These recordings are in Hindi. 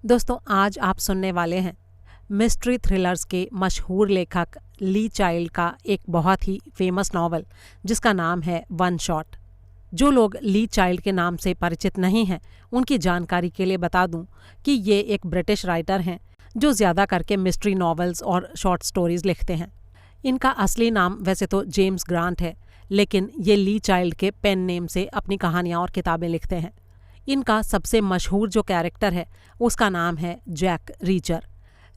दोस्तों आज आप सुनने वाले हैं मिस्ट्री थ्रिलर्स के मशहूर लेखक ली चाइल्ड का एक बहुत ही फेमस नॉवल जिसका नाम है वन शॉट। जो लोग ली चाइल्ड के नाम से परिचित नहीं हैं उनकी जानकारी के लिए बता दूं कि ये एक ब्रिटिश राइटर हैं जो ज़्यादा करके मिस्ट्री नॉवेल्स और शॉर्ट स्टोरीज लिखते हैं। इनका असली नाम वैसे तो जेम्स ग्रांट है, लेकिन ये ली चाइल्ड के पेन नेम से अपनी कहानियाँ और किताबें लिखते हैं। इनका सबसे मशहूर जो कैरेक्टर है उसका नाम है Jack Reacher.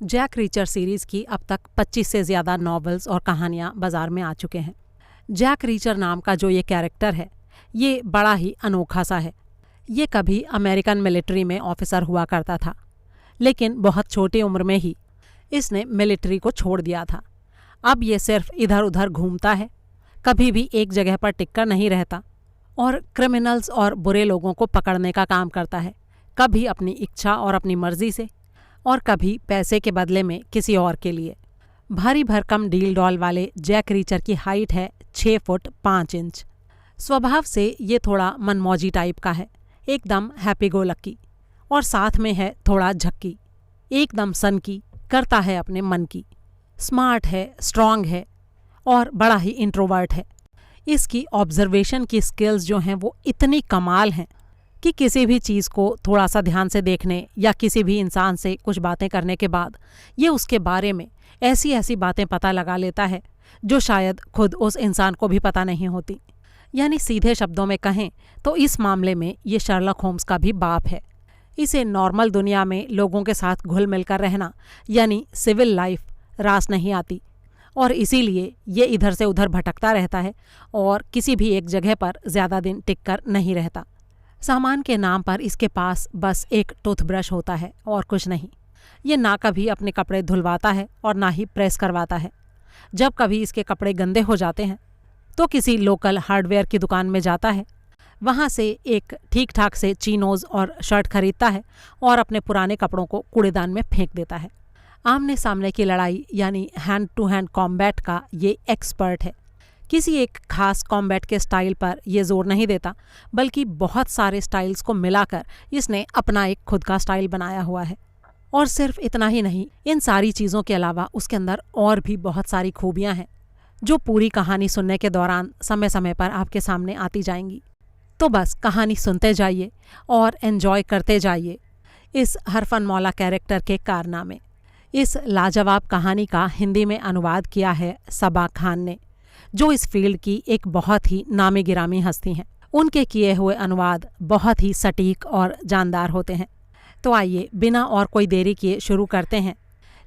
Jack Reacher series की अब तक 25 से ज़्यादा नॉवेल्स और कहानियाँ बाज़ार में आ चुके हैं। जैक रीचर नाम का जो ये कैरेक्टर है ये बड़ा ही अनोखा सा है। ये कभी अमेरिकन मिलिट्री में ऑफिसर हुआ करता था, लेकिन बहुत छोटी उम्र में ही इसने मिलिट्री को छोड़ दिया था। अब ये सिर्फ इधर उधर घूमता है, कभी भी एक जगह पर टिककर नहीं रहता और क्रिमिनल्स और बुरे लोगों को पकड़ने का काम करता है, कभी अपनी इच्छा और अपनी मर्जी से और कभी पैसे के बदले में किसी और के लिए। भारी भरकम डील डॉल वाले जैक रीचर की हाइट है 6 फुट 5 इंच। स्वभाव से ये थोड़ा मनमौजी टाइप का है, एकदम हैप्पी गो लक्की, और साथ में है थोड़ा झक्की, एकदम सन की, करता है अपने मन की। स्मार्ट है, स्ट्रांग है और बड़ा ही इंट्रोवर्ट है। इसकी ऑब्जर्वेशन की स्किल्स जो हैं वो इतनी कमाल हैं कि किसी भी चीज़ को थोड़ा सा ध्यान से देखने या किसी भी इंसान से कुछ बातें करने के बाद ये उसके बारे में ऐसी ऐसी बातें पता लगा लेता है जो शायद खुद उस इंसान को भी पता नहीं होती। यानी सीधे शब्दों में कहें तो इस मामले में ये शर्लक होम्स का भी बाप है। इसे नॉर्मल दुनिया में लोगों के साथ घुल मिलकर रहना यानी सिविल लाइफ रास नहीं आती, और इसीलिए ये इधर से उधर भटकता रहता है और किसी भी एक जगह पर ज़्यादा दिन टिककर नहीं रहता। सामान के नाम पर इसके पास बस एक टूथब्रश होता है और कुछ नहीं। ये ना कभी अपने कपड़े धुलवाता है और ना ही प्रेस करवाता है। जब कभी इसके कपड़े गंदे हो जाते हैं तो किसी लोकल हार्डवेयर की दुकान में जाता है, वहाँ से एक ठीक ठाक से चीनोज़ और शर्ट खरीदता है और अपने पुराने कपड़ों को कूड़ेदान में फेंक देता है। आमने सामने की लड़ाई यानी हैंड टू हैंड कॉम्बैट का ये एक्सपर्ट है। किसी एक खास कॉम्बैट के स्टाइल पर ये जोर नहीं देता, बल्कि बहुत सारे स्टाइल्स को मिलाकर इसने अपना एक खुद का स्टाइल बनाया हुआ है। और सिर्फ इतना ही नहीं, इन सारी चीज़ों के अलावा उसके अंदर और भी बहुत सारी खूबियाँ हैं जो पूरी कहानी सुनने के दौरान समय समय पर आपके सामने आती जाएंगी। तो बस कहानी सुनते जाइए और एंजॉय करते जाइए इस हरफनमौला कैरेक्टर के कारनामे। इस लाजवाब कहानी का हिंदी में अनुवाद किया है सबा खान ने, जो इस फील्ड की एक बहुत ही नामी गिरामी हस्ती हैं। उनके किए हुए अनुवाद बहुत ही सटीक और जानदार होते हैं। तो आइए बिना और कोई देरी किए शुरू करते हैं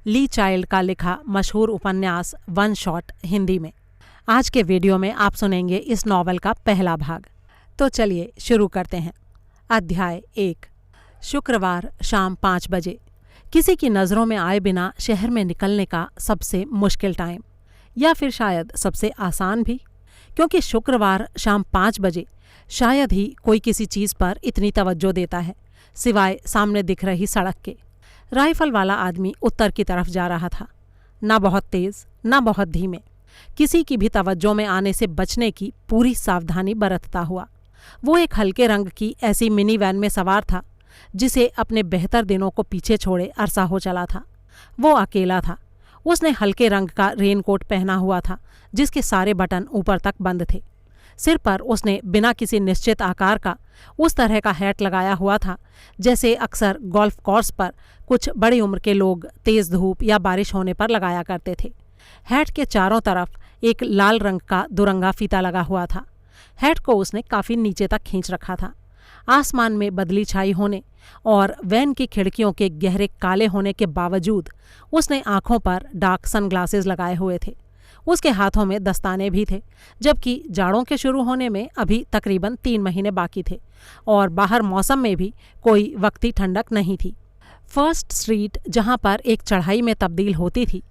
ली चाइल्ड का लिखा मशहूर उपन्यास वन शॉट हिंदी में। आज के वीडियो में आप सुनेंगे इस नॉवल का पहला भाग। तो चलिए शुरू करते हैं। अध्याय 1। शुक्रवार शाम 5 बजे किसी की नज़रों में आए बिना शहर में निकलने का सबसे मुश्किल टाइम, या फिर शायद सबसे आसान भी, क्योंकि शुक्रवार शाम 5 बजे शायद ही कोई किसी चीज़ पर इतनी तवज्जो देता है सिवाय सामने दिख रही सड़क के। राइफल वाला आदमी उत्तर की तरफ जा रहा था, ना बहुत तेज़ ना बहुत धीमे, किसी की भी तवज्जो में आने से बचने की पूरी सावधानी बरतता हुआ। वो एक हल्के रंग की ऐसी मिनी वैन में सवार था जिसे अपने बेहतर दिनों को पीछे छोड़े अरसा हो चला था। वो अकेला था। उसने हल्के रंग का रेनकोट पहना हुआ था जिसके सारे बटन ऊपर तक बंद थे। सिर पर उसने बिना किसी निश्चित आकार का उस तरह का हैट लगाया हुआ था जैसे अक्सर गोल्फ कोर्स पर कुछ बड़ी उम्र के लोग तेज़ धूप या बारिश होने पर लगाया करते थे। हैट के चारों तरफ एक लाल रंग का दुरंगा फीता लगा हुआ था। हैट को उसने काफ़ी नीचे तक खींच रखा था। आसमान में बदली छाई होने और वैन की खिड़कियों के गहरे काले होने के बावजूद उसने आंखों पर डार्क सनग्लासेस लगाए हुए थे। उसके हाथों में दस्ताने भी थे, जबकि जाड़ों के शुरू होने में अभी तकरीबन 3 महीने बाकी थे और बाहर मौसम में भी कोई वक्ती ठंडक नहीं थी। फर्स्ट स्ट्रीट जहां पर एक चढ़ाई में तब्दील होती थी,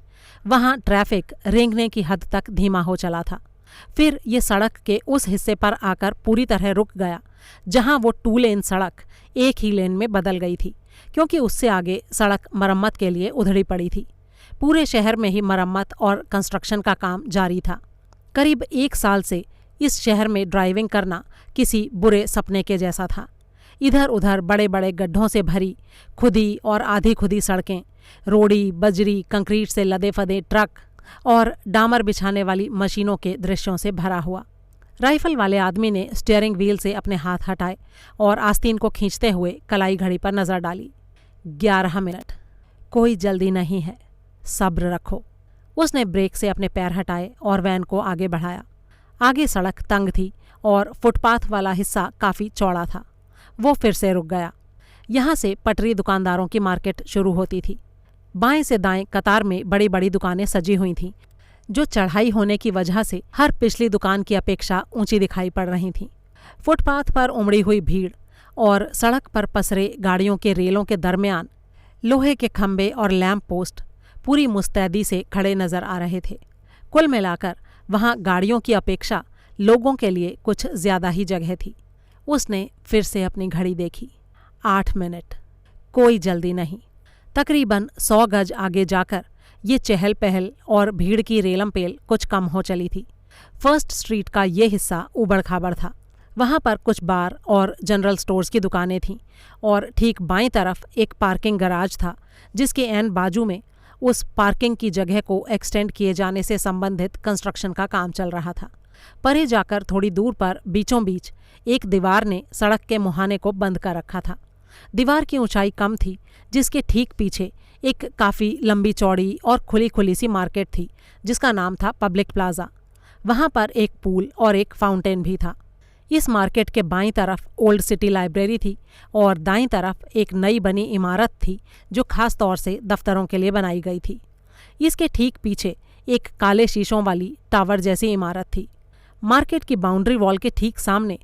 वहां ट्रैफिक रेंगने की हद तक धीमा हो चला था। फिर ये सड़क के उस हिस्से पर आकर पूरी तरह रुक गया जहां वो 2 लेन सड़क एक ही लेन में बदल गई थी, क्योंकि उससे आगे सड़क मरम्मत के लिए उधड़ी पड़ी थी। पूरे शहर में ही मरम्मत और कंस्ट्रक्शन का काम जारी था। करीब 1 साल से इस शहर में ड्राइविंग करना किसी बुरे सपने के जैसा था। इधर उधर बड़े बड़े गड्ढों से भरी खुदी और आधी खुदी सड़कें, रोड़ी, बजरी, कंक्रीट से लदे फदे ट्रक और डामर बिछाने वाली मशीनों के दृश्यों से भरा हुआ। राइफल वाले आदमी ने स्टीयरिंग व्हील से अपने हाथ हटाए और आस्तीन को खींचते हुए कलाई घड़ी पर नजर डाली। 11 मिनट। कोई जल्दी नहीं है, सब्र रखो। उसने ब्रेक से अपने पैर हटाए और वैन को आगे बढ़ाया। आगे सड़क तंग थी और फुटपाथ वाला हिस्सा काफ़ी चौड़ा था। वो फिर से रुक गया। यहाँ से पटरी दुकानदारों की मार्केट शुरू होती थी। बाएं से दाएं कतार में बड़ी बड़ी दुकानें सजी हुई थीं, जो चढ़ाई होने की वजह से हर पिछली दुकान की अपेक्षा ऊंची दिखाई पड़ रही थीं। फुटपाथ पर उमड़ी हुई भीड़ और सड़क पर पसरे गाड़ियों के रेलों के दरमियान लोहे के खंभे और लैंप पोस्ट पूरी मुस्तैदी से खड़े नजर आ रहे थे। कुल मिलाकर वहां गाड़ियों की अपेक्षा लोगों के लिए कुछ ज्यादा ही जगह थी। उसने फिर से अपनी घड़ी देखी। 8 मिनट। कोई जल्दी नहीं। तकरीबन 100 गज आगे जाकर ये चहल पहल और भीड़ की रेलम पेल कुछ कम हो चली थी। फर्स्ट स्ट्रीट का ये हिस्सा उबड़ खाबड़ था। वहाँ पर कुछ बार और जनरल स्टोर्स की दुकानें थीं और ठीक बाईं तरफ एक पार्किंग गराज था, जिसके ऐन बाजू में उस पार्किंग की जगह को एक्सटेंड किए जाने से संबंधित कंस्ट्रक्शन का काम चल रहा था। परे जाकर थोड़ी दूर पर बीचों बीच एक दीवार ने सड़क के मुहाने को बंद कर रखा था। दीवार की ऊंचाई कम थी, जिसके ठीक पीछे एक काफ़ी लंबी चौड़ी और खुली खुली सी मार्केट थी, जिसका नाम था पब्लिक प्लाजा। वहाँ पर एक पूल और एक फाउंटेन भी था। इस मार्केट के बाईं तरफ ओल्ड सिटी लाइब्रेरी थी और दाईं तरफ एक नई बनी इमारत थी, जो खास तौर से दफ्तरों के लिए बनाई गई थी। इसके ठीक पीछे एक काले शीशों वाली टावर जैसी इमारत थी। मार्केट की बाउंड्री वॉल के ठीक सामने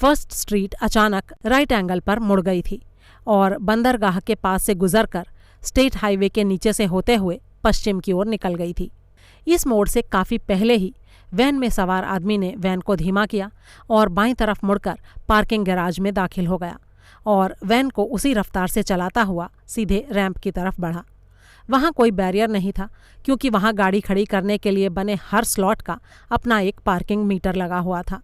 फर्स्ट स्ट्रीट अचानक राइट एंगल पर मुड़ गई थी और बंदरगाह के पास से गुजरकर स्टेट हाईवे के नीचे से होते हुए पश्चिम की ओर निकल गई थी। इस मोड़ से काफ़ी पहले ही वैन में सवार आदमी ने वैन को धीमा किया और बाईं तरफ मुड़कर पार्किंग गैराज में दाखिल हो गया और वैन को उसी रफ्तार से चलाता हुआ सीधे रैंप की तरफ बढ़ा। वहाँ कोई बैरियर नहीं था, क्योंकि वहाँ गाड़ी खड़ी करने के लिए बने हर स्लॉट का अपना एक पार्किंग मीटर लगा हुआ था।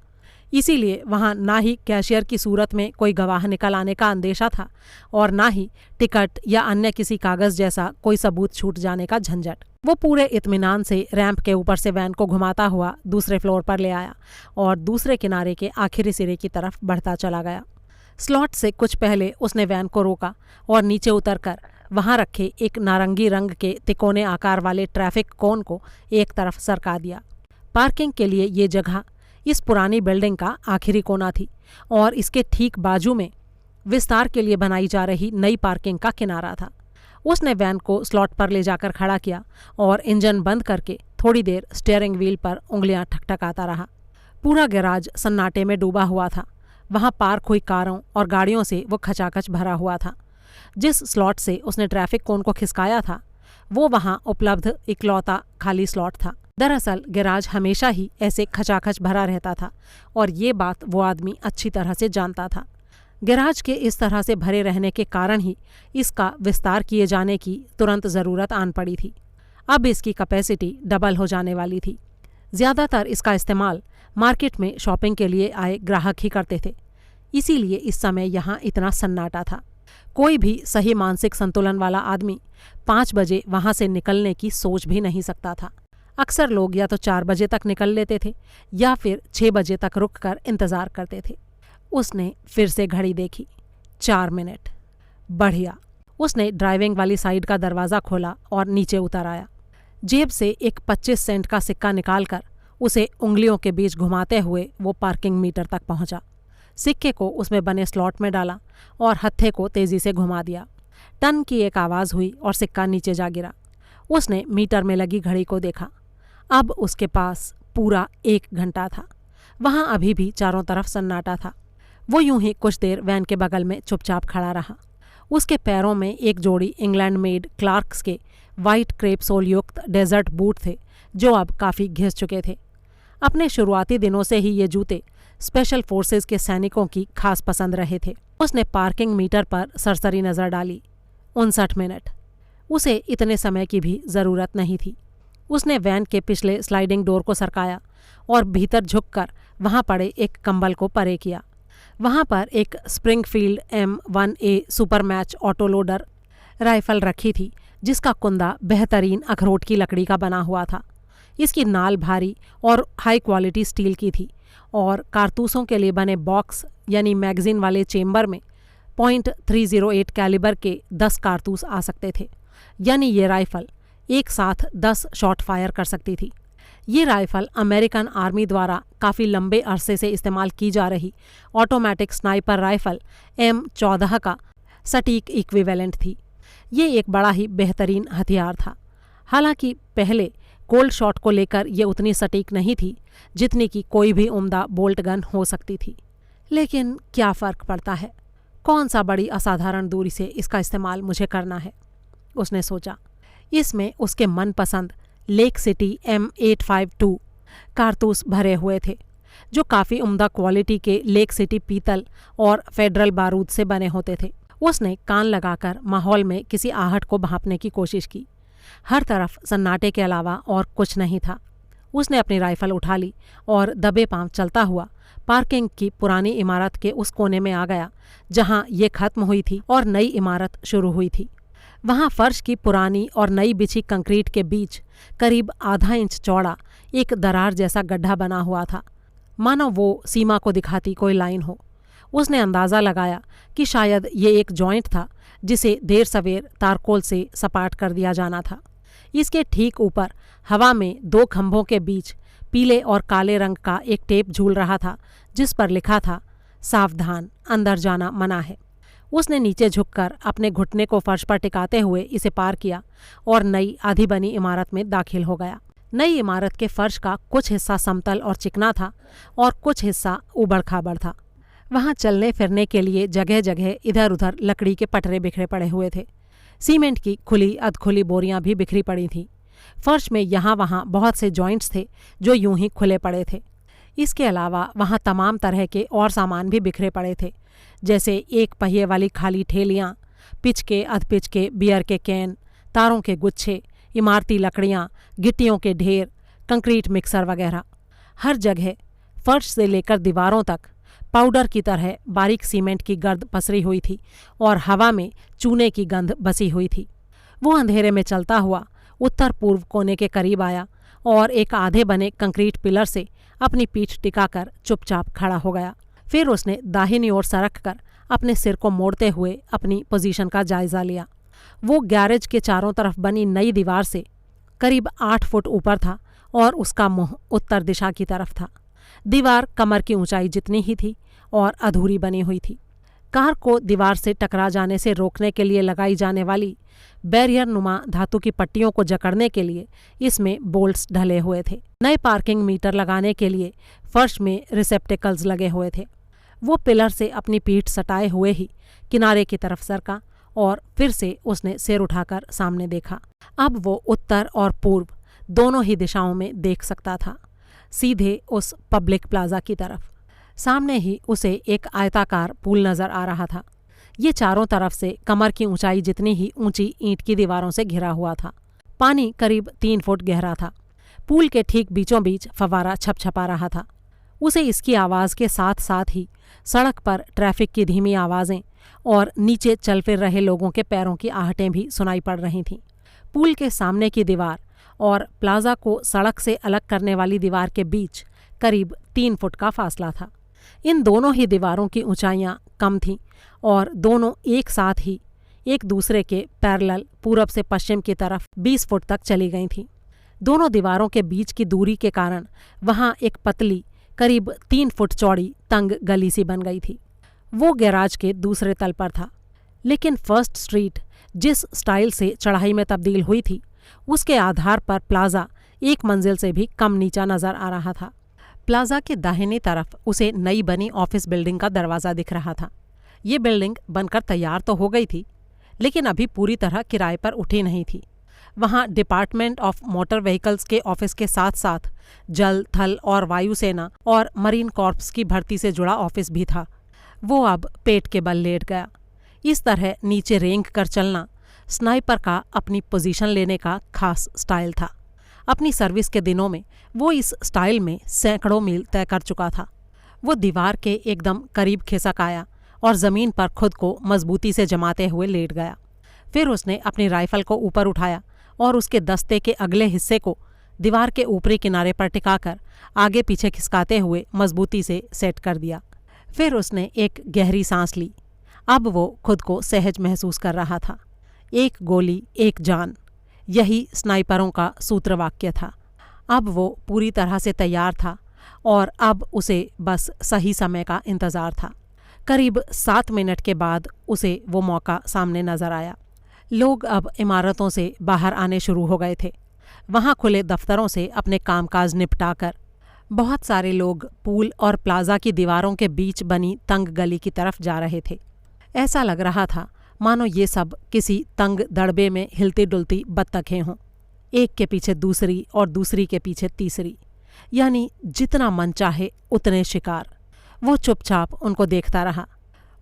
इसीलिए वहाँ ना ही कैशियर की सूरत में कोई गवाह निकल आने का अंदेशा था और ना ही टिकट या अन्य किसी कागज़ जैसा कोई सबूत छूट जाने का झंझट। वो पूरे इत्मीनान से रैंप के ऊपर से वैन को घुमाता हुआ दूसरे फ्लोर पर ले आया और दूसरे किनारे के आखिरी सिरे की तरफ बढ़ता चला गया। स्लॉट से कुछ पहले उसने वैन को रोका और नीचे उतरकर वहाँ रखे एक नारंगी रंग के तिकोने आकार वाले ट्रैफिक कोन को एक तरफ सरका दिया। पार्किंग के लिए ये जगह इस पुरानी बिल्डिंग का आखिरी कोना थी और इसके ठीक बाजू में विस्तार के लिए बनाई जा रही नई पार्किंग का किनारा था। उसने वैन को स्लॉट पर ले जाकर खड़ा किया और इंजन बंद करके थोड़ी देर स्टीयरिंग व्हील पर उंगलियां ठकठकाता रहा। पूरा गैराज सन्नाटे में डूबा हुआ था। वहाँ पार्क हुई कारों और गाड़ियों से वो खचाखच भरा हुआ था। जिस स्लॉट से उसने ट्रैफिक कोन को खिसकाया था, वो वहाँ उपलब्ध इकलौता खाली स्लॉट था। दरअसल गैराज हमेशा ही ऐसे खचाखच भरा रहता था और ये बात वो आदमी अच्छी तरह से जानता था। गैराज के इस तरह से भरे रहने के कारण ही इसका विस्तार किए जाने की तुरंत ज़रूरत आन पड़ी थी। अब इसकी कैपेसिटी डबल हो जाने वाली थी। ज़्यादातर इसका इस्तेमाल मार्केट में शॉपिंग के लिए आए ग्राहक ही करते थे, इसीलिए इस समय यहाँ इतना सन्नाटा था। कोई भी सही मानसिक संतुलन वाला आदमी 5 बजे वहाँ से निकलने की सोच भी नहीं सकता था। अक्सर लोग या तो 4 बजे तक निकल लेते थे या फिर 6 बजे तक रुककर इंतज़ार करते थे। उसने फिर से घड़ी देखी। 4 मिनट। बढ़िया। उसने ड्राइविंग वाली साइड का दरवाज़ा खोला और नीचे उतर आया। जेब से एक 25 सेंट का सिक्का निकालकर उसे उंगलियों के बीच घुमाते हुए वो पार्किंग मीटर तक पहुंचा। सिक्के को उसमें बने स्लॉट में डाला और हत्थे को तेज़ी से घुमा दिया। टन की एक आवाज़ हुई और सिक्का नीचे जा गिरा। उसने मीटर में लगी घड़ी को देखा। अब उसके पास पूरा 1 घंटा था। वहाँ अभी भी चारों तरफ सन्नाटा था। वो यूं ही कुछ देर वैन के बगल में चुपचाप खड़ा रहा। उसके पैरों में एक जोड़ी इंग्लैंड मेड क्लार्क्स के वाइट क्रेप सोल युक्त डेजर्ट बूट थे, जो अब काफ़ी घिस चुके थे। अपने शुरुआती दिनों से ही ये जूते स्पेशल फोर्सेस के सैनिकों की खास पसंद रहे थे। उसने पार्किंग मीटर पर सरसरी नज़र डाली। 59 मिनट। उसे इतने समय की भी ज़रूरत नहीं थी। उसने वैन के पिछले स्लाइडिंग डोर को सरकाया और भीतर झुककर वहाँ पड़े एक कंबल को परे किया। वहाँ पर एक Springfield M1A super match autoloader rifle रखी थी, जिसका कुंदा बेहतरीन अखरोट की लकड़ी का बना हुआ था। इसकी नाल भारी और हाई क्वालिटी स्टील की थी और कारतूसों के लिए बने बॉक्स यानी मैगजीन वाले चेम्बर में .308 कैलिबर के 10 कारतूस आ सकते थे, यानी ये राइफल एक साथ 10 शॉट फायर कर सकती थी। ये राइफल अमेरिकन आर्मी द्वारा काफ़ी लंबे अरसे से इस्तेमाल की जा रही ऑटोमेटिक स्नाइपर राइफल M14 का सटीक इक्विवेलेंट थी। ये एक बड़ा ही बेहतरीन हथियार था। हालांकि पहले कोल्ड शॉट को लेकर ये उतनी सटीक नहीं थी जितनी कि कोई भी उम्दा बोल्ट गन हो सकती थी, लेकिन क्या फ़र्क पड़ता है, कौन सा बड़ी असाधारण दूरी से इसका इस्तेमाल मुझे करना है, उसने सोचा। इसमें उसके मनपसंद लेक सिटी M852 कारतूस भरे हुए थे, जो काफ़ी उम्दा क्वालिटी के लेक सिटी पीतल और फेडरल बारूद से बने होते थे। उसने कान लगाकर माहौल में किसी आहट को भांपने की कोशिश की। हर तरफ सन्नाटे के अलावा और कुछ नहीं था। उसने अपनी राइफल उठा ली और दबे पांव चलता हुआ पार्किंग की पुरानी इमारत के उस कोने में आ गया जहां ये खत्म हुई थी और नई इमारत शुरू हुई थी। वहां फर्श की पुरानी और नई बिछी कंक्रीट के बीच करीब आधा इंच चौड़ा एक दरार जैसा गड्ढा बना हुआ था, मानो वो सीमा को दिखाती कोई लाइन हो। उसने अंदाज़ा लगाया कि शायद ये एक जॉइंट था जिसे देर सवेर तारकोल से सपाट कर दिया जाना था। इसके ठीक ऊपर हवा में 2 खंभों के बीच पीले और काले रंग का एक टेप झूल रहा था, जिस पर लिखा था, सावधान, अंदर जाना मना है। उसने नीचे झुककर अपने घुटने को फर्श पर टिकाते हुए इसे पार किया और नई आधी बनी इमारत में दाखिल हो गया। नई इमारत के फर्श का कुछ हिस्सा समतल और चिकना था और कुछ हिस्सा उबड़ खाबड़ था। वहाँ चलने फिरने के लिए जगह जगह इधर उधर लकड़ी के पटरे बिखरे पड़े हुए थे। सीमेंट की खुली अधखुली बोरियां भी बिखरी पड़ी थीं। फर्श में यहाँ वहाँ बहुत से जॉइंट्स थे जो यूं ही खुले पड़े थे। इसके अलावा वहाँ तमाम तरह के और सामान भी बिखरे पड़े थे, जैसे एक पहिए वाली खाली ठेलियाँ, पिच के अधपिच के बियर के कैन, तारों के गुच्छे, इमारती लकड़ियाँ, गिट्टियों के ढेर, कंक्रीट मिक्सर वगैरह। हर जगह फर्श से लेकर दीवारों तक पाउडर की तरह बारीक सीमेंट की गर्द पसरी हुई थी और हवा में चूने की गंध बसी हुई थी। वो अंधेरे में चलता हुआ उत्तर पूर्व कोने के करीब आया और एक आधे बने कंक्रीट पिलर से अपनी पीठ टिकाकर चुपचाप खड़ा हो गया। फिर उसने दाहिनी ओर सरक कर अपने सिर को मोड़ते हुए अपनी पोजीशन का जायजा लिया। वो गैरेज के चारों तरफ बनी नई दीवार से करीब 8 फुट ऊपर था और उसका मुंह उत्तर दिशा की तरफ था। दीवार कमर की ऊंचाई जितनी ही थी और अधूरी बनी हुई थी। कार को दीवार से टकरा जाने से रोकने के लिए लगाई जाने वाली बैरियर नुमा धातु की पट्टियों को जकड़ने के लिए इसमें बोल्ट्स ढले हुए थे। नए पार्किंग मीटर लगाने के लिए फर्श में रिसेप्टिकल्स लगे हुए थे। वो पिलर से अपनी पीठ सटाए हुए ही किनारे की तरफ सरका और फिर से उसने सिर उठाकर सामने देखा। अब वो उत्तर और पूर्व दोनों ही दिशाओं में देख सकता था, सीधे उस पब्लिक प्लाजा की तरफ। सामने ही उसे एक आयताकार पूल नजर आ रहा था। ये चारों तरफ से कमर की ऊंचाई जितनी ही ऊंची ईंट की दीवारों से घिरा हुआ था। पानी करीब 3 फुट गहरा था। पूल के ठीक बीचों बीच फव्वारा छपछपा रहा था। उसे इसकी आवाज़ के साथ साथ ही सड़क पर ट्रैफिक की धीमी आवाज़ें और नीचे चल फिर रहे लोगों के पैरों की आहटें भी सुनाई पड़ रही थीं। पूल के सामने की दीवार और प्लाजा को सड़क से अलग करने वाली दीवार के बीच करीब 3 फुट का फासला था। इन दोनों ही दीवारों की ऊंचाइयां कम थीं और दोनों एक साथ ही एक दूसरे के पैरेलल पूरब से पश्चिम की तरफ 20 फुट तक चली गई थीं। दोनों दीवारों के बीच की दूरी के कारण वहां एक पतली करीब 3 फुट चौड़ी तंग गली सी बन गई थी। वो गैराज के दूसरे तल पर था, लेकिन फर्स्ट स्ट्रीट जिस स्टाइल से चढ़ाई में तब्दील हुई थी उसके आधार पर प्लाजा एक मंजिल से भी कम नीचा नजर आ रहा था। प्लाजा के दाहिनी तरफ उसे नई बनी ऑफिस बिल्डिंग का दरवाज़ा दिख रहा था। ये बिल्डिंग बनकर तैयार तो हो गई थी, लेकिन अभी पूरी तरह किराए पर उठी नहीं थी। वहाँ डिपार्टमेंट ऑफ मोटर व्हीकल्स के ऑफिस के साथ साथ जल, थल और वायुसेना और मरीन कॉर्प्स की भर्ती से जुड़ा ऑफिस भी था। वो अब पेट के बल लेट गया। इस तरह नीचे रेंग कर चलना स्नाइपर का अपनी पोजीशन लेने का खास स्टाइल था। अपनी सर्विस के दिनों में वो इस स्टाइल में सैकड़ों मील तय कर चुका था। वो दीवार के एकदम करीब खिसक आया और ज़मीन पर खुद को मजबूती से जमाते हुए लेट गया। फिर उसने अपनी राइफल को ऊपर उठाया और उसके दस्ते के अगले हिस्से को दीवार के ऊपरी किनारे पर टिकाकर आगे पीछे खिसकाते हुए मजबूती से सेट कर दिया। फिर उसने एक गहरी सांस ली। अब वो खुद को सहज महसूस कर रहा था। एक गोली एक जान, यही स्नाइपरों का सूत्रवाक्य था। अब वो पूरी तरह से तैयार था और अब उसे बस सही समय का इंतज़ार था। करीब 7 मिनट के बाद उसे वो मौका सामने नजर आया। लोग अब इमारतों से बाहर आने शुरू हो गए थे। वहाँ खुले दफ्तरों से अपने कामकाज निपटाकर बहुत सारे लोग पूल और प्लाजा की दीवारों के बीच बनी तंग गली की तरफ जा रहे थे। ऐसा लग रहा था मानो ये सब किसी तंग दड़बे में हिलती डुलती बत्तखें हों, एक के पीछे दूसरी और दूसरी के पीछे तीसरी, यानी जितना मन चाहे उतने शिकार। वो चुपचाप उनको देखता रहा।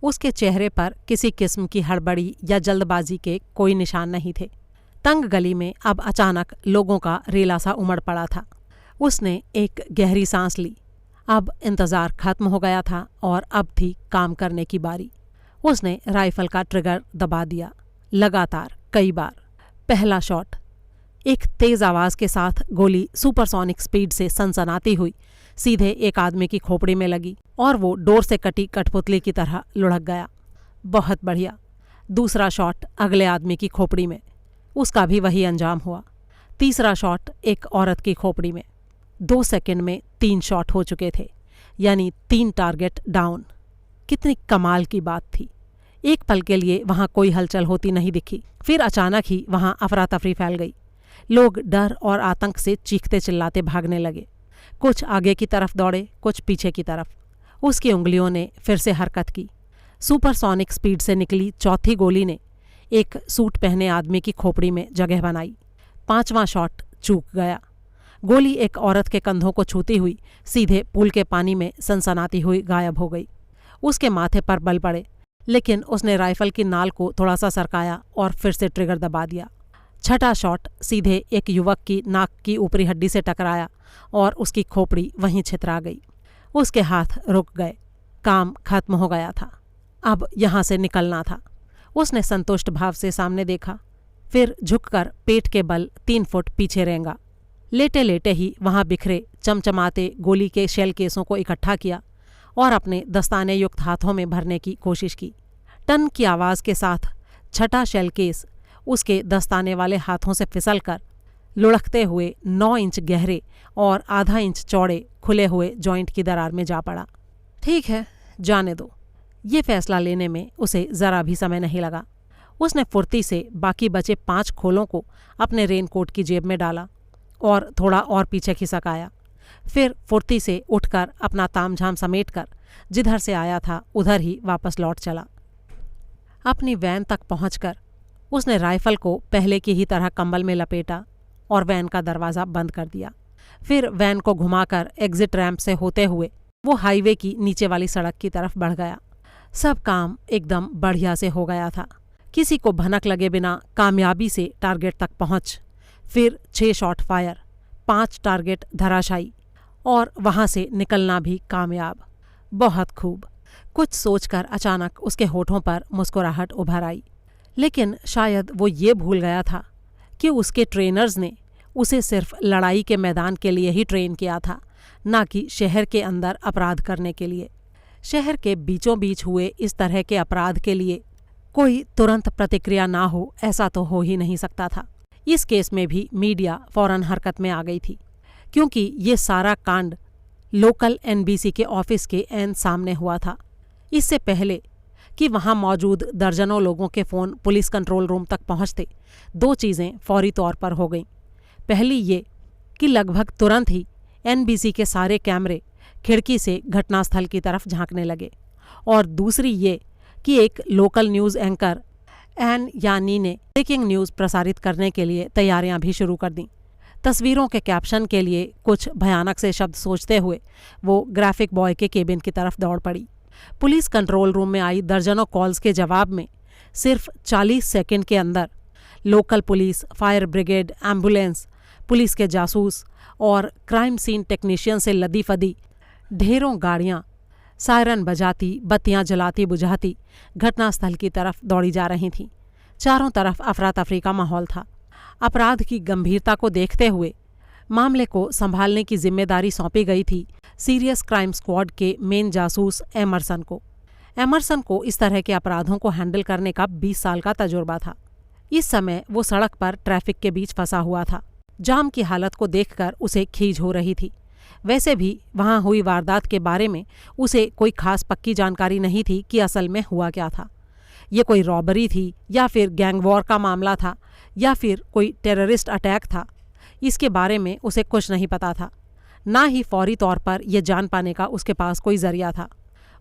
उसके चेहरे पर किसी किस्म की हड़बड़ी या जल्दबाजी के कोई निशान नहीं थे। तंग गली में अब अचानक लोगों का रेला सा उमड़ पड़ा था। उसने एक गहरी सांस ली। अब इंतज़ार खत्म हो गया था और अब थी काम करने की बारी। उसने राइफल का ट्रिगर दबा दिया, लगातार कई बार। पहला शॉट। एक तेज आवाज़ के साथ गोली सुपरसोनिक स्पीड से सनसनाती हुई सीधे एक आदमी की खोपड़ी में लगी और वो डोर से कटी कठपुतली की तरह लुढ़क गया। बहुत बढ़िया। दूसरा शॉट अगले आदमी की खोपड़ी में, उसका भी वही अंजाम हुआ। तीसरा शॉट एक औरत की खोपड़ी में। 2 सेकंड में 3 शॉट हो चुके थे, यानी 3 टारगेट डाउन। कितनी कमाल की बात थी। एक पल के लिए वहाँ कोई हलचल होती नहीं दिखी। फिर अचानक ही वहाँ अफरा तफरी फैल गई। लोग डर और आतंक से चीखते चिल्लाते भागने लगे। कुछ आगे की तरफ दौड़े, कुछ पीछे की तरफ। उसकी उंगलियों ने फिर से हरकत की। सुपरसोनिक स्पीड से निकली चौथी गोली ने एक सूट पहने आदमी की खोपड़ी में जगह बनाई। 5वां शॉट चूक गया। गोली एक औरत के कंधों को छूती हुई सीधे पूल के पानी में सनसनाती हुई गायब हो गई। उसके माथे पर बल पड़े, लेकिन उसने राइफल की नाल को थोड़ा सा सरकाया और फिर से ट्रिगर दबा दिया। छठा शॉट सीधे एक युवक की नाक की ऊपरी हड्डी से टकराया और उसकी खोपड़ी वहीं छितरा गई। उसके हाथ रुक गए। काम खत्म हो गया था। अब यहाँ से निकलना था। उसने संतुष्ट भाव से सामने देखा, फिर झुककर पेट के बल 3 फुट पीछे रेंगा। लेटे लेटे ही वहाँ बिखरे चमचमाते गोली के शेल केसों को इकट्ठा किया और अपने दस्ताने युक्त हाथों में भरने की कोशिश की। टन की आवाज़ के साथ छठा शेल केस उसके दस्ताने वाले हाथों से फिसलकर लुढ़कते हुए 9 इंच गहरे और आधा इंच चौड़े खुले हुए जॉइंट की दरार में जा पड़ा। ठीक है, जाने दो। ये फैसला लेने में उसे ज़रा भी समय नहीं लगा। उसने फुर्ती से बाकी बचे 5 खोलों को अपने रेनकोट की जेब में डाला और थोड़ा और पीछे खिसक आया। फिर फुर्ती से उठकर अपना तामझाम समेटकर जिधर से आया था उधर ही वापस लौट चला। अपनी वैन तक पहुंचकर उसने राइफल को पहले की ही तरह कंबल में लपेटा और वैन का दरवाज़ा बंद कर दिया। फिर वैन को घुमाकर एग्जिट रैंप से होते हुए वो हाईवे की नीचे वाली सड़क की तरफ बढ़ गया। सब काम एकदम बढ़िया से हो गया था। किसी को भनक लगे बिना कामयाबी से टारगेट तक पहुंच, फिर 6 शॉट फायर, 5 टारगेट धराशायी और वहां से निकलना भी कामयाब। बहुत खूब। कुछ सोचकर अचानक उसके होठों पर मुस्कुराहट उभर आई, लेकिन शायद वो ये भूल गया था कि उसके ट्रेनर्स ने उसे सिर्फ लड़ाई के मैदान के लिए ही ट्रेन किया था, ना कि शहर के अंदर अपराध करने के लिए। शहर के बीचों बीच हुए इस तरह के अपराध के लिए कोई तुरंत प्रतिक्रिया ना हो, ऐसा तो हो ही नहीं सकता था। इस केस में भी मीडिया फौरन हरकत में आ गई थी, क्योंकि ये सारा कांड लोकल NBC के ऑफिस के ऐन सामने हुआ था। इससे पहले कि वहाँ मौजूद दर्जनों लोगों के फ़ोन पुलिस कंट्रोल रूम तक पहुँचते, 2 चीज़ें फौरी तौर पर हो गईं। पहली ये कि लगभग तुरंत ही NBC के सारे कैमरे खिड़की से घटनास्थल की तरफ झांकने लगे, और दूसरी ये कि एक लोकल न्यूज़ एंकर एन यानी ने ब्रेकिंग न्यूज़ प्रसारित करने के लिए तैयारियां भी शुरू कर दीं। तस्वीरों के कैप्शन के लिए कुछ भयानक से शब्द सोचते हुए वो ग्राफिक बॉय के केबिन की तरफ दौड़ पड़ी। पुलिस कंट्रोल रूम में आई दर्जनों कॉल्स के जवाब में सिर्फ 40 सेकंड के अंदर local police, fire brigade, ambulance, police के जासूस और क्राइम सीन टेक्नीशियन से लदी फदी ढेरों गाड़ियां सायरन बजाती, बत्तियां जलाती बुझाती घटनास्थल की तरफ दौड़ी जा रही थीं। चारों तरफ अफरा तफरी का माहौल था। अपराध की गंभीरता को देखते हुए मामले को संभालने की जिम्मेदारी सौंपी गई थी सीरियस क्राइम स्क्वाड के मेन जासूस एमरसन को। एमरसन को इस तरह के अपराधों को हैंडल करने का 20 साल का तजुर्बा था। इस समय वो सड़क पर ट्रैफिक के बीच फंसा हुआ था। जाम की हालत को देखकर उसे खीज हो रही थी। वैसे भी वहां हुई वारदात के बारे में उसे कोई खास पक्की जानकारी नहीं थी कि असल में हुआ क्या था। ये कोई रॉबरी थी या फिर गैंग वॉर का मामला था या फिर कोई टेररिस्ट अटैक था, इसके बारे में उसे कुछ नहीं पता था। ना ही फौरी तौर पर यह जान पाने का उसके पास कोई जरिया था।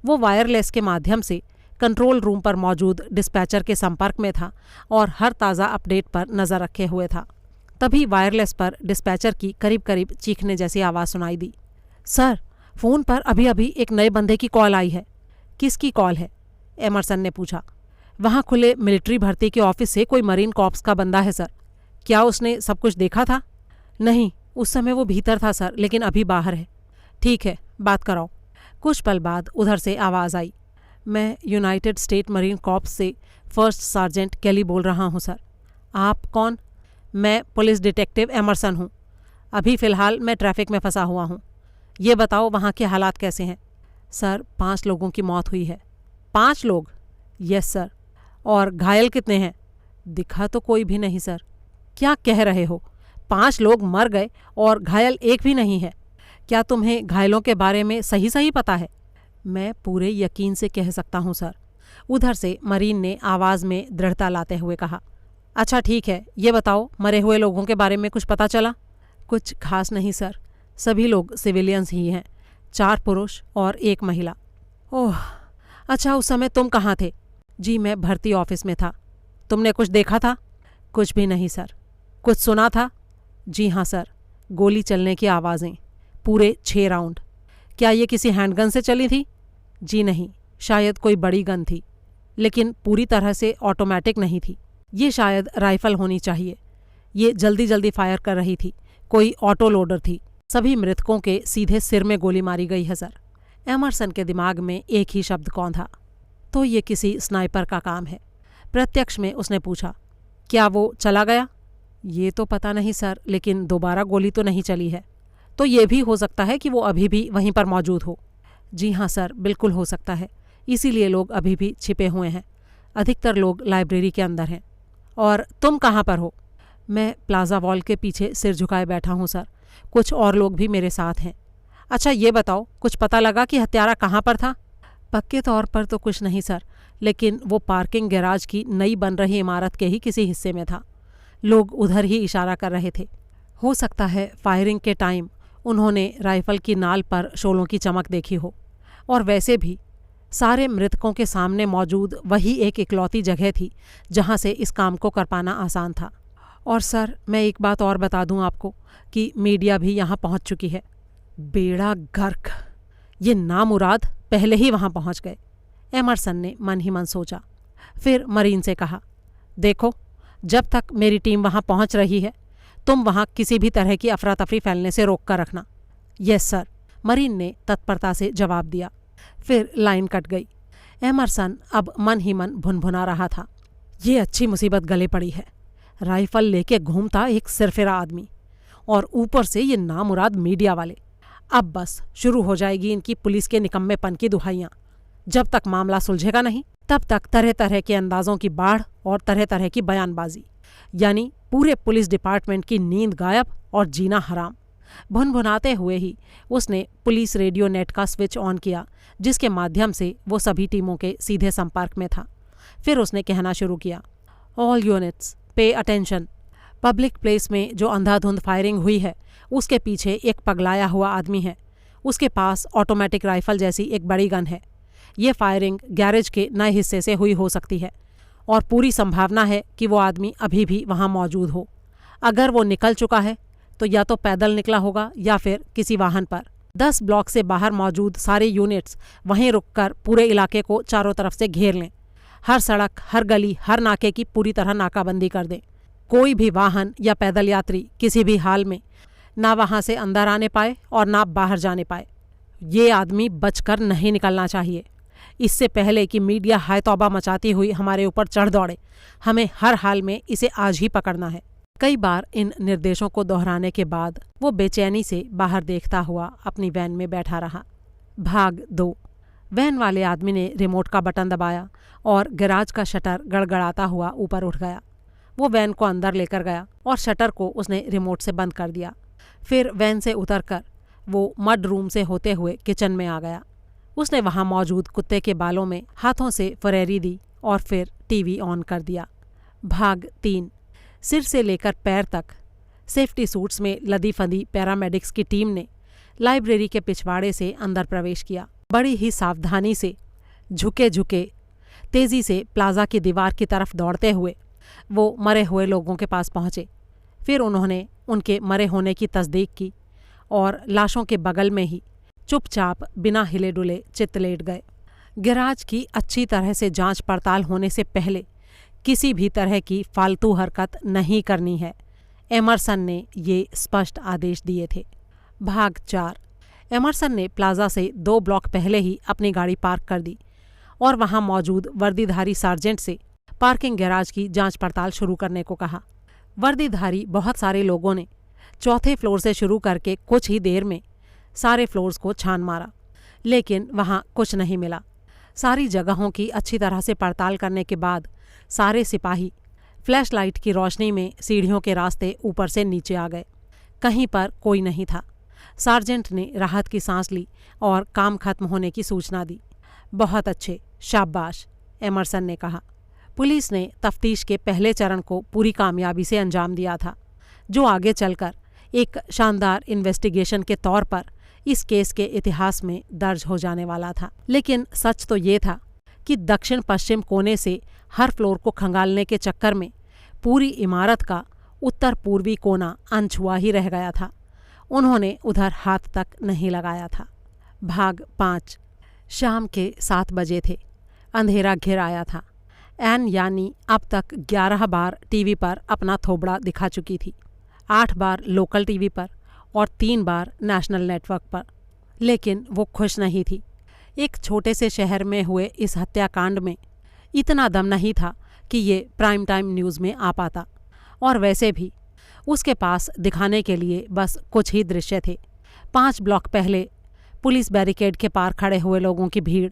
वो वायरलेस के माध्यम से कंट्रोल रूम पर मौजूद डिस्पैचर के संपर्क में था और हर ताज़ा अपडेट पर नज़र रखे हुए था। तभी वायरलेस पर डिस्पैचर की करीब करीब चीखने जैसी आवाज़ सुनाई दी। सर, फ़ोन पर अभी अभी एक नए बंदे की कॉल आई है। किसकी कॉल है? एमरसन ने पूछा। वहाँ खुले मिलिट्री भर्ती के ऑफिस से कोई मरीन कॉर्प्स का बंदा है सर। क्या उसने सब कुछ देखा था? नहीं, उस समय वो भीतर था सर, लेकिन अभी बाहर है। ठीक है, बात कराओ। कुछ पल बाद उधर से आवाज़ आई। मैं यूनाइटेड स्टेट मरीन कॉर्प्स से फर्स्ट सार्जेंट केली बोल रहा हूँ सर। आप कौन? मैं पुलिस डिटेक्टिव एमरसन हूँ। अभी फ़िलहाल मैं ट्रैफिक में फंसा हुआ हूँ। ये बताओ वहाँ के हालात कैसे हैं? सर, 5 लोगों की मौत हुई है। 5 लोग? Yes sir. और घायल कितने हैं? दिखा तो कोई भी नहीं सर। क्या कह रहे हो? 5 लोग मर गए और घायल एक भी नहीं है। क्या तुम्हें घायलों के बारे में सही सही पता है? मैं पूरे यकीन से कह सकता हूँ सर। उधर से मरीन ने आवाज़ में दृढ़ता लाते हुए कहा। अच्छा ठीक है, ये बताओ मरे हुए लोगों के बारे में कुछ पता चला? कुछ खास नहीं सर, सभी लोग सिविलियंस ही हैं, 4 पुरुष और 1 महिला। ओह, अच्छा उस समय तुम कहाँ थे? जी मैं भर्ती ऑफिस में था। तुमने कुछ देखा था? कुछ भी नहीं सर। कुछ सुना था? जी हाँ सर, गोली चलने की आवाज़ें, पूरे 6 राउंड। क्या ये किसी हैंडगन से चली थी? जी नहीं, शायद कोई बड़ी गन थी, लेकिन पूरी तरह से ऑटोमेटिक नहीं थी। ये शायद राइफल होनी चाहिए। ये जल्दी जल्दी फायर कर रही थी, कोई ऑटो लोडर थी। सभी मृतकों के सीधे सिर में गोली मारी गई है सर। एमरसन के दिमाग में एक ही शब्द कौंधा। तो ये किसी स्नाइपर का काम है। प्रत्यक्ष में उसने पूछा, क्या वो चला गया? ये तो पता नहीं सर, लेकिन दोबारा गोली तो नहीं चली है। तो ये भी हो सकता है कि वो अभी भी वहीं पर मौजूद हो। जी हाँ सर, बिल्कुल हो सकता है। इसीलिए लोग अभी भी छिपे हुए हैं। अधिकतर लोग लाइब्रेरी के अंदर हैं। और तुम कहाँ पर हो? मैं प्लाजा वॉल के पीछे सिर झुकाए बैठा हूँ सर। कुछ और लोग भी मेरे साथ हैं। अच्छा ये बताओ, कुछ पता लगा कि हत्यारा कहाँ पर था? पक्के तौर पर तो कुछ नहीं सर, लेकिन वो पार्किंग गैराज की नई बन रही इमारत के ही किसी हिस्से में था। लोग उधर ही इशारा कर रहे थे। हो सकता है फायरिंग के टाइम उन्होंने राइफल की नाल पर शोलों की चमक देखी हो। और वैसे भी सारे मृतकों के सामने मौजूद वही एक इकलौती जगह थी जहाँ से इस काम को कर पाना आसान था। और सर, मैं एक बात और बता दूं आपको कि मीडिया भी यहाँ पहुँच चुकी है। बेड़ा गर्क, ये नामुराद पहले ही वहाँ पहुँच गए। एमरसन ने मन ही मन सोचा। फिर मरीन से कहा, देखो, जब तक मेरी टीम वहाँ पहुँच रही है, तुम वहाँ किसी भी तरह की अफरा तफरी फैलने से रोक कर रखना। यस सर, मरीन ने तत्परता से जवाब दिया। फिर लाइन कट गई। एमरसन अब मन ही मन भुनभुना रहा था। ये अच्छी मुसीबत गले पड़ी है। राइफल लेके घूमता एक सिरफिरा आदमी, और ऊपर से ये नामुराद मीडिया वाले। अब बस शुरू हो जाएगी इनकी पुलिस के निकम्मेपन की दुहाइयाँ। जब तक मामला सुलझेगा नहीं, तब तक तरह तरह के अंदाजों की बाढ़ और तरह तरह की बयानबाजी, यानी पूरे पुलिस डिपार्टमेंट की नींद गायब और जीना हराम। भुनभुनाते हुए ही उसने पुलिस रेडियो नेट का स्विच ऑन किया, जिसके माध्यम से वो सभी टीमों के सीधे संपर्क में था। फिर उसने कहना शुरू किया, all units pay attention. Public place में जो अंधाधुंध फायरिंग हुई है, उसके पीछे एक पगलाया हुआ आदमी है। उसके पास ऑटोमेटिक राइफल जैसी एक बड़ी गन है। ये फायरिंग गैरेज के नए हिस्से से हुई हो सकती है, और पूरी संभावना है कि वो आदमी अभी भी वहाँ मौजूद हो। अगर वो निकल चुका है तो या तो पैदल निकला होगा या फिर किसी वाहन पर। 10 ब्लॉक से बाहर मौजूद सारे यूनिट्स वहीं रुककर पूरे इलाके को चारों तरफ से घेर लें। हर सड़क, हर गली, हर नाके की पूरी तरह नाकाबंदी कर दें। कोई भी वाहन या पैदल यात्री किसी भी हाल में ना वहाँ से अंदर आने पाए और ना बाहर जाने पाए। ये आदमी बचकर नहीं निकलना चाहिए, इससे पहले कि मीडिया हाय तौबा मचाती हुई हमारे ऊपर चढ़ दौड़े। हमें हर हाल में इसे आज ही पकड़ना है। कई बार इन निर्देशों को दोहराने के बाद वो बेचैनी से बाहर देखता हुआ अपनी वैन में बैठा रहा। भाग 2। वैन वाले आदमी ने रिमोट का बटन दबाया और गैराज का शटर गड़गड़ाता हुआ ऊपर उठ गया। वो वैन को अंदर लेकर गया और शटर को उसने रिमोट से बंद कर दिया। फिर वैन से उतरकर वो मड रूम से होते हुए किचन में आ गया। उसने वहाँ मौजूद कुत्ते के बालों में हाथों से फरेरी दी और फिर टीवी ऑन कर दिया। भाग 3। सिर से लेकर पैर तक सेफ्टी सूट्स में लदी फंदी पैरामेडिक्स की टीम ने लाइब्रेरी के पिछवाड़े से अंदर प्रवेश किया। बड़ी ही सावधानी से झुके झुके तेजी से प्लाजा की दीवार की तरफ दौड़ते हुए वो मरे हुए लोगों के पास पहुंचे। फिर उन्होंने उनके मरे होने की तस्दीक की और लाशों के बगल में ही चुपचाप बिना हिले डुले चित लेट गए। गैराज की अच्छी तरह से जांच पड़ताल होने से पहले किसी भी तरह की फालतू हरकत नहीं करनी है, एमरसन ने ये स्पष्ट आदेश दिए थे। भाग 4। एमरसन ने प्लाजा से 2 ब्लॉक पहले ही अपनी गाड़ी पार्क कर दी और वहां मौजूद वर्दीधारी सार्जेंट से पार्किंग गैराज की जांच पड़ताल शुरू करने को कहा। वर्दीधारी बहुत सारे लोगों ने चौथे फ्लोर से शुरू करके कुछ ही देर में सारे फ्लोर्स को छान मारा, लेकिन वहां कुछ नहीं मिला। सारी जगहों की अच्छी तरह से पड़ताल करने के बाद सारे सिपाही फ्लैश लाइट की रोशनी में सीढ़ियों के रास्ते ऊपर से नीचे आ गए। कहीं पर कोई नहीं था। सार्जेंट ने राहत की सांस ली और काम खत्म होने की सूचना दी। बहुत अच्छे, शाबाश, एमरसन ने कहा। पुलिस ने तफ्तीश के पहले चरण को पूरी कामयाबी से अंजाम दिया था, जो आगे चलकर एक शानदार इन्वेस्टिगेशन के तौर पर इस केस के इतिहास में दर्ज हो जाने वाला था। लेकिन सच तो ये था कि दक्षिण पश्चिम कोने से हर फ्लोर को खंगालने के चक्कर में पूरी इमारत का उत्तर पूर्वी कोना अनछुआ ही रह गया था। उन्होंने उधर हाथ तक नहीं लगाया था। भाग 5। शाम के 7 बजे थे। अंधेरा घिर आया था। एन यानी अब तक 11 बार टीवी पर अपना थोबड़ा दिखा चुकी थी, 8 बार लोकल टीवी पर और 3 बार नेशनल नेटवर्क पर। लेकिन वो खुश नहीं थी। एक छोटे से शहर में हुए इस हत्याकांड में इतना दम नहीं था कि ये प्राइम टाइम न्यूज़ में आ पाता, और वैसे भी उसके पास दिखाने के लिए बस कुछ ही दृश्य थे। 5 ब्लॉक पहले पुलिस बैरिकेड के पार खड़े हुए लोगों की भीड़,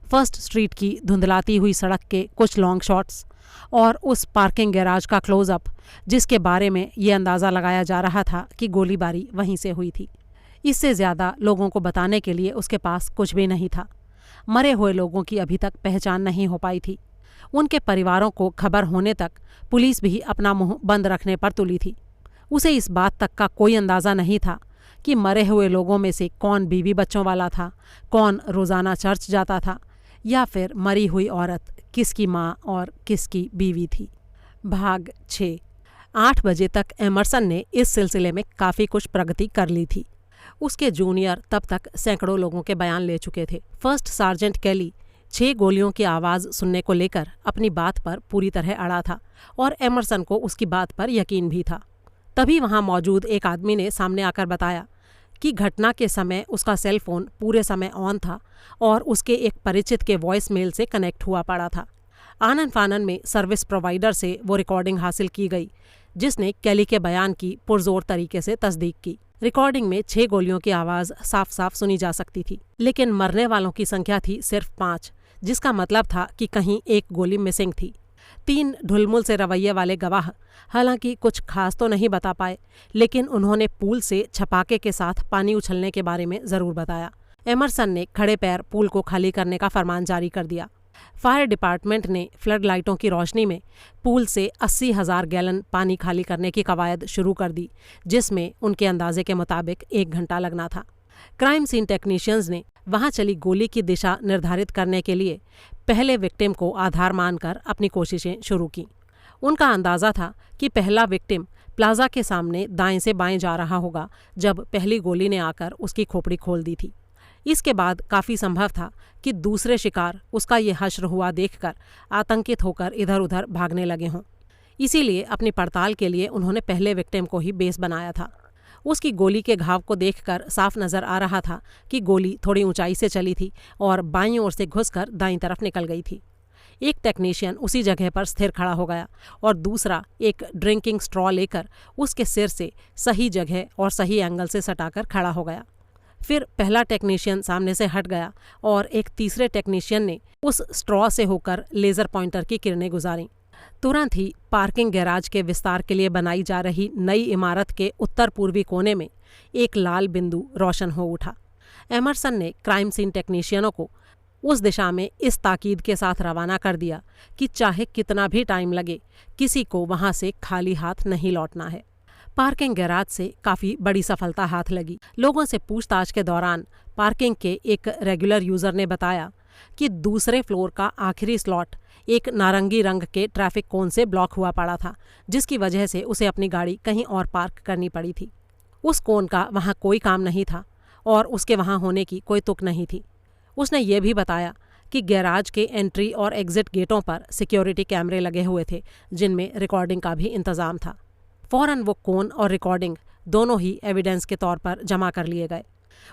फर्स्ट स्ट्रीट की धुंधलाती हुई सड़क के कुछ लॉन्ग शॉट्स और उस पार्किंग गैराज का क्लोजअप जिसके बारे में ये अंदाज़ा लगाया जा रहा था कि गोलीबारी वहीं से हुई थी। इससे ज़्यादा लोगों को बताने के लिए उसके पास कुछ भी नहीं था। मरे हुए लोगों की अभी तक पहचान नहीं हो पाई थी। उनके परिवारों को खबर होने तक पुलिस भी अपना मुंह बंद रखने पर तुली थी। उसे इस बात तक का कोई अंदाज़ा नहीं था कि मरे हुए लोगों में से कौन बीवी बच्चों वाला था, कौन रोज़ाना चर्च जाता था, या फिर मरी हुई औरत किसकी माँ और किसकी बीवी थी। भाग 6। 8 बजे तक एमरसन ने इस सिलसिले में काफ़ी कुछ प्रगति कर ली थी। उसके जूनियर तब तक सैकड़ों लोगों के बयान ले चुके थे। फर्स्ट सार्जेंट कैली 6 गोलियों की आवाज़ सुनने को लेकर अपनी बात पर पूरी तरह अड़ा था और एमरसन को उसकी बात पर यकीन भी था। तभी वहां मौजूद एक आदमी ने सामने आकर बताया कि घटना के समय उसका सेल फोन पूरे समय ऑन था और उसके एक परिचित के वॉइस मेल से कनेक्ट हुआ पड़ा था। आनन फानन में सर्विस प्रोवाइडर से वो रिकॉर्डिंग हासिल की गई जिसने कैली के बयान की पुरजोर तरीके से तस्दीक की। रिकॉर्डिंग में 6 गोलियों की आवाज़ साफ साफ सुनी जा सकती थी, लेकिन मरने वालों की संख्या थी सिर्फ 5, जिसका मतलब था कि कहीं एक गोली मिसिंग थी। 3 ढुलमुल से रवैये वाले गवाह हालांकि कुछ खास तो नहीं बता पाए, लेकिन उन्होंने पूल से छपाके के साथ पानी उछलने के बारे में ज़रूर बताया। एमरसन ने खड़े पैर पूल को खाली करने का फरमान जारी कर दिया। फायर डिपार्टमेंट ने फ्लड लाइटों की रोशनी में पूल से 80,000 गैलन पानी खाली करने की कवायद शुरू कर दी, जिसमें उनके अंदाजे के मुताबिक 1 घंटा लगना था। क्राइम सीन टेक्नीशियंस ने वहां चली गोली की दिशा निर्धारित करने के लिए पहले विक्टिम को आधार मानकर अपनी कोशिशें शुरू की। उनका अंदाज़ा था कि पहला विक्टिम प्लाजा के सामने दाएं से बाएं जा रहा होगा जब पहली गोली ने आकर उसकी खोपड़ी खोल दी थी। इसके बाद काफ़ी संभव था कि दूसरे शिकार उसका ये हश्र हुआ देखकर आतंकित होकर इधर उधर भागने लगे हों। इसीलिए अपनी पड़ताल के लिए उन्होंने पहले विक्टिम को ही बेस बनाया था। उसकी गोली के घाव को देखकर साफ नजर आ रहा था कि गोली थोड़ी ऊंचाई से चली थी और बाईं ओर से घुसकर दाईं तरफ निकल गई थी। एक टेक्नीशियन उसी जगह पर स्थिर खड़ा हो गया और दूसरा एक ड्रिंकिंग स्ट्रॉ लेकर उसके सिर से सही जगह और सही एंगल से सटाकर खड़ा हो गया। फिर पहला टेक्नीशियन सामने से हट गया और एक तीसरे टेक्नीशियन ने उस स्ट्रॉ से होकर लेजर पॉइंटर की किरणें गुजारी। तुरंत ही पार्किंग गैराज के विस्तार के लिए बनाई जा रही नई इमारत के उत्तर पूर्वी कोने में एक लाल बिंदु रोशन हो उठा। एमरसन ने क्राइम सीन टेक्नीशियनों को उस दिशा में इस ताकीद के साथ रवाना कर दिया कि चाहे कितना भी टाइम लगे, किसी को वहां से खाली हाथ नहीं लौटना है। पार्किंग गैराज से काफ़ी बड़ी सफलता हाथ लगी। लोगों से पूछताछ के दौरान पार्किंग के एक रेगुलर यूज़र ने बताया कि दूसरे फ्लोर का आखिरी स्लॉट एक नारंगी रंग के ट्रैफिक कोन से ब्लॉक हुआ पड़ा था, जिसकी वजह से उसे अपनी गाड़ी कहीं और पार्क करनी पड़ी थी। उस कोन का वहाँ कोई काम नहीं था और उसके वहाँ होने की कोई तुक नहीं थी। उसने ये भी बताया कि गैराज के एंट्री और एग्जिट गेटों पर सिक्योरिटी कैमरे लगे हुए थे, जिनमें रिकॉर्डिंग का भी इंतज़ाम था। फौरन वो कोन और रिकॉर्डिंग दोनों ही एविडेंस के तौर पर जमा कर लिए गए।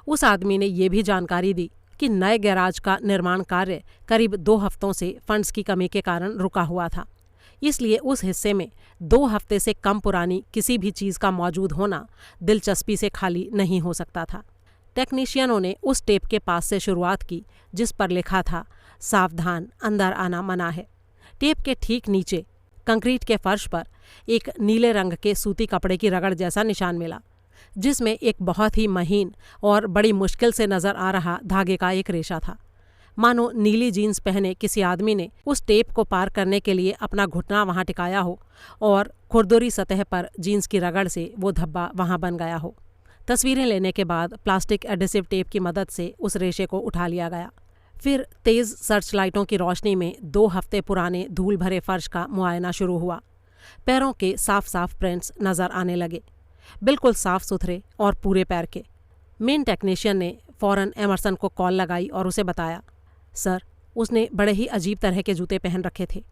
उस आदमी ने ये भी जानकारी दी कि नए गैराज का निर्माण कार्य करीब 2 हफ्तों से फंड्स की कमी के कारण रुका हुआ था, इसलिए उस हिस्से में 2 हफ्ते से कम पुरानी किसी भी चीज़ का मौजूद होना दिलचस्पी से खाली नहीं हो सकता था। टेक्नीशियनों ने उस टेप के पास से शुरुआत की जिस पर लिखा था, सावधान, अंदर आना मना है। टेप के ठीक नीचे कंक्रीट के फर्श पर एक नीले रंग के सूती कपड़े की रगड़ जैसा निशान मिला, जिसमें एक बहुत ही महीन और बड़ी मुश्किल से नजर आ रहा धागे का एक रेशा था। मानो नीली जीन्स पहने किसी आदमी ने उस टेप को पार करने के लिए अपना घुटना वहां टिकाया हो और खुरदुरी सतह पर जीन्स की रगड़ से वो धब्बा वहां बन गया हो। तस्वीरें लेने के बाद प्लास्टिक एडिसिव टेप की मदद से उस रेशे को उठा लिया गया। फिर तेज सर्च लाइटों की रोशनी में 2 हफ्ते पुराने धूल भरे फर्श का मुआयना शुरू हुआ। पैरों के साफ साफ प्रिंट्स नजर आने लगे, बिल्कुल साफ सुथरे और पूरे पैर के। मेन टेक्नीशियन ने फौरन एमरसन को कॉल लगाई और उसे बताया, सर, उसने बड़े ही अजीब तरह के जूते पहन रखे थे।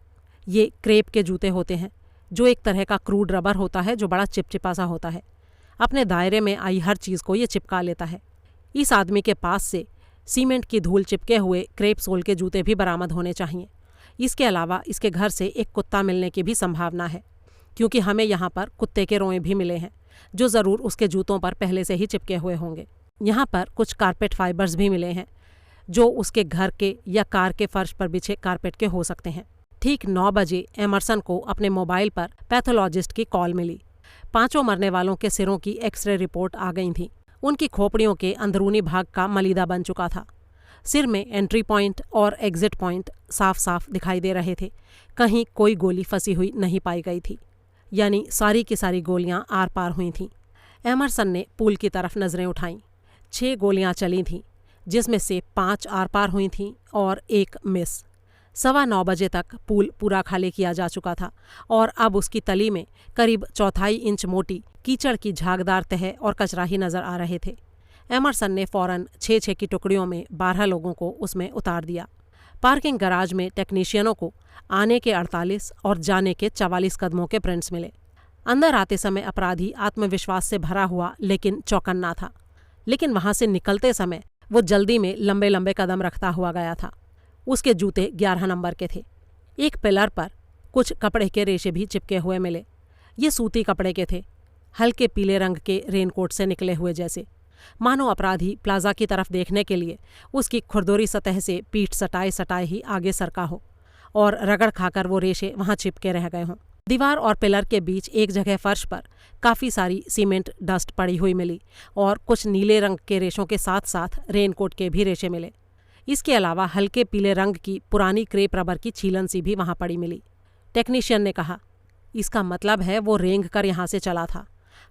ये क्रेप के जूते होते हैं, जो एक तरह का क्रूड रबर होता है जो बड़ा चिपचिपा सा होता है। अपने दायरे में आई हर चीज़ को ये चिपका लेता है। इस आदमी के पास से सीमेंट की धूल चिपके हुए क्रेप सोल के जूते भी बरामद होने चाहिए। इसके अलावा इसके घर से एक कुत्ता मिलने की भी संभावना है, क्योंकि हमें यहाँ पर कुत्ते के रोए भी मिले हैं, जो ज़रूर उसके जूतों पर पहले से ही चिपके हुए होंगे। यहाँ पर कुछ कारपेट फाइबर्स भी मिले हैं, जो उसके घर के या कार के फर्श पर बिछे कारपेट के हो सकते हैं। ठीक 9 बजे एमरसन को अपने मोबाइल पर पैथोलॉजिस्ट की कॉल मिली। 5 मरने वालों के सिरों की एक्सरे रिपोर्ट आ गई थी। उनकी खोपड़ियों के अंदरूनी भाग का मलीदा बन चुका था। सिर में एंट्री पॉइंट और एग्जिट पॉइंट साफ साफ दिखाई दे रहे थे। कहीं कोई गोली फंसी हुई नहीं पाई गई थी, यानी सारी की सारी गोलियां आर पार हुई थीं। एमरसन ने पूल की तरफ नजरें उठाईं। 6 गोलियां चली थीं, जिसमें से 5 आर पार हुई थीं और 1 मिस। 9:15 बजे तक पूल पूरा खाली किया जा चुका था और अब उसकी तली में करीब 1/4 इंच मोटी कीचड़ की झागदार तह और कचरा ही नजर आ रहे थे। एमरसन ने फौरन 6-6 की टुकड़ियों में 12 लोगों को उसमें उतार दिया। पार्किंग गराज में टेक्नीशियनों को आने के 48 और जाने के 44 कदमों के प्रिंट्स मिले। अंदर आते समय अपराधी आत्मविश्वास से भरा हुआ लेकिन चौकन्ना था, लेकिन वहां से निकलते समय वो जल्दी में लंबे लंबे कदम रखता हुआ गया था। उसके जूते 11 नंबर के थे। एक पिलर पर कुछ कपड़े के रेशे भी चिपके हुए मिले। ये सूती कपड़े के थे, हल्के पीले रंग के रेनकोट से निकले हुए जैसे। मानो अपराधी प्लाजा की तरफ देखने के लिए उसकी खुरदुरी सतह से पीठ सटाए सटाए ही आगे सरका हो और रगड़ खाकर वो रेशे वहां चिपके रह गए हों। दीवार और पिलर के बीच एक जगह फर्श पर काफ़ी सारी सीमेंट डस्ट पड़ी हुई मिली और कुछ नीले रंग के रेशों के साथ साथ रेनकोट के भी रेशे मिले। इसके अलावा हल्के पीले रंग की पुरानी क्रेप रबर की छीलन सी भी वहां पड़ी मिली। टेक्नीशियन ने कहा, इसका मतलब है वो रेंग कर यहाँ से चला था,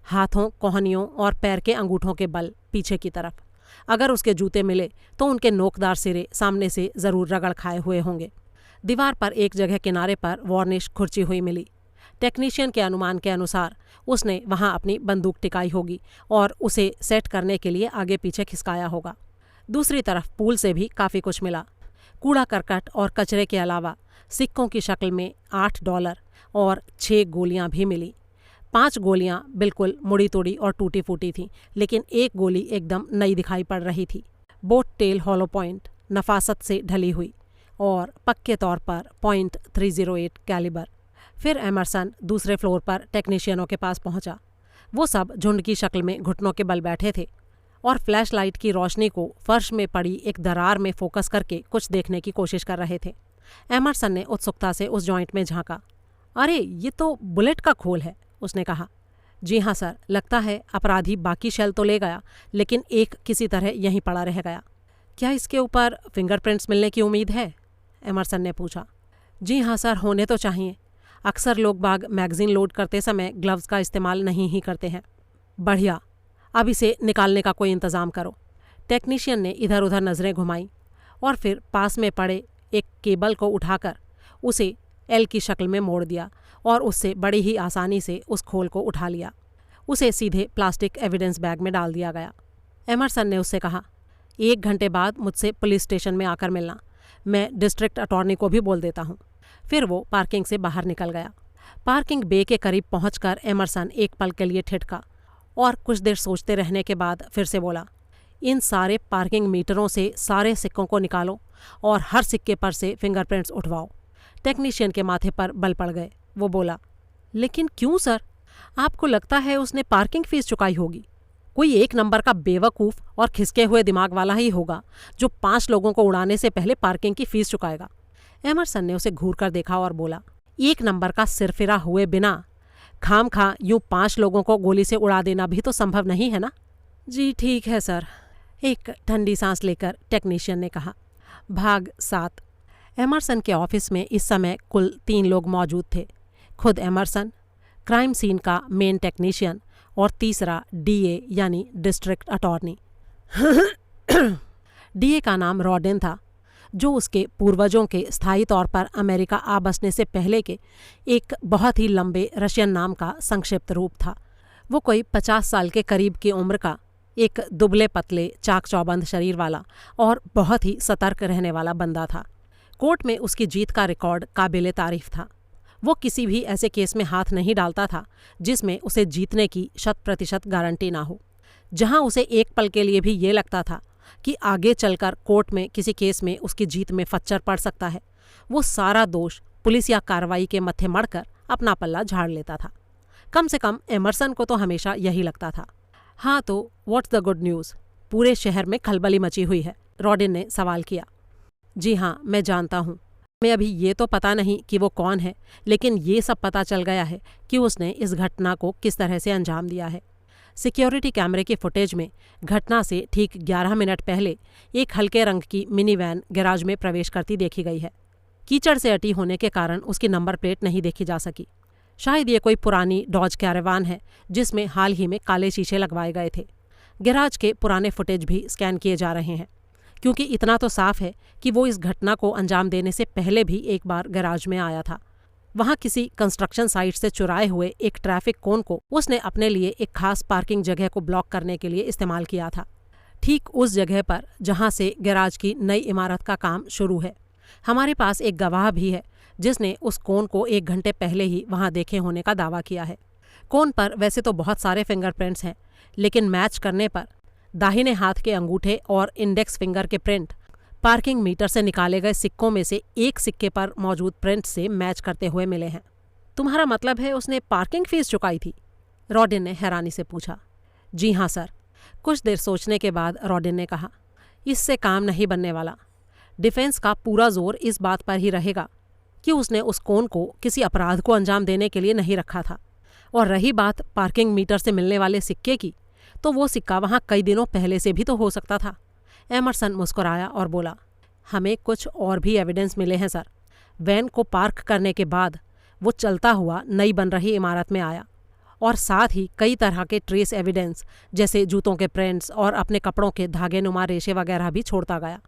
हाथों, कोहनियों और पैर के अंगूठों के बल पीछे की तरफ। अगर उसके जूते मिले तो उनके नोकदार सिरे सामने से ज़रूर रगड़ खाए हुए होंगे। दीवार पर एक जगह किनारे पर वार्निश खुरची हुई मिली। टेक्नीशियन के अनुमान के अनुसार उसने वहां अपनी बंदूक टिकाई होगी और उसे सेट करने के लिए आगे पीछे खिसकाया होगा। दूसरी तरफ पूल से भी काफ़ी कुछ मिला। कूड़ा करकट और कचरे के अलावा सिक्कों की शक्ल में $8 और 6 गोलियां भी मिली। 5 गोलियां बिल्कुल मुड़ी तोड़ी और टूटी फूटी थीं, लेकिन एक गोली एकदम नई दिखाई पड़ रही थी। बोट टेल हॉलो पॉइंट, नफासत से ढली हुई और पक्के तौर पर .308 कैलिबर। फिर एमरसन दूसरे फ्लोर पर टेक्नीशियनों के पास पहुंचा। वो सब झुंड की शक्ल में घुटनों के बल बैठे थे और फ्लैशलाइट की रोशनी को फर्श में पड़ी एक दरार में फोकस करके कुछ देखने की कोशिश कर रहे थे। एमरसन ने उत्सुकता से उस जॉइंट में झांका। अरे, ये तो बुलेट का खोल है, उसने कहा। जी हाँ सर, लगता है अपराधी बाकी शेल तो ले गया, लेकिन एक किसी तरह यहीं पड़ा रह गया। क्या इसके ऊपर फिंगरप्रिंट्स मिलने की उम्मीद है? एमरसन ने पूछा। जी हाँ सर, होने तो चाहिए। अक्सर लोग बाग मैगजीन लोड करते समय ग्लव्स का इस्तेमाल नहीं ही करते हैं। बढ़िया, अब इसे निकालने का कोई इंतज़ाम करो। टेक्नीशियन ने इधर उधर नज़रें घुमाई और फिर पास में पड़े एक केबल को उठाकर उसे एल की शक्ल में मोड़ दिया और उससे बड़ी ही आसानी से उस खोल को उठा लिया। उसे सीधे प्लास्टिक एविडेंस बैग में डाल दिया गया। एमरसन ने उससे कहा, 1 घंटे बाद मुझसे पुलिस स्टेशन में आकर मिलना। मैं डिस्ट्रिक्ट अटॉर्नी को भी बोल देता हूँ। फिर वो पार्किंग से बाहर निकल गया। पार्किंग बे के करीब पहुंचकर एमरसन एक पल के लिए ठिठका और कुछ देर सोचते रहने के बाद फिर से बोला, इन सारे पार्किंग मीटरों से सारे सिक्कों को निकालो और हर सिक्के पर से फिंगरप्रिंट्स उठवाओ। टेक्नीशियन के माथे पर बल पड़ गए। वो बोला, लेकिन क्यों सर? आपको लगता है उसने पार्किंग फीस चुकाई होगी? कोई एक नंबर का बेवकूफ़ और खिसके हुए दिमाग वाला ही होगा जो 5 लोगों को उड़ाने से पहले पार्किंग की फीस चुकाएगा। एमरसन ने उसे घूर कर देखा और बोला, 1 नंबर का सिरफिरा हुए बिना खाम खा यूं 5 लोगों को गोली से उड़ा देना भी तो संभव नहीं है ना? जी ठीक है सर, एक ठंडी सांस लेकर टेक्नीशियन ने कहा। भाग 7। एमरसन के ऑफिस में इस समय कुल 3 लोग मौजूद थे। खुद एमरसन, क्राइम सीन का मेन टेक्नीशियन और तीसरा डीए यानी डिस्ट्रिक्ट अटॉर्नी। डीए का नाम रॉडिन था, जो उसके पूर्वजों के स्थायी तौर पर अमेरिका आ बसने से पहले के एक बहुत ही लंबे रशियन नाम का संक्षिप्त रूप था। वो कोई 50 साल के करीब की उम्र का एक दुबले पतले चाक चौबंद शरीर वाला और बहुत ही सतर्क रहने वाला बंदा था। कोर्ट में उसकी जीत का रिकॉर्ड काबिले तारीफ था। वो किसी भी ऐसे केस में हाथ नहीं डालता था जिसमें उसे जीतने की 100% गारंटी ना हो। जहां उसे एक पल के लिए भी ये लगता था कि आगे चलकर कोर्ट में किसी केस में उसकी जीत में फच्चर पड़ सकता है, वो सारा दोष पुलिस या कार्रवाई के मत्थे मढ़कर अपना पल्ला झाड़ लेता था। कम से कम एमरसन को तो हमेशा यही लगता था। हाँ, तो व्हाट्स द गुड न्यूज़? पूरे शहर में खलबली मची हुई है, रॉडिन ने सवाल किया। जी हाँ, मैं जानता हूँ। मैं अभी ये तो पता नहीं कि वो कौन है, लेकिन ये सब पता चल गया है कि उसने इस घटना को किस तरह से अंजाम दिया है। सिक्योरिटी कैमरे की फुटेज में घटना से ठीक 11 मिनट पहले एक हल्के रंग की मिनी वैन गैराज में प्रवेश करती देखी गई है। कीचड़ से अटी होने के कारण उसकी नंबर प्लेट नहीं देखी जा सकी। शायद ये कोई पुरानी डॉज कैरावान है जिसमें हाल ही में काले शीशे लगवाए गए थे। गैराज के पुराने फुटेज भी स्कैन किए जा रहे हैं, क्योंकि इतना तो साफ है कि वो इस घटना को अंजाम देने से पहले भी एक बार गैराज में आया था। वहाँ किसी कंस्ट्रक्शन साइट से चुराए हुए एक ट्रैफिक कोन को उसने अपने लिए एक खास पार्किंग जगह को ब्लॉक करने के लिए इस्तेमाल किया था, ठीक उस जगह पर जहाँ से गैराज की नई इमारत का काम शुरू है। हमारे पास एक गवाह भी है जिसने उस कोन को 1 घंटे पहले ही वहाँ देखे होने का दावा किया है। कोन पर वैसे तो बहुत सारे फिंगरप्रिंट्स हैं, लेकिन मैच करने पर दाहिने हाथ के अंगूठे और इंडेक्स फिंगर के प्रिंट पार्किंग मीटर से निकाले गए सिक्कों में से एक सिक्के पर मौजूद प्रिंट से मैच करते हुए मिले हैं। तुम्हारा मतलब है उसने पार्किंग फीस चुकाई थी? रॉडिन ने हैरानी से पूछा। जी हाँ सर। कुछ देर सोचने के बाद रॉडिन ने कहा, इससे काम नहीं बनने वाला। डिफेंस का पूरा जोर इस बात पर ही रहेगा कि उसने उस कोन को किसी अपराध को अंजाम देने के लिए नहीं रखा था। और रही बात पार्किंग मीटर से मिलने वाले सिक्के की, तो वो सिक्का वहाँ कई दिनों पहले से भी तो हो सकता था। एमरसन मुस्कुराया और बोला, हमें कुछ और भी एविडेंस मिले हैं सर। वैन को पार्क करने के बाद वो चलता हुआ नई बन रही इमारत में आया और साथ ही कई तरह के ट्रेस एविडेंस जैसे जूतों के प्रिंट्स और अपने कपड़ों के धागे नुमा रेशे वगैरह भी छोड़ता गया।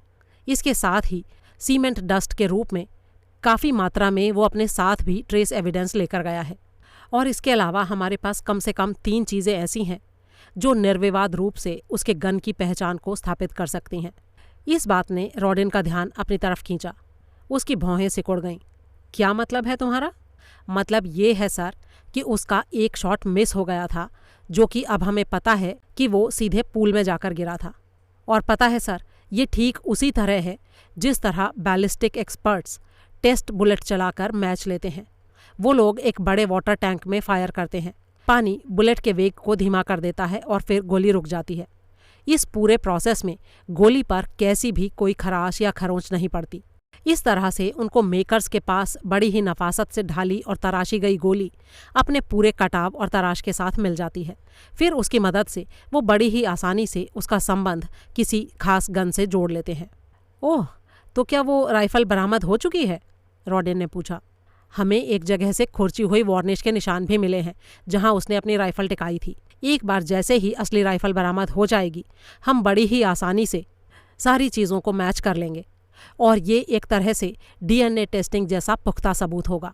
इसके साथ ही सीमेंट डस्ट के रूप में काफ़ी मात्रा में वो अपने साथ भी ट्रेस एविडेंस लेकर गया है। और इसके अलावा हमारे पास कम से कम 3 चीज़ें ऐसी हैं जो निर्विवाद रूप से उसके गन की पहचान को स्थापित कर सकती हैं। इस बात ने रॉडिन का ध्यान अपनी तरफ खींचा। उसकी भौहें सिकुड़ गईं। क्या मतलब है तुम्हारा? मतलब ये है सर कि उसका एक शॉट मिस हो गया था, जो कि अब हमें पता है कि वो सीधे पूल में जाकर गिरा था। और पता है सर, ये ठीक उसी तरह है जिस तरह बैलिस्टिक एक्सपर्ट्स टेस्ट बुलेट चलाकर मैच लेते हैं। वो लोग एक बड़े वाटर टैंक में फायर करते हैं, पानी बुलेट के वेग को धीमा कर देता है और फिर गोली रुक जाती है। इस पूरे प्रोसेस में गोली पर कैसी भी कोई खराश या खरोंच नहीं पड़ती। इस तरह से उनको मेकर्स के पास बड़ी ही नफासत से ढाली और तराशी गई गोली अपने पूरे कटाव और तराश के साथ मिल जाती है। फिर उसकी मदद से वो बड़ी ही आसानी से उसका संबंध किसी खास गन से जोड़ लेते हैं। ओह, तो क्या वो राइफल बरामद हो चुकी है? रॉडेन ने पूछा। हमें एक जगह से खुरची हुई वार्निश के निशान भी मिले हैं जहां उसने अपनी राइफल टिकाई थी। एक बार जैसे ही असली राइफल बरामद हो जाएगी, हम बड़ी ही आसानी से सारी चीज़ों को मैच कर लेंगे और ये एक तरह से डीएनए टेस्टिंग जैसा पुख्ता सबूत होगा।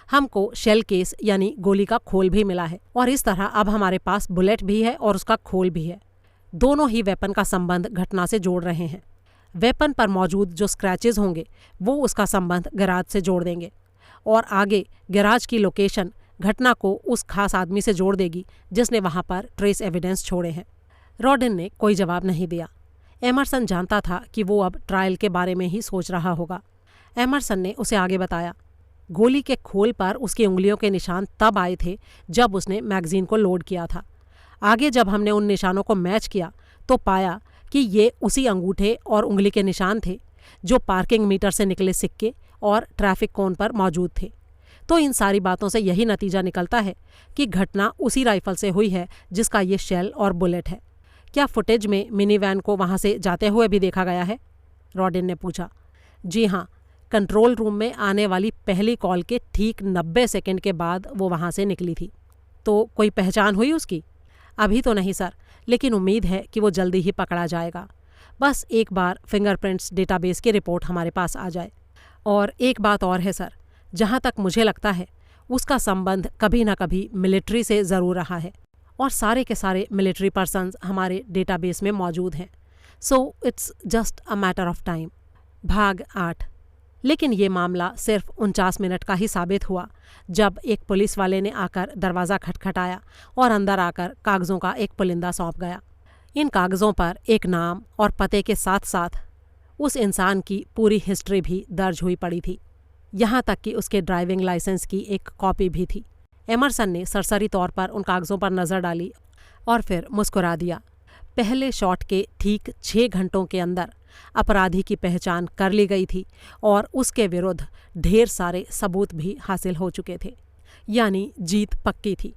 हमको शेल केस यानी गोली का खोल भी मिला है और इस तरह अब हमारे पास बुलेट भी है और उसका खोल भी है। दोनों ही वेपन का संबंध घटना से जोड़ रहे हैं। वेपन पर मौजूद जो स्क्रैचेस होंगे वो उसका संबंध गैराज से जोड़ देंगे और आगे गैराज की लोकेशन घटना को उस खास आदमी से जोड़ देगी जिसने वहां पर ट्रेस एविडेंस छोड़े हैं। रॉडेन ने कोई जवाब नहीं दिया। एमरसन जानता था कि वो अब ट्रायल के बारे में ही सोच रहा होगा। एमरसन ने उसे आगे बताया, गोली के खोल पर उसकी उंगलियों के निशान तब आए थे जब उसने मैगजीन को लोड किया था। आगे जब हमने उन निशानों को मैच किया तो पाया कि ये उसी अंगूठे और उंगली के निशान थे जो पार्किंग मीटर से निकले सिक्के और ट्रैफिक कोन पर मौजूद थे। तो इन सारी बातों से यही नतीजा निकलता है कि घटना उसी राइफल से हुई है जिसका ये शेल और बुलेट है। क्या फुटेज में मिनी वैन को वहाँ से जाते हुए भी देखा गया है? रॉडेन ने पूछा। जी हाँ, कंट्रोल रूम में आने वाली पहली कॉल के ठीक 90 सेकंड के बाद वो वहाँ से निकली थी। तो कोई पहचान हुई उसकी? अभी तो नहीं सर, लेकिन उम्मीद है कि वो जल्दी ही पकड़ा जाएगा। बस एक बार फिंगरप्रिंट्स डेटाबेस की रिपोर्ट हमारे पास आ जाए। और एक बात और है सर, जहाँ तक मुझे लगता है उसका संबंध कभी ना कभी मिलिट्री से ज़रूर रहा है और सारे के सारे मिलिट्री पर्सन्स हमारे डेटाबेस में मौजूद हैं। So it's just a matter of time. भाग 8। लेकिन ये मामला सिर्फ 49 मिनट का ही साबित हुआ जब एक पुलिस वाले ने आकर दरवाज़ा खटखटाया और अंदर आकर कागज़ों का एक पुलिंदा सौंप गया। इन कागज़ों पर एक नाम और पते के साथ साथ उस इंसान की पूरी हिस्ट्री भी दर्ज हुई पड़ी थी, यहाँ तक कि उसके ड्राइविंग लाइसेंस की एक कॉपी भी थी। एमरसन ने सरसरी तौर पर उन कागज़ों पर नज़र डाली और फिर मुस्कुरा दिया। पहले शॉट के ठीक 6 घंटों के अंदर अपराधी की पहचान कर ली गई थी और उसके विरुद्ध ढेर सारे सबूत भी हासिल हो चुके थे, यानी जीत पक्की थी।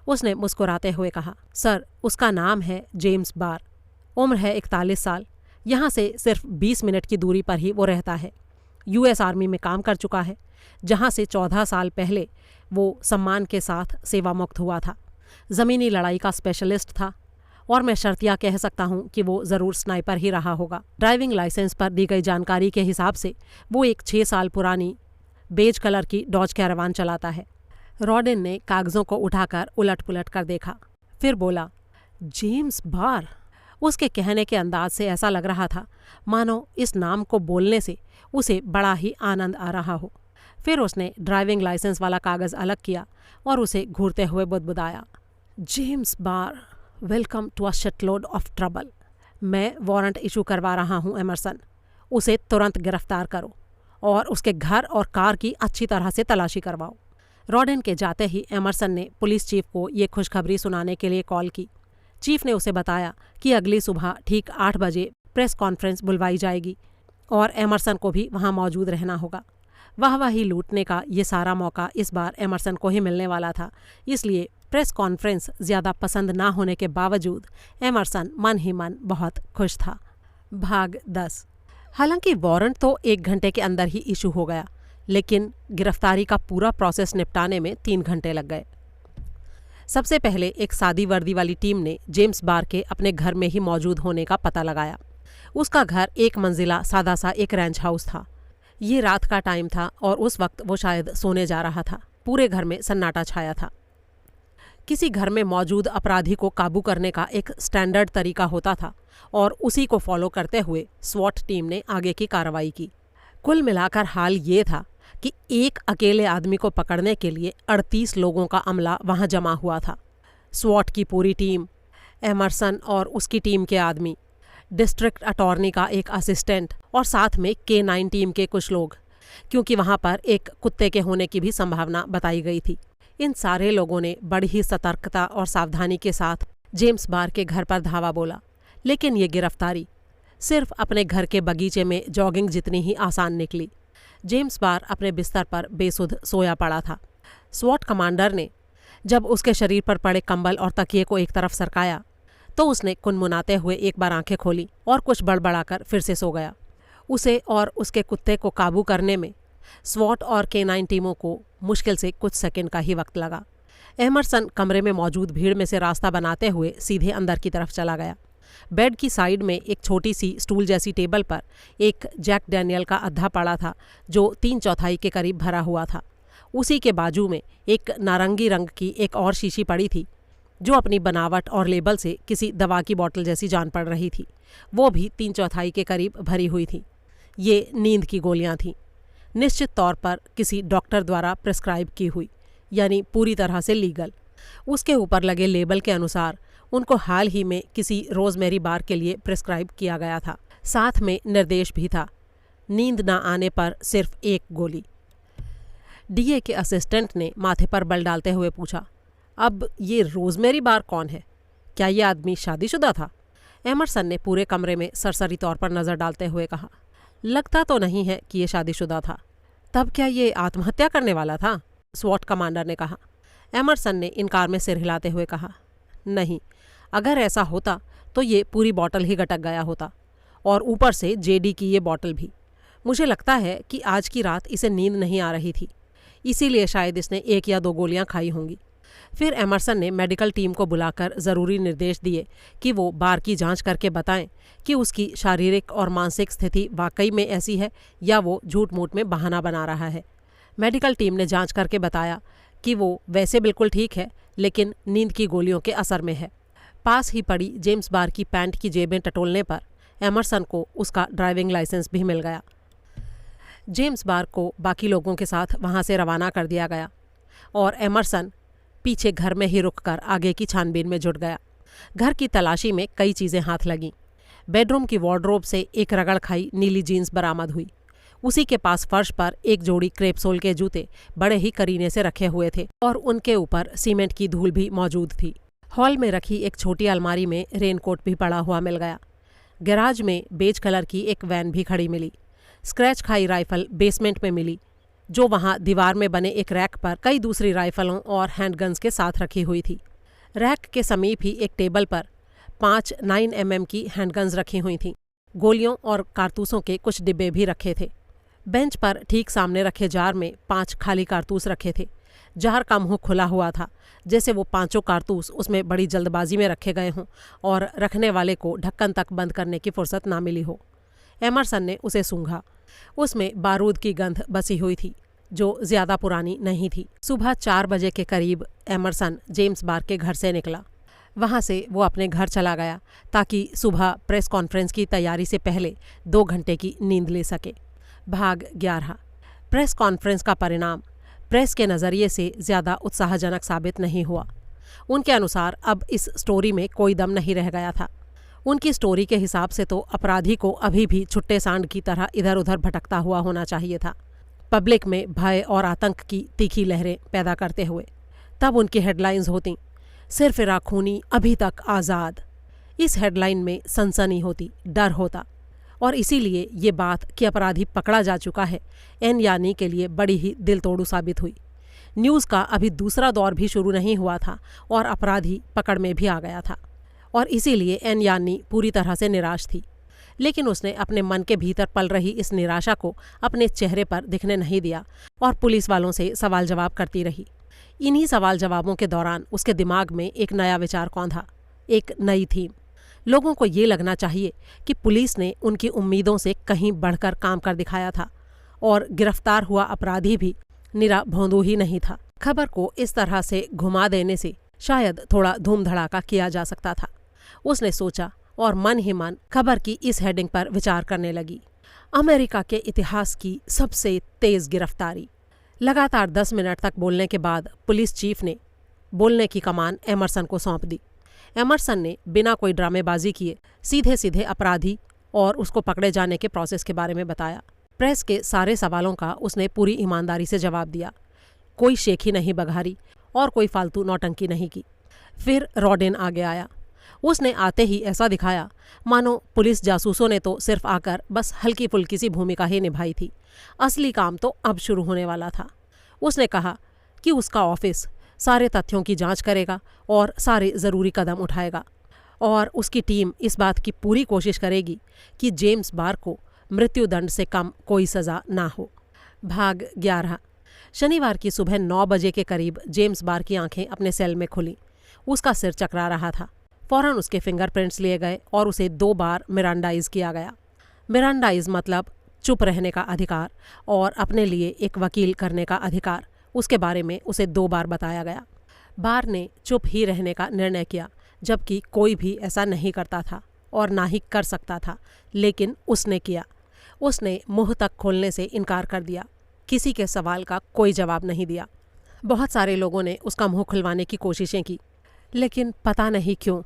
उसने मुस्कुराते हुए कहा, सर, उसका नाम है जेम्स बार। उम्र है 41 साल। यहाँ से सिर्फ 20 मिनट की दूरी पर ही वो रहता है। यूएस आर्मी में काम कर चुका है, जहाँ से 14 साल पहले वो सम्मान के साथ सेवा मुक्त हुआ था। ज़मीनी लड़ाई का स्पेशलिस्ट था और मैं शर्तिया कह सकता हूँ कि वो ज़रूर स्नाइपर ही रहा होगा। ड्राइविंग लाइसेंस पर दी गई जानकारी के हिसाब से वो एक 6 साल पुरानी बेज कलर की डॉज कैरावान चलाता है। रॉडेन ने कागज़ों को उठाकर उलट पुलट कर देखा, फिर बोला, जेम्स बार। उसके कहने के अंदाज से ऐसा लग रहा था मानो इस नाम को बोलने से उसे बड़ा ही आनंद आ रहा हो। फिर उसने ड्राइविंग लाइसेंस वाला कागज़ अलग किया और उसे घूरते हुए बुदबुदाया, James bar, welcome to a shitload of trouble. मैं वारंट इशू करवा रहा हूँ एमरसन। उसे तुरंत गिरफ्तार करो और उसके घर और कार की अच्छी तरह से तलाशी करवाओ। रॉडेन के जाते ही एमरसन ने पुलिस चीफ को ये खुशखबरी सुनाने के लिए कॉल की। चीफ ने उसे बताया कि अगली सुबह ठीक 8 बजे प्रेस कॉन्फ्रेंस बुलवाई जाएगी और एमरसन को भी वहाँ मौजूद रहना होगा। वाहवाही लूटने का ये सारा मौका इस बार एमरसन को ही मिलने वाला था, इसलिए प्रेस कॉन्फ्रेंस ज़्यादा पसंद ना होने के बावजूद एमरसन मन ही मन बहुत खुश था। भाग 10। हालांकि वारंट तो 1 घंटे के अंदर ही इशू हो गया, लेकिन गिरफ्तारी का पूरा प्रोसेस निपटाने में 3 घंटे लग गए। सबसे पहले एक सादी वर्दी वाली टीम ने जेम्स बार के अपने घर में ही मौजूद होने का पता लगाया। उसका घर 1 मंजिला सादा सा एक रैंच हाउस था। ये रात का टाइम था और उस वक्त वो शायद सोने जा रहा था। पूरे घर में सन्नाटा छाया था। किसी घर में मौजूद अपराधी को काबू करने का एक स्टैंडर्ड तरीका होता था और उसी को फॉलो करते हुए स्वॉट टीम ने आगे की कार्रवाई की। कुल मिलाकर हाल ये था कि एक अकेले आदमी को पकड़ने के लिए 38 लोगों का अमला वहां जमा हुआ था। स्वॉट की पूरी टीम, एमरसन और उसकी टीम के आदमी, डिस्ट्रिक्ट अटॉर्नी का एक असिस्टेंट और साथ में K9 टीम के कुछ लोग, क्योंकि वहां पर एक कुत्ते के होने की भी संभावना बताई गई थी। इन सारे लोगों ने बड़ी ही सतर्कता और सावधानी के साथ जेम्स बार के घर पर धावा बोला, लेकिन ये गिरफ्तारी सिर्फ अपने घर के बगीचे में जॉगिंग जितनी ही आसान निकली। जेम्स बार अपने बिस्तर पर बेसुध सोया पड़ा था। स्वॉट कमांडर ने जब उसके शरीर पर पड़े कंबल और तकिए को एक तरफ सरकाया तो उसने कुनमुनाते हुए एक बार आंखें खोली और कुछ बड़बड़ाकर फिर से सो गया। उसे और उसके कुत्ते को काबू करने में स्वॉट और K9 टीमों को मुश्किल से कुछ सेकंड का ही वक्त लगा। एमरसन कमरे में मौजूद भीड़ में से रास्ता बनाते हुए सीधे अंदर की तरफ चला गया। बेड की साइड में एक छोटी सी स्टूल जैसी टेबल पर एक जैक डैनियल का अद्धा पड़ा था जो 3/4 के करीब भरा हुआ था। उसी के बाजू में एक नारंगी रंग की एक और शीशी पड़ी थी जो अपनी बनावट और लेबल से किसी दवा की बोतल जैसी जान पड़ रही थी। वो भी 3/4 के करीब भरी हुई थी। ये नींद की गोलियां थीं, निश्चित तौर पर किसी डॉक्टर द्वारा प्रिस्क्राइब की हुई, यानी पूरी तरह से लीगल। उसके ऊपर लगे लेबल के अनुसार उनको हाल ही में किसी रोजमेरी बार के लिए प्रिस्क्राइब किया गया था। साथ में निर्देश भी था, नींद ना आने पर सिर्फ एक गोली। डीए के असिस्टेंट ने माथे पर बल डालते हुए पूछा, अब ये रोजमेरी बार कौन है? क्या ये आदमी शादीशुदा था? एमरसन ने पूरे कमरे में सरसरी तौर पर नजर डालते हुए कहा, लगता तो नहीं है कि ये शादीशुदा था। तब क्या ये आत्महत्या करने वाला था? स्वॉट कमांडर ने कहा। एमरसन ने इनकार में सिर हिलाते हुए कहा, नहीं, अगर ऐसा होता तो ये पूरी बोतल ही गटक गया होता, और ऊपर से जेडी की ये बोतल भी। मुझे लगता है कि आज की रात इसे नींद नहीं आ रही थी, इसीलिए शायद इसने 1 या 2 गोलियां खाई होंगी। फिर एमरसन ने मेडिकल टीम को बुलाकर ज़रूरी निर्देश दिए कि वो बार की जांच करके बताएं कि उसकी शारीरिक और मानसिक स्थिति वाकई में ऐसी है या वो झूठ मूठ में बहाना बना रहा है। मेडिकल टीम ने जांच करके बताया कि वो वैसे बिल्कुल ठीक है, लेकिन नींद की गोलियों के असर में है। पास ही पड़ी जेम्स बार की पैंट की जेबें टटोलने पर एमरसन को उसका ड्राइविंग लाइसेंस भी मिल गया। जेम्स बार को बाकी लोगों के साथ वहां से रवाना कर दिया गया और एमरसन पीछे घर में ही रुककर आगे की छानबीन में जुट गया। घर की तलाशी में कई चीज़ें हाथ लगीं। बेडरूम की वार्डरोब से एक रगड़ खाई नीली जीन्स बरामद हुई। उसी के पास फर्श पर एक जोड़ी क्रेप सोल के जूते बड़े ही करीने से रखे हुए थे और उनके ऊपर सीमेंट की धूल भी मौजूद थी। हॉल में रखी एक छोटी अलमारी में रेनकोट भी पड़ा हुआ मिल गया। गैराज में बेज कलर की एक वैन भी खड़ी मिली। स्क्रैच खाई राइफल बेसमेंट में मिली, जो वहां दीवार में बने एक रैक पर कई दूसरी राइफलों और हैंडगन्स के साथ रखी हुई थी। रैक के समीप ही एक टेबल पर 5 9mm की हैंडगन्स रखी हुई थीं। गोलियों और कारतूसों के कुछ डिब्बे भी रखे थे। बेंच पर ठीक सामने रखे जार में 5 खाली कारतूस रखे थे। जार का मुंह खुला हुआ था, जैसे वो 5 कारतूस उसमें बड़ी जल्दबाजी में रखे गए हों और रखने वाले को ढक्कन तक बंद करने की फुर्सत ना मिली हो। एमरसन ने उसे सूंघा। उसमें बारूद की गंध बसी हुई थी, जो ज्यादा पुरानी नहीं थी। सुबह 4 बजे के करीब एमरसन जेम्स बार के घर से निकला। वहां से वो अपने घर चला गया ताकि सुबह प्रेस कॉन्फ्रेंस की तैयारी से पहले 2 घंटे की नींद ले सके। भाग 11। प्रेस कॉन्फ्रेंस का परिणाम प्रेस के नज़रिए से ज़्यादा उत्साहजनक साबित नहीं हुआ। उनके अनुसार अब इस स्टोरी में कोई दम नहीं रह गया था। उनकी स्टोरी के हिसाब से तो अपराधी को अभी भी छुट्टे सांड की तरह इधर उधर भटकता हुआ होना चाहिए था, पब्लिक में भय और आतंक की तीखी लहरें पैदा करते हुए। तब उनकी हेडलाइंस होती, सिरफिरा खूनी अभी तक आज़ाद। इस हेडलाइन में सनसनी होती, डर होता, और इसीलिए ये बात कि अपराधी पकड़ा जा चुका है एन यानी के लिए बड़ी ही दिल तोड़ू साबित हुई। न्यूज़ का अभी दूसरा दौर भी शुरू नहीं हुआ था और अपराधी पकड़ में भी आ गया था, और इसीलिए एन यानी पूरी तरह से निराश थी। लेकिन उसने अपने मन के भीतर पल रही इस निराशा को अपने चेहरे पर दिखने नहीं दिया और पुलिस वालों से सवाल जवाब करती रही। इन्हीं सवाल जवाबों के दौरान उसके दिमाग में एक नया विचार कौंधा, एक नई थीम। लोगों को ये लगना चाहिए कि पुलिस ने उनकी उम्मीदों से कहीं बढ़कर काम कर दिखाया था और गिरफ्तार हुआ अपराधी भी निरा भोंदू ही नहीं था। खबर को इस तरह से घुमा देने से शायद थोड़ा धूम धड़ाका किया जा सकता था, उसने सोचा, और मन ही मन खबर की इस हेडिंग पर विचार करने लगी। अमेरिका के इतिहास की सबसे तेज गिरफ्तारी। लगातार 10 मिनट तक बोलने के बाद पुलिस चीफ ने बोलने की कमान एमरसन को सौंप दी। एमरसन ने बिना कोई ड्रामेबाजी किए सीधे सीधे अपराधी और उसको पकड़े जाने के प्रोसेस के बारे में बताया। प्रेस के सारे सवालों का उसने पूरी ईमानदारी से जवाब दिया, कोई शेखी नहीं बघारी और कोई फालतू नौटंकी नहीं की। फिर रॉडेन आगे आया। उसने आते ही ऐसा दिखाया मानो पुलिस जासूसों ने तो सिर्फ आकर बस हल्की फुल्की सी भूमिका ही निभाई थी, असली काम तो अब शुरू होने वाला था। उसने कहा कि उसका ऑफिस सारे तथ्यों की जांच करेगा और सारे ज़रूरी कदम उठाएगा और उसकी टीम इस बात की पूरी कोशिश करेगी कि जेम्स बार को मृत्युदंड से कम कोई सज़ा ना हो। भाग 11। शनिवार की सुबह 9 बजे के करीब जेम्स बार की आंखें अपने सेल में खुली। उसका सिर चकरा रहा था। फौरन उसके फिंगरप्रिंट्स लिए गए और उसे 2 बार मिरांडाइज किया गया। मिरांडाइज मतलब चुप रहने का अधिकार और अपने लिए एक वकील करने का अधिकार। उसके बारे में उसे 2 बार बताया गया। बार ने चुप ही रहने का निर्णय किया, जबकि कोई भी ऐसा नहीं करता था और ना ही कर सकता था, लेकिन उसने किया। उसने मुंह तक खोलने से इनकार कर दिया। किसी के सवाल का कोई जवाब नहीं दिया। बहुत सारे लोगों ने उसका मुंह खुलवाने की कोशिशें की, लेकिन पता नहीं क्यों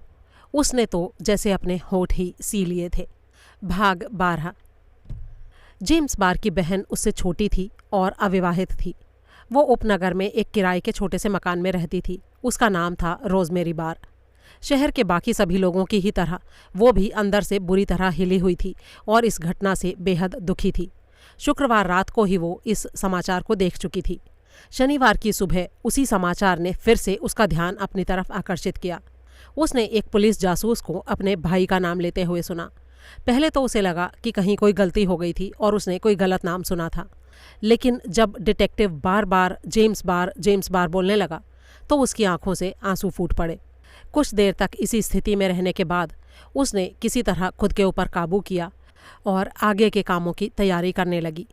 उसने तो जैसे अपने होठ ही सी लिए थे। भाग 12। जेम्स बार की बहन उससे छोटी थी और अविवाहित थी। वो उपनगर में एक किराए के छोटे से मकान में रहती थी। उसका नाम था रोजमेरी बार। शहर के बाकी सभी लोगों की ही तरह वो भी अंदर से बुरी तरह हिली हुई थी और इस घटना से बेहद दुखी थी। शुक्रवार रात को ही वो इस समाचार को देख चुकी थी। शनिवार की सुबह उसी समाचार ने फिर से उसका ध्यान अपनी तरफ आकर्षित किया। उसने एक पुलिस जासूस को अपने भाई का नाम लेते हुए सुना। पहले तो उसे लगा कि कहीं कोई गलती हो गई थी और उसने कोई गलत नाम सुना था, लेकिन जब डिटेक्टिव बार बार जेम्स बार बोलने लगा तो उसकी आंखों से आंसू फूट पड़े। कुछ देर तक इसी स्थिति में रहने के बाद उसने किसी तरह खुद के ऊपर काबू किया और आगे के कामों की तैयारी करने लगी।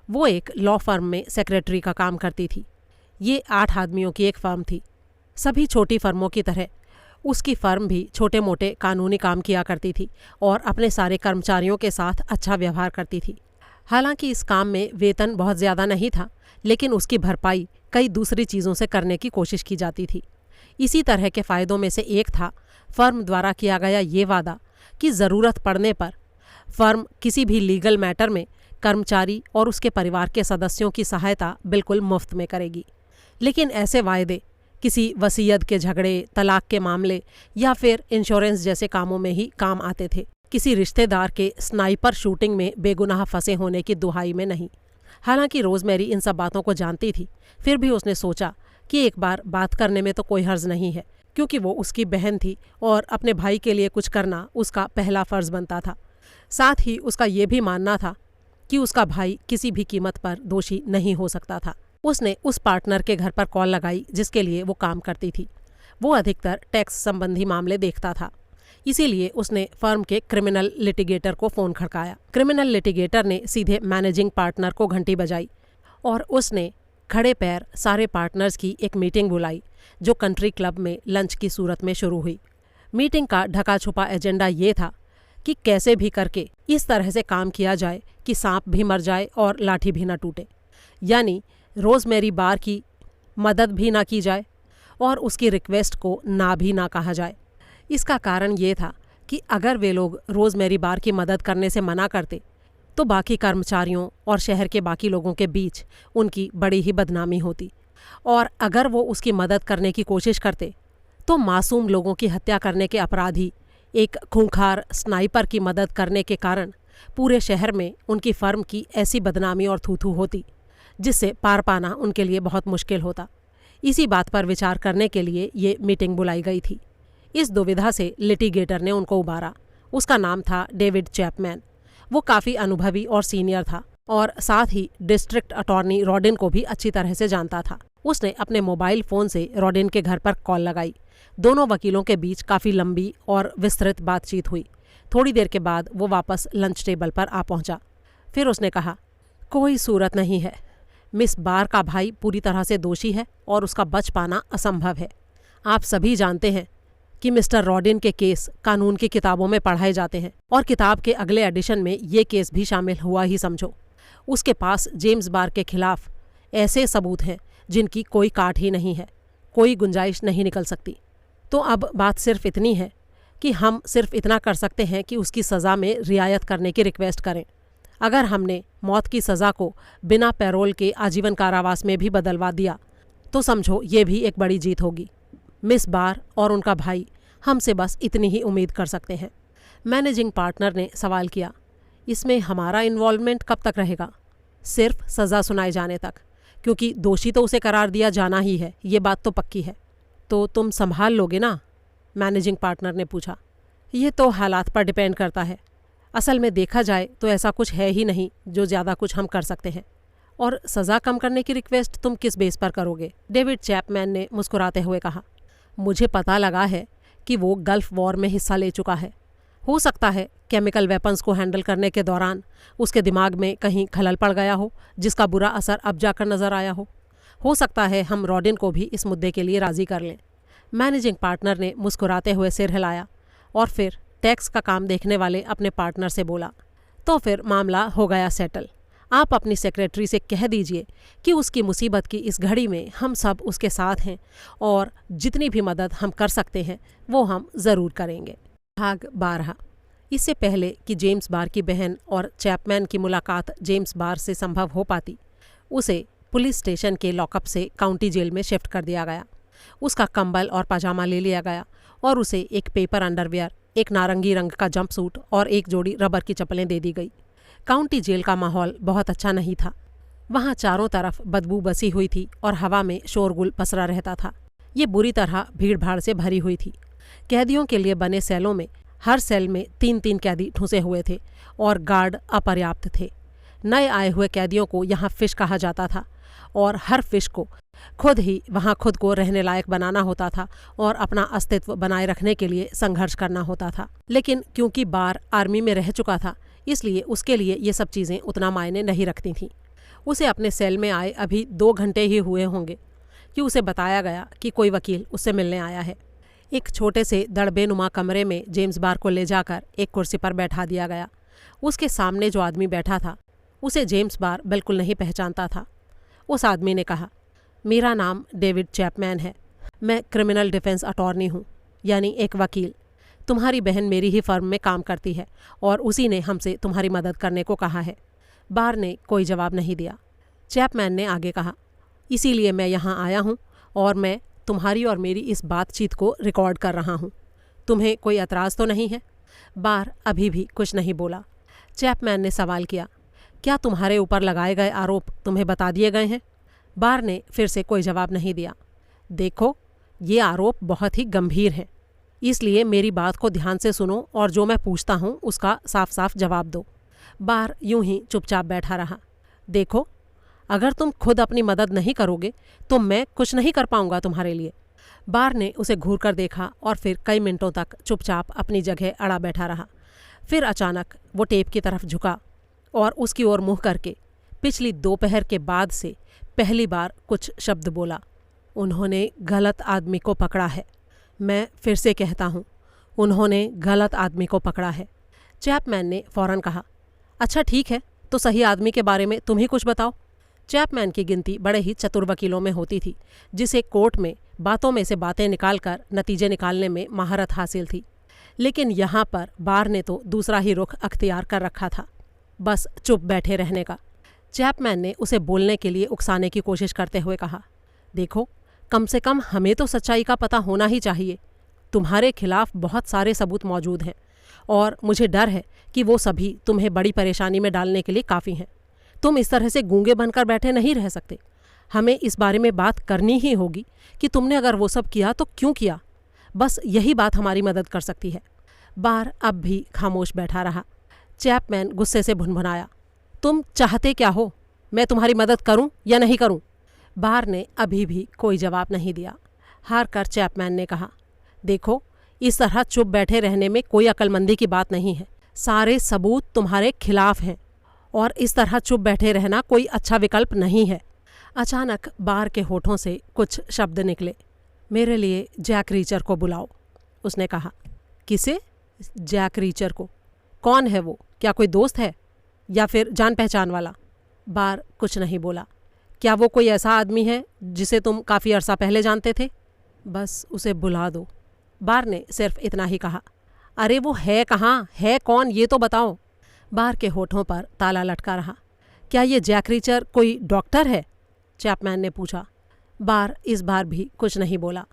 वो एक लॉ फर्म में सेक्रेटरी का काम करती थी। ये 8 आदमियों की एक फर्म थी। सभी छोटी फर्मों की तरह उसकी फर्म भी छोटे मोटे कानूनी काम किया करती थी और अपने सारे कर्मचारियों के साथ अच्छा व्यवहार करती थी। हालांकि इस काम में वेतन बहुत ज़्यादा नहीं था, लेकिन उसकी भरपाई कई दूसरी चीज़ों से करने की कोशिश की जाती थी। इसी तरह के फ़ायदों में से एक था फर्म द्वारा किया गया ये वादा कि ज़रूरत पड़ने पर फर्म किसी भी लीगल मैटर में कर्मचारी और उसके परिवार के सदस्यों की सहायता बिल्कुल मुफ्त में करेगी। लेकिन ऐसे वायदे किसी वसीयत के झगड़े, तलाक के मामले या फिर इंश्योरेंस जैसे कामों में ही काम आते थे, किसी रिश्तेदार के स्नाइपर शूटिंग में बेगुनाह फंसे होने की दुहाई में नहीं। हालांकि रोजमेरी इन सब बातों को जानती थी, फिर भी उसने सोचा कि एक बार बात करने में तो कोई हर्ज नहीं है, क्योंकि वो उसकी बहन थी और अपने भाई के लिए कुछ करना उसका पहला फ़र्ज़ बनता था। साथ ही उसका ये भी मानना था कि उसका भाई किसी भी कीमत पर दोषी नहीं हो सकता था। उसने उस पार्टनर के घर पर कॉल लगाई जिसके लिए वो काम करती थी। वो अधिकतर टैक्स संबंधी मामले देखता था, इसीलिए उसने फर्म के क्रिमिनल लिटिगेटर को फ़ोन खड़काया। क्रिमिनल लिटिगेटर ने सीधे मैनेजिंग पार्टनर को घंटी बजाई और उसने खड़े पैर सारे पार्टनर्स की एक मीटिंग बुलाई, जो कंट्री क्लब में लंच की सूरत में शुरू हुई। मीटिंग का ढका छुपा एजेंडा ये था कि कैसे भी करके इस तरह से काम किया जाए कि सांप भी मर जाए और लाठी भी न टूटे, यानी रोजमेरी बार की मदद भी ना की जाए और उसकी रिक्वेस्ट को ना भी ना कहा जाए। इसका कारण ये था कि अगर वे लोग रोजमेरी बार की मदद करने से मना करते तो बाकी कर्मचारियों और शहर के बाकी लोगों के बीच उनकी बड़ी ही बदनामी होती, और अगर वो उसकी मदद करने की कोशिश करते तो मासूम लोगों की हत्या करने के अपराधी एक खूंखार स्नाइपर की मदद करने के कारण पूरे शहर में उनकी फर्म की ऐसी बदनामी और थू-थू होती जिससे पार पाना उनके लिए बहुत मुश्किल होता। इसी बात पर विचार करने के लिए ये मीटिंग बुलाई गई थी। इस दुविधा से लिटिगेटर ने उनको उबारा। उसका नाम था डेविड चैपमैन। वो काफ़ी अनुभवी और सीनियर था और साथ ही डिस्ट्रिक्ट अटॉर्नी रॉडेन को भी अच्छी तरह से जानता था। उसने अपने मोबाइल फ़ोन से रॉडेन के घर पर कॉल लगाई। दोनों वकीलों के बीच काफ़ी लंबी और विस्तृत बातचीत हुई। थोड़ी देर के बाद वो वापस लंच टेबल पर आ पहुंचा। फिर उसने कहा, कोई सूरत नहीं है। मिस बार का भाई पूरी तरह से दोषी है और उसका बच पाना असंभव है। आप सभी जानते हैं कि मिस्टर रॉडिन के केस कानून की किताबों में पढ़ाए जाते हैं और किताब के अगले एडिशन में ये केस भी शामिल हुआ ही समझो। उसके पास जेम्स बार के खिलाफ ऐसे सबूत हैं जिनकी कोई काट ही नहीं है, कोई गुंजाइश नहीं निकल सकती। तो अब बात सिर्फ इतनी है कि हम सिर्फ इतना कर सकते हैं कि उसकी सज़ा में रियायत करने की रिक्वेस्ट करें। अगर हमने मौत की सज़ा को बिना पैरोल के आजीवन कारावास में भी बदलवा दिया तो समझो ये भी एक बड़ी जीत होगी। मिस बार और उनका भाई हमसे बस इतनी ही उम्मीद कर सकते हैं। मैनेजिंग पार्टनर ने सवाल किया, इसमें हमारा इन्वॉल्वमेंट कब तक रहेगा? सिर्फ सज़ा सुनाए जाने तक, क्योंकि दोषी तो उसे करार दिया जाना ही है, ये बात तो पक्की है। तो तुम संभाल लोगे ना? मैनेजिंग पार्टनर ने पूछा। ये तो हालात पर डिपेंड करता है। असल में देखा जाए तो ऐसा कुछ है ही नहीं जो ज़्यादा कुछ हम कर सकते हैं। और सज़ा कम करने की रिक्वेस्ट तुम किस बेस पर करोगे? डेविड चैपमैन ने मुस्कुराते हुए कहा। मुझे पता लगा है कि वो गल्फ वॉर में हिस्सा ले चुका है। हो सकता है केमिकल वेपन्स को हैंडल करने के दौरान उसके दिमाग में कहीं खलल पड़ गया हो, जिसका बुरा असर अब जाकर नज़र आया हो सकता है हम रॉडिन को भी इस मुद्दे के लिए राज़ी कर लें। मैनेजिंग पार्टनर ने मुस्कुराते हुए सिर हिलाया और फिर टैक्स का काम देखने वाले अपने पार्टनर से बोला, तो फिर मामला हो गया सेटल। आप अपनी सेक्रेटरी से कह दीजिए कि उसकी मुसीबत की इस घड़ी में हम सब उसके साथ हैं और जितनी भी मदद हम कर सकते हैं वो हम ज़रूर करेंगे। भाग 12। इससे पहले कि जेम्स बार की बहन और चैपमैन की मुलाकात जेम्स बार से संभव हो पाती, उसे पुलिस स्टेशन के लॉकअप से काउंटी जेल में शिफ्ट कर दिया गया। उसका कंबल और पजामा ले लिया गया और उसे एक पेपर अंडरवियर, एक नारंगी रंग का जंपसूट और एक जोड़ी रबर की चप्पलें दे दी गई। काउंटी जेल का माहौल बहुत अच्छा नहीं था। वहाँ चारों तरफ बदबू बसी हुई थी और हवा में शोरगुल पसरा रहता था। ये बुरी तरह भीड़-भाड़ से भरी हुई थी। कैदियों के लिए बने सेलों में हर सेल में 3-3 कैदी ठूंसे हुए थे और गार्ड अपर्याप्त थे। नए आए हुए कैदियों को यहाँ फिश कहा जाता था और हर फिश को खुद ही वहाँ खुद को रहने लायक बनाना होता था और अपना अस्तित्व बनाए रखने के लिए संघर्ष करना होता था। लेकिन क्योंकि बार आर्मी में रह चुका था, इसलिए उसके लिए ये सब चीज़ें उतना मायने नहीं रखती थीं। उसे अपने सेल में आए अभी 2 घंटे ही हुए होंगे कि उसे बताया गया कि कोई वकील उससे मिलने आया है। एक छोटे से दड़बेनुमा कमरे में जेम्स बार को ले जाकर एक कुर्सी पर बैठा दिया गया। उसके सामने जो आदमी बैठा था उसे जेम्स बार बिल्कुल नहीं पहचानता था। उस आदमी ने कहा, मेरा नाम डेविड चैपमैन है। मैं क्रिमिनल डिफेंस अटॉर्नी हूँ, यानी एक वकील। तुम्हारी बहन मेरी ही फर्म में काम करती है और उसी ने हमसे तुम्हारी मदद करने को कहा है। बार ने कोई जवाब नहीं दिया। चैपमैन ने आगे कहा, इसीलिए मैं यहाँ आया हूँ और मैं तुम्हारी और मेरी इस बातचीत को रिकॉर्ड कर रहा हूँ। तुम्हें कोई एतराज़ तो नहीं है? बार अभी भी कुछ नहीं बोला। चैपमैन ने सवाल किया, क्या तुम्हारे ऊपर लगाए गए आरोप तुम्हें बता दिए गए हैं? बार ने फिर से कोई जवाब नहीं दिया। देखो, ये आरोप बहुत ही गंभीर हैं, इसलिए मेरी बात को ध्यान से सुनो और जो मैं पूछता हूँ उसका साफ साफ जवाब दो। बार यूं ही चुपचाप बैठा रहा। देखो, अगर तुम खुद अपनी मदद नहीं करोगे तो मैं कुछ नहीं कर पाऊंगा तुम्हारे लिए। बार ने उसे घूर कर देखा और फिर कई मिनटों तक चुपचाप अपनी जगह अड़ा बैठा रहा। फिर अचानक वो टेप की तरफ झुका और उसकी ओर मुँह करके पिछली दोपहर के बाद से पहली बार कुछ शब्द बोला। उन्होंने गलत आदमी को पकड़ा है। मैं फिर से कहता हूँ, उन्होंने गलत आदमी को पकड़ा है। चैपमैन ने फौरन कहा, अच्छा ठीक है, तो सही आदमी के बारे में तुम ही कुछ बताओ। चैपमैन की गिनती बड़े ही चतुर वकीलों में होती थी, जिसे कोर्ट में बातों में से बातें निकालकर नतीजे निकालने में महारत हासिल थी। लेकिन यहाँ पर बार ने तो दूसरा ही रुख अख्तियार कर रखा था, बस चुप बैठे रहने का। चैपमैन ने उसे बोलने के लिए उकसाने की कोशिश करते हुए कहा, देखो, कम से कम हमें तो सच्चाई का पता होना ही चाहिए। तुम्हारे खिलाफ बहुत सारे सबूत मौजूद हैं और मुझे डर है कि वो सभी तुम्हें बड़ी परेशानी में डालने के लिए काफ़ी हैं। तुम इस तरह से गूंगे बनकर बैठे नहीं रह सकते। हमें इस बारे में बात करनी ही होगी कि तुमने अगर वो सब किया तो क्यों किया। बस यही बात हमारी मदद कर सकती है। बार अब भी खामोश बैठा रहा। चैपमैन गुस्से से भुनभुनाया, तुम चाहते क्या हो? मैं तुम्हारी मदद करूं या नहीं करूं? बार ने अभी भी कोई जवाब नहीं दिया। हार कर चैपमैन ने कहा, देखो, इस तरह चुप बैठे रहने में कोई अक्लमंदी की बात नहीं है। सारे सबूत तुम्हारे खिलाफ हैं और इस तरह चुप बैठे रहना कोई अच्छा विकल्प नहीं है। अचानक बार के होठों से कुछ शब्द निकले, मेरे लिए जैक रीचर को बुलाओ। उसने कहा। किसे? जैक रीचर को। कौन है वो? क्या कोई दोस्त है या फिर जान पहचान वाला? बार कुछ नहीं बोला। क्या वो कोई ऐसा आदमी है जिसे तुम काफ़ी अरसा पहले जानते थे? बस उसे बुला दो। बार ने सिर्फ इतना ही कहा। अरे वो है कहाँ, है कौन, ये तो बताओ। बार के होठों पर ताला लटका रहा। क्या ये जैक रीचर कोई डॉक्टर है? चैपमैन ने पूछा। बार इस बार भी कुछ नहीं बोला।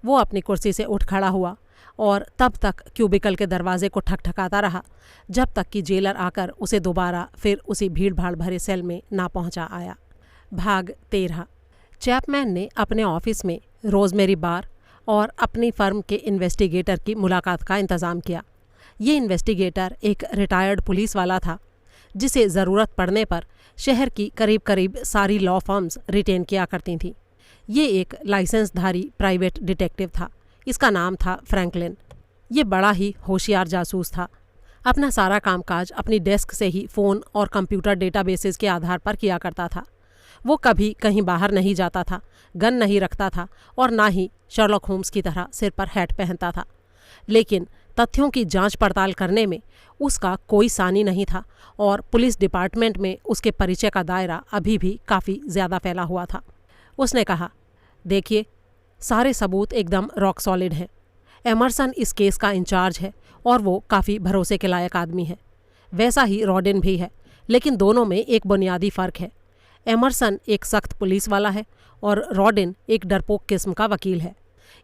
वो अपनी कुर्सी से उठ खड़ा हुआ और तब तक क्यूबिकल के दरवाजे को ठकठकाता रहा जब तक कि जेलर आकर उसे दोबारा फिर उसी भीड़ भाड़ भरे सेल में ना पहुंचा आया। भाग 13। चैपमैन ने अपने ऑफिस में रोजमेरी बार और अपनी फर्म के इन्वेस्टिगेटर की मुलाकात का इंतज़ाम किया। ये इन्वेस्टिगेटर एक रिटायर्ड पुलिस वाला था जिसे ज़रूरत पड़ने पर शहर की करीब करीब सारी लॉ फर्म्स रिटेन किया करती थीं। ये एक लाइसेंसधारी प्राइवेट डिटेक्टिव था। इसका नाम था फ्रैंकलिन। ये बड़ा ही होशियार जासूस था। अपना सारा कामकाज अपनी डेस्क से ही फ़ोन और कंप्यूटर डेटाबेसेस के आधार पर किया करता था। वो कभी कहीं बाहर नहीं जाता था, गन नहीं रखता था और ना ही शर्लॉक होम्स की तरह सिर पर हैट पहनता था। लेकिन तथ्यों की जांच पड़ताल करने में उसका कोई सानी नहीं था और पुलिस डिपार्टमेंट में उसके परिचय का दायरा अभी भी काफ़ी ज़्यादा फैला हुआ था। उसने कहा, देखिए, सारे सबूत एकदम रॉक सॉलिड हैं। एमरसन इस केस का इंचार्ज है और वो काफ़ी भरोसे के लायक आदमी है। वैसा ही रॉडिन भी है, लेकिन दोनों में एक बुनियादी फ़र्क है। एमरसन एक सख्त पुलिस वाला है और रॉडिन एक डरपोक किस्म का वकील है।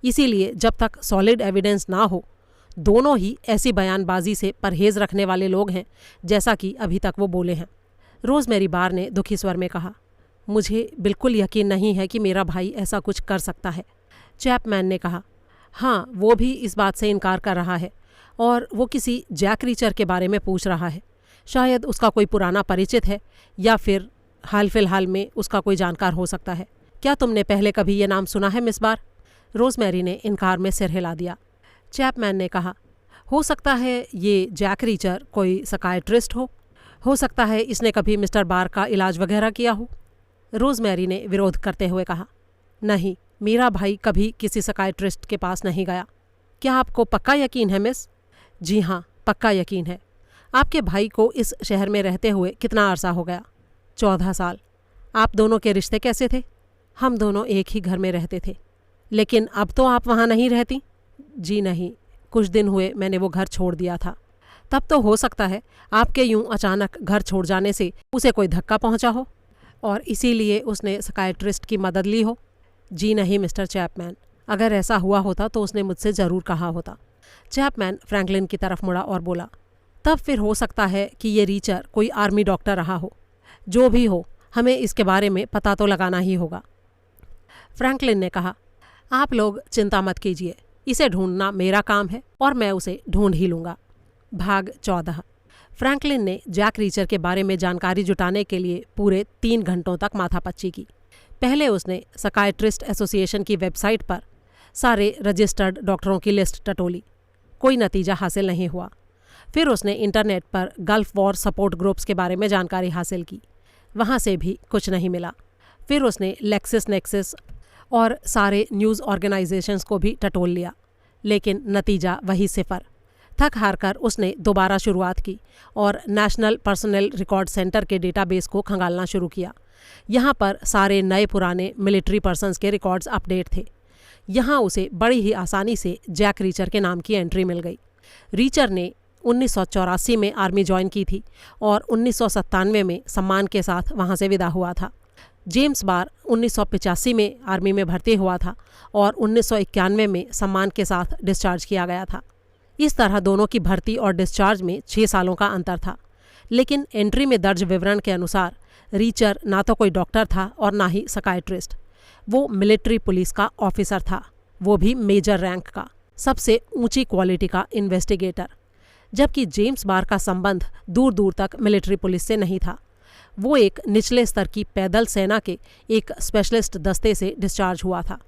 इसीलिए जब तक सॉलिड एविडेंस ना हो, दोनों ही ऐसी बयानबाजी से परहेज़ रखने वाले लोग हैं जैसा कि अभी तक वो बोले हैं। रोज़मेरी बार ने दुखी स्वर में कहा, मुझे बिल्कुल यकीन नहीं है कि मेरा भाई ऐसा कुछ कर सकता है। चैपमैन ने कहा, हाँ, वो भी इस बात से इनकार कर रहा है और वो किसी जैक रीचर के बारे में पूछ रहा है। शायद उसका कोई पुराना परिचित है या फिर हाल फिलहाल में उसका कोई जानकार हो सकता है। क्या तुमने पहले कभी ये नाम सुना है मिस बार? रोज़मेरी ने इनकार में सिर हिला दिया। चैपमैन ने कहा, हो सकता है ये जैक रीचर कोई सकाइट्रिस्ट हो सकता है इसने कभी मिस्टर बार का इलाज वगैरह किया हो। रोज़मेरी ने विरोध करते हुए कहा, नहीं, मेरा भाई कभी किसी सकाइट्रिस्ट के पास नहीं गया। क्या आपको पक्का यकीन है मिस? जी हाँ, पक्का यकीन है। आपके भाई को इस शहर में रहते हुए कितना अरसा हो गया? 14 साल। आप दोनों के रिश्ते कैसे थे? हम दोनों एक ही घर में रहते थे। लेकिन अब तो आप वहाँ नहीं रहती? जी नहीं, कुछ दिन हुए मैंने वो घर छोड़ दिया था। तब तो हो सकता है आपके यूं अचानक घर छोड़ जाने से उसे कोई धक्का पहुंचा हो और इसीलिए उसने सकाइट्रिस्ट की मदद ली हो। जी नहीं मिस्टर चैपमैन, अगर ऐसा हुआ होता तो उसने मुझसे ज़रूर कहा होता। चैपमैन फ्रैंकलिन की तरफ मुड़ा और बोला, तब फिर हो सकता है कि ये रीचर कोई आर्मी डॉक्टर रहा हो। जो भी हो, हमें इसके बारे में पता तो लगाना ही होगा। फ्रैंकलिन ने कहा, आप लोग चिंता मत कीजिए, इसे ढूंढना मेरा काम है और मैं उसे ढूंढ ही लूँगा। भाग 14। फ्रैंकलिन ने जैक रीचर के बारे में जानकारी जुटाने के लिए पूरे 3 घंटों तक माथापच्ची की। पहले उसने सकाइट्रिस्ट एसोसिएशन की वेबसाइट पर सारे रजिस्टर्ड डॉक्टरों की लिस्ट टटोली। कोई नतीजा हासिल नहीं हुआ। फिर उसने इंटरनेट पर गल्फ वॉर सपोर्ट ग्रुप्स के बारे में जानकारी हासिल की। वहाँ से भी कुछ नहीं मिला। फिर उसने लेक्सिस नेक्सिस और सारे न्यूज़ ऑर्गेनाइजेशंस को भी टटोल लिया, लेकिन नतीजा वही 0। थक हार कर उसने दोबारा शुरुआत की और नेशनल पर्सनल रिकॉर्ड सेंटर के डेटाबेस को खंगालना शुरू किया। यहाँ पर सारे नए पुराने मिलिट्री पर्सन्स के रिकॉर्ड्स अपडेट थे। यहाँ उसे बड़ी ही आसानी से जैक रीचर के नाम की एंट्री मिल गई। रीचर ने 1984 में आर्मी ज्वाइन की थी और 1997 में सम्मान के साथ वहाँ से विदा हुआ था। जेम्स बार 1985 में आर्मी में भर्ती हुआ था और 1991 में सम्मान के साथ डिस्चार्ज किया गया था। इस तरह दोनों की भर्ती और डिस्चार्ज में 6 सालों का अंतर था। लेकिन एंट्री में दर्ज विवरण के अनुसार रीचर ना तो कोई डॉक्टर था और ना ही सकाइट्रिस्ट। वो मिलिट्री पुलिस का ऑफिसर था, वो भी मेजर रैंक का, सबसे ऊंची क्वालिटी का इन्वेस्टिगेटर। जबकि जेम्स बार का संबंध दूर दूर तक मिलिट्री पुलिस से नहीं था। वो एक निचले स्तर की पैदल सेना के एक स्पेशलिस्ट दस्ते से डिस्चार्ज हुआ था।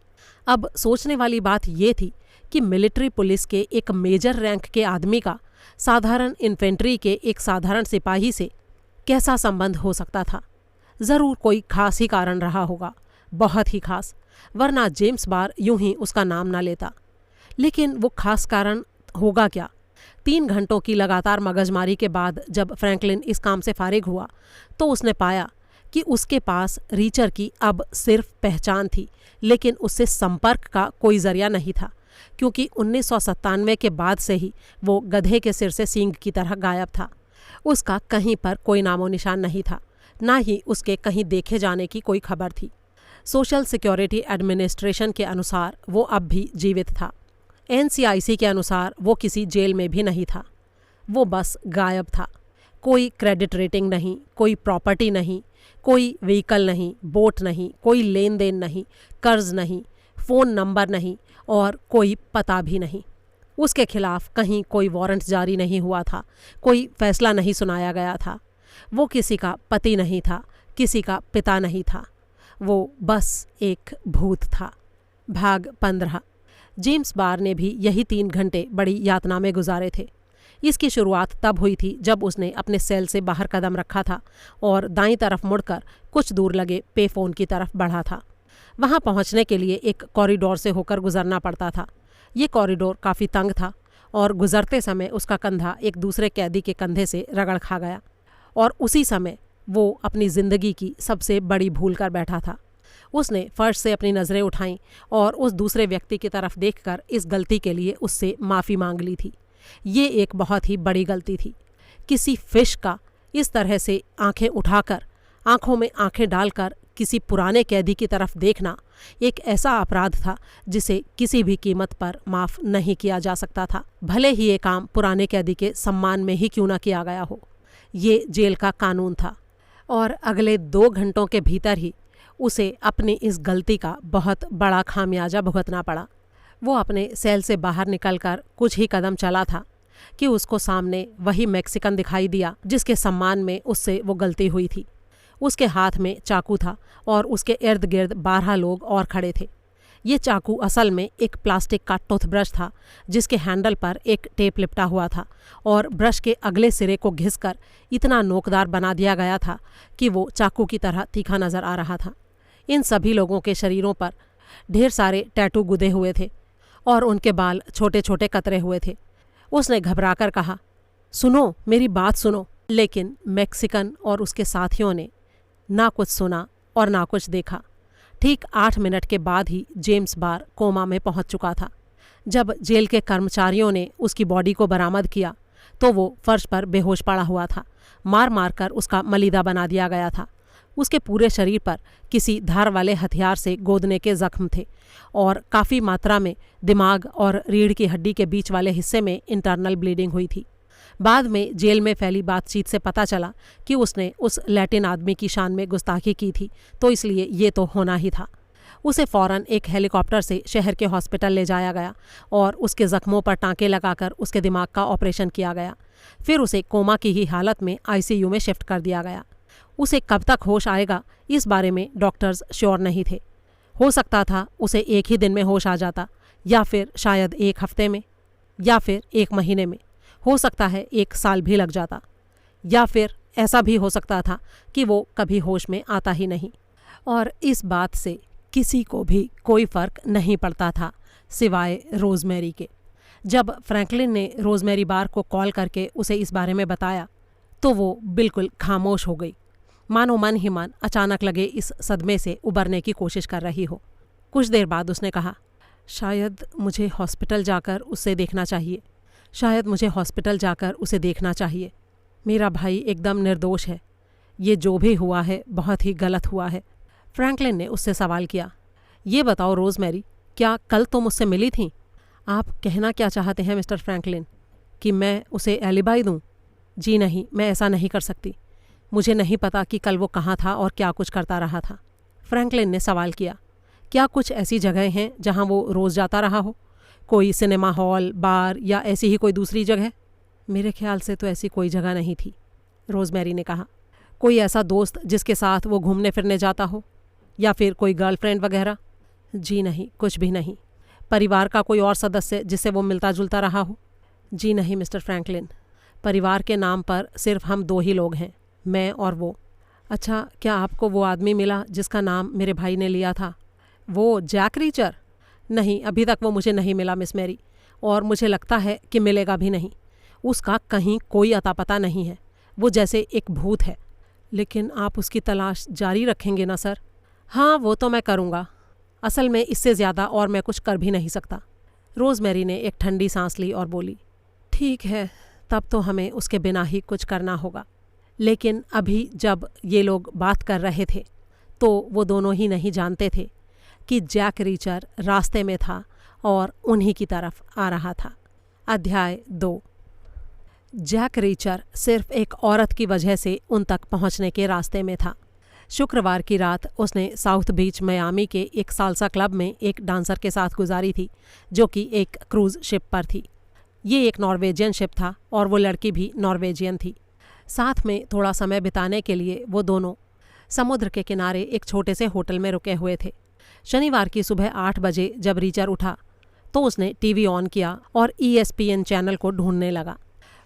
अब सोचने वाली बात ये थी कि मिलिट्री पुलिस के एक मेजर रैंक के आदमी का साधारण इन्फेंट्री के एक साधारण सिपाही से कैसा संबंध हो सकता था। ज़रूर कोई खास ही कारण रहा होगा, बहुत ही खास, वरना जेम्स बार यूं ही उसका नाम ना लेता। लेकिन वो खास कारण होगा क्या? 3 घंटों की लगातार मगजमारी के बाद जब फ्रैंकलिन इस काम से फारिग हुआ तो उसने पाया कि उसके पास रीचर की अब सिर्फ पहचान थी, लेकिन उससे संपर्क का कोई जरिया नहीं था, क्योंकि 1997 के बाद से ही वो गधे के सिर से सींग की तरह गायब था। उसका कहीं पर कोई नामो निशान नहीं था, ना ही उसके कहीं देखे जाने की कोई खबर थी। सोशल सिक्योरिटी एडमिनिस्ट्रेशन के अनुसार वो अब भी जीवित था। NCIC के अनुसार वो किसी जेल में भी नहीं था। वो बस गायब था। कोई क्रेडिट रेटिंग नहीं, कोई प्रॉपर्टी नहीं, कोई व्हीकल नहीं, बोट नहीं, कोई लेन देन नहीं, कर्ज नहीं, फ़ोन नंबर नहीं और कोई पता भी नहीं। उसके खिलाफ कहीं कोई वारंट जारी नहीं हुआ था, कोई फैसला नहीं सुनाया गया था। वो किसी का पति नहीं था, किसी का पिता नहीं था। वो बस एक भूत था। भाग 15। जेम्स बार ने भी यही 3 घंटे बड़ी यातना में गुजारे थे। इसकी शुरुआत तब हुई थी जब उसने अपने सेल से बाहर कदम रखा था और दाईं तरफ मुड़कर कुछ दूर लगे पे फ़ोन की तरफ बढ़ा था। वहां पहुंचने के लिए एक कॉरिडोर से होकर गुजरना पड़ता था। ये कॉरिडोर काफ़ी तंग था और गुजरते समय उसका कंधा एक दूसरे कैदी के कंधे से रगड़ खा गया और उसी समय वो अपनी ज़िंदगी की सबसे बड़ी भूल कर बैठा था। उसने फर्श से अपनी नज़रें उठाईं और उस दूसरे व्यक्ति की तरफ देखकर इस गलती के लिए उससे माफ़ी मांग ली थी। ये एक बहुत ही बड़ी गलती थी। किसी फिश का इस तरह से आंखें उठाकर, आंखों में आंखें डालकर किसी पुराने कैदी की तरफ देखना एक ऐसा अपराध था जिसे किसी भी कीमत पर माफ़ नहीं किया जा सकता था, भले ही ये काम पुराने कैदी के सम्मान में ही क्यों ना किया गया हो। ये जेल का कानून था और अगले 2 घंटों के भीतर ही उसे अपनी इस गलती का बहुत बड़ा खामियाजा भुगतना पड़ा। वो अपने सेल से बाहर निकलकर कुछ ही कदम चला था कि उसको सामने वही मैक्सिकन दिखाई दिया जिसके सम्मान में उससे वो गलती हुई थी। उसके हाथ में चाकू था और उसके इर्द गिर्द 12 लोग और खड़े थे। ये चाकू असल में एक प्लास्टिक का टूथब्रश था जिसके हैंडल पर एक टेप लिपटा हुआ था और ब्रश के अगले सिरे को घिसकर इतना नोकदार बना दिया गया था कि वो चाकू की तरह तीखा नज़र आ रहा था। इन सभी लोगों के शरीरों पर ढेर सारे टैटू गुदे हुए थे और उनके बाल छोटे छोटे कतरे हुए थे। उसने घबराकर कहा, सुनो, मेरी बात सुनो। लेकिन मैक्सिकन और उसके साथियों ने ना कुछ सुना और ना कुछ देखा। ठीक 8 मिनट के बाद ही जेम्स बार कोमा में पहुंच चुका था। जब जेल के कर्मचारियों ने उसकी बॉडी को बरामद किया तो वो फर्श पर बेहोश पड़ा हुआ था। मार मार कर उसका मलीदा बना दिया गया था। उसके पूरे शरीर पर किसी धार वाले हथियार से गोदने के जख्म थे और काफ़ी मात्रा में दिमाग और रीढ़ की हड्डी के बीच वाले हिस्से में इंटरनल ब्लीडिंग हुई थी। बाद में जेल में फैली बातचीत से पता चला कि उसने उस लैटिन आदमी की शान में गुस्ताखी की थी, तो इसलिए ये तो होना ही था। उसे फ़ौरन एक हेलीकॉप्टर से शहर के हॉस्पिटल ले जाया गया और उसके ज़ख्मों पर टाँके लगाकर उसके दिमाग का ऑपरेशन किया गया। फिर उसे कोमा की ही हालत में ICU में शिफ्ट कर दिया गया। उसे कब तक होश आएगा इस बारे में डॉक्टर्स श्योर नहीं थे। हो सकता था उसे एक ही दिन में होश आ जाता, या फिर शायद 1 हफ्ते में, या फिर 1 महीने में। हो सकता है 1 साल भी लग जाता, या फिर ऐसा भी हो सकता था कि वो कभी होश में आता ही नहीं। और इस बात से किसी को भी कोई फ़र्क नहीं पड़ता था सिवाय रोज़मेरी के। जब फ्रैंकलिन ने रोज़मेरी बार को कॉल करके उसे इस बारे में बताया तो वो बिल्कुल खामोश हो गई, मानो मन ही मन अचानक लगे इस सदमे से उबरने की कोशिश कर रही हो। कुछ देर बाद उसने कहा, शायद मुझे हॉस्पिटल जाकर उसे देखना चाहिए, शायद मुझे हॉस्पिटल जाकर उसे देखना चाहिए। मेरा भाई एकदम निर्दोष है। ये जो भी हुआ है बहुत ही गलत हुआ है। फ्रैंकलिन ने उससे सवाल किया, ये बताओ रोज़मेरी, क्या कल तुम मुझसे मिली थीं? आप कहना क्या चाहते हैं मिस्टर फ्रैंकलिन, कि मैं उसे एलिबाई दूं? जी नहीं, मैं ऐसा नहीं कर सकती। मुझे नहीं पता कि कल वो कहाँ था और क्या कुछ करता रहा था। फ्रैंकलिन ने सवाल किया, क्या कुछ ऐसी जगह हैं जहाँ वो रोज़ जाता रहा हो? कोई सिनेमा हॉल, बार या ऐसी ही कोई दूसरी जगह? मेरे ख्याल से तो ऐसी कोई जगह नहीं थी, रोज़मेरी ने कहा। कोई ऐसा दोस्त जिसके साथ वो घूमने फिरने जाता हो, या फिर कोई गर्लफ्रेंड वगैरह? जी नहीं, कुछ भी नहीं। परिवार का कोई और सदस्य जिससे वो मिलता जुलता रहा हो? जी नहीं मिस्टर फ्रैंकलिन, परिवार के नाम पर सिर्फ हम 2 ही लोग हैं, मैं और वो। अच्छा, क्या आपको वो आदमी मिला जिसका नाम मेरे भाई ने लिया था? वो जैक रीचर? नहीं, अभी तक वो मुझे नहीं मिला मिस मैरी, और मुझे लगता है कि मिलेगा भी नहीं। उसका कहीं कोई अता पता नहीं है, वो जैसे एक भूत है। लेकिन आप उसकी तलाश जारी रखेंगे ना सर? हाँ, वो तो मैं करूँगा। असल में इससे ज़्यादा और मैं कुछ कर भी नहीं सकता। रोज़मेरी ने एक ठंडी सांस ली और बोली, ठीक है, तब तो हमें उसके बिना ही कुछ करना होगा। लेकिन अभी जब ये लोग बात कर रहे थे तो वो दोनों ही नहीं जानते थे कि जैक रीचर रास्ते में था और उन्हीं की तरफ आ रहा था। अध्याय 2। जैक रीचर सिर्फ एक औरत की वजह से उन तक पहुंचने के रास्ते में था। शुक्रवार की रात उसने साउथ बीच मियामी के एक सालसा क्लब में एक डांसर के साथ गुजारी थी, जो कि एक क्रूज शिप पर थी। ये एक नॉर्वेजियन शिप था और वो लड़की भी नॉर्वेजियन थी। साथ में थोड़ा समय बिताने के लिए वो दोनों समुद्र के किनारे एक छोटे से होटल में रुके हुए थे। शनिवार की सुबह 8 बजे जब रीचर उठा तो उसने टीवी ऑन किया और ESPN चैनल को ढूंढने लगा।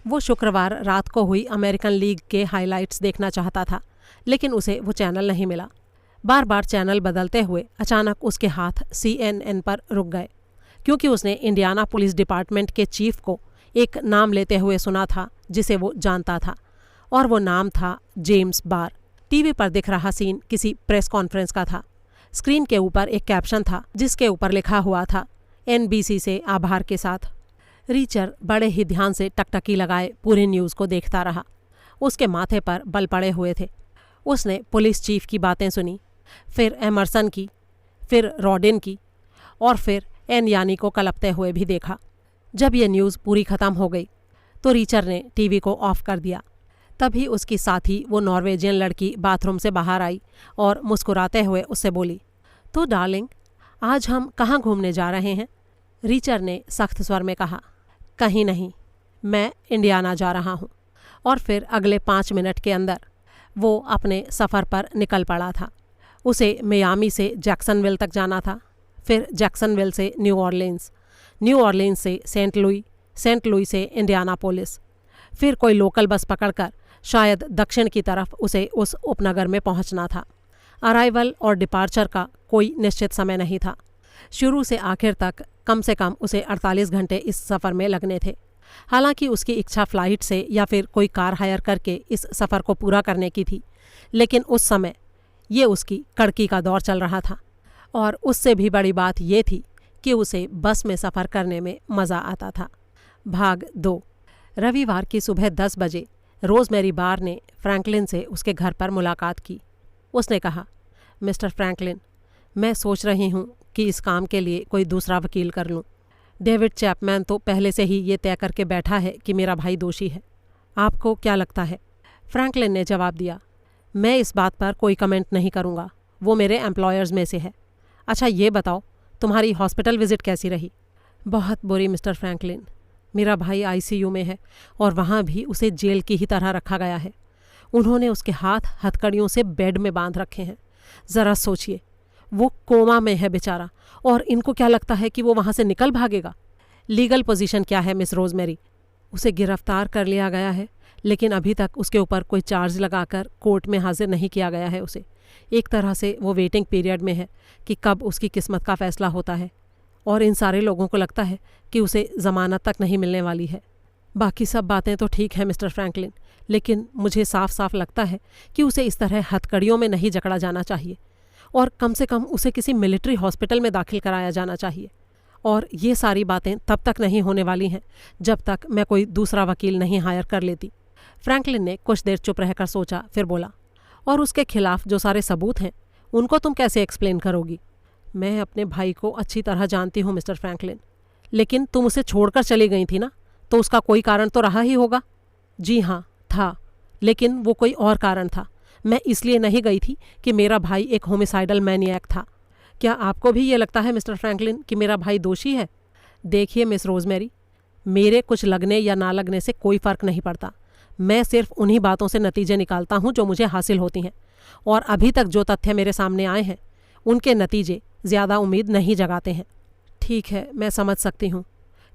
वो शुक्रवार रात को हुई अमेरिकन लीग के हाइलाइट्स देखना चाहता था, लेकिन उसे वो चैनल नहीं मिला। बार बार चैनल बदलते हुए अचानक उसके हाथ CNN पर रुक गए, क्योंकि उसने इंडियाना पुलिस डिपार्टमेंट के चीफ को एक नाम लेते हुए सुना था जिसे वो जानता था, और वो नाम था जेम्स बार। टीवी पर दिख रहा सीन किसी प्रेस कॉन्फ्रेंस का था। स्क्रीन के ऊपर एक कैप्शन था जिसके ऊपर लिखा हुआ था, NBC से आभार के साथ। रीचर बड़े ही ध्यान से टकटकी लगाए पूरी न्यूज़ को देखता रहा। उसके माथे पर बल पड़े हुए थे। उसने पुलिस चीफ की बातें सुनी, फिर एमरसन की, फिर रॉडिन की, और फिर एन यानी को कलपते हुए भी देखा। जब ये न्यूज़ पूरी ख़त्म हो गई तो रीचर ने टीवी को ऑफ कर दिया। तभी उसकी साथी, वो नॉर्वेजियन लड़की, बाथरूम से बाहर आई और मुस्कुराते हुए उससे बोली, तो डार्लिंग, आज हम कहाँ घूमने जा रहे हैं? रीचर ने सख्त स्वर में कहा, कहीं नहीं, मैं इंडियाना जा रहा हूँ। और फिर अगले 5 मिनट के अंदर वो अपने सफ़र पर निकल पड़ा था। उसे मियामी से जैक्सनविल तक जाना था, फिर जैक्सनविल से न्यू ऑरलिन्स, न्यू ऑरलिन्स से सेंट लुई, सेंट लुई से इंडियानापोलिस, फिर कोई लोकल बस पकड़कर शायद दक्षिण की तरफ उसे उस उपनगर में पहुंचना था। अराइवल और डिपार्चर का कोई निश्चित समय नहीं था। शुरू से आखिर तक कम से कम उसे 48 घंटे इस सफ़र में लगने थे। हालांकि उसकी इच्छा फ्लाइट से या फिर कोई कार हायर करके इस सफ़र को पूरा करने की थी, लेकिन उस समय ये उसकी कड़की का दौर चल रहा था। और उससे भी बड़ी बात ये थी कि उसे बस में सफ़र करने में मज़ा आता था। भाग 2। रविवार की सुबह 10 बजे रोज़मेरी बार ने फ्रैंकलिन से उसके घर पर मुलाकात की। उसने कहा, मिस्टर फ्रैंकलिन, मैं सोच रही हूँ कि इस काम के लिए कोई दूसरा वकील कर लूँ। डेविड चैपमैन तो पहले से ही ये तय करके बैठा है कि मेरा भाई दोषी है। आपको क्या लगता है? फ्रैंकलिन ने जवाब दिया, मैं इस बात पर कोई कमेंट नहीं करूँगा, वो मेरे एम्प्लॉयर्स में से है। अच्छा ये बताओ, तुम्हारी हॉस्पिटल विज़िट कैसी रही? बहुत बुरी मिस्टर फ्रैंकलिन। मेरा भाई ICU में है और वहाँ भी उसे जेल की ही तरह रखा गया है। उन्होंने उसके हाथ हथकड़ियों से बेड में बांध रखे हैं। ज़रा सोचिए, वो कोमा में है बेचारा, और इनको क्या लगता है कि वो वहाँ से निकल भागेगा? लीगल पोजीशन क्या है मिस रोज़मेरी? उसे गिरफ्तार कर लिया गया है, लेकिन अभी तक उसके ऊपर कोई चार्ज लगाकर कोर्ट में हाजिर नहीं किया गया है उसे। एक तरह से वो वेटिंग पीरियड में है कि कब उसकी किस्मत का फ़ैसला होता है, और इन सारे लोगों को लगता है कि उसे ज़मानत तक नहीं मिलने वाली है। बाकी सब बातें तो ठीक है मिस्टर फ्रैंकलिन, लेकिन मुझे साफ साफ लगता है कि उसे इस तरह हथकड़ियों में नहीं जकड़ा जाना चाहिए, और कम से कम उसे किसी मिलिट्री हॉस्पिटल में दाखिल कराया जाना चाहिए। और ये सारी बातें तब तक नहीं होने वाली हैं जब तक मैं कोई दूसरा वकील नहीं हायर कर लेती। फ्रैंकलिन ने कुछ देर चुप रहकर सोचा, फिर बोला, और उसके खिलाफ जो सारे सबूत हैं उनको तुम कैसे एक्सप्लेन करोगी? मैं अपने भाई को अच्छी तरह जानती हूँ मिस्टर फ्रैंकलिन, लेकिन तुम उसे छोड़कर चली गई थी ना, तो उसका कोई कारण तो रहा ही होगा। जी हाँ, था, लेकिन वो कोई और कारण था। मैं इसलिए नहीं गई थी कि मेरा भाई एक होमिसाइडल मैनिएक था। क्या आपको भी ये लगता है मिस्टर फ्रैंकलिन कि मेरा भाई दोषी है? देखिए मिस रोज़मेरी, मेरे कुछ लगने या ना लगने से कोई फ़र्क नहीं पड़ता। मैं सिर्फ उन्हीं बातों से नतीजे निकालता हूँ जो मुझे हासिल होती हैं, और अभी तक जो तथ्य मेरे सामने आए हैं उनके नतीजे ज़्यादा उम्मीद नहीं जगाते हैं। ठीक है, मैं समझ सकती हूँ।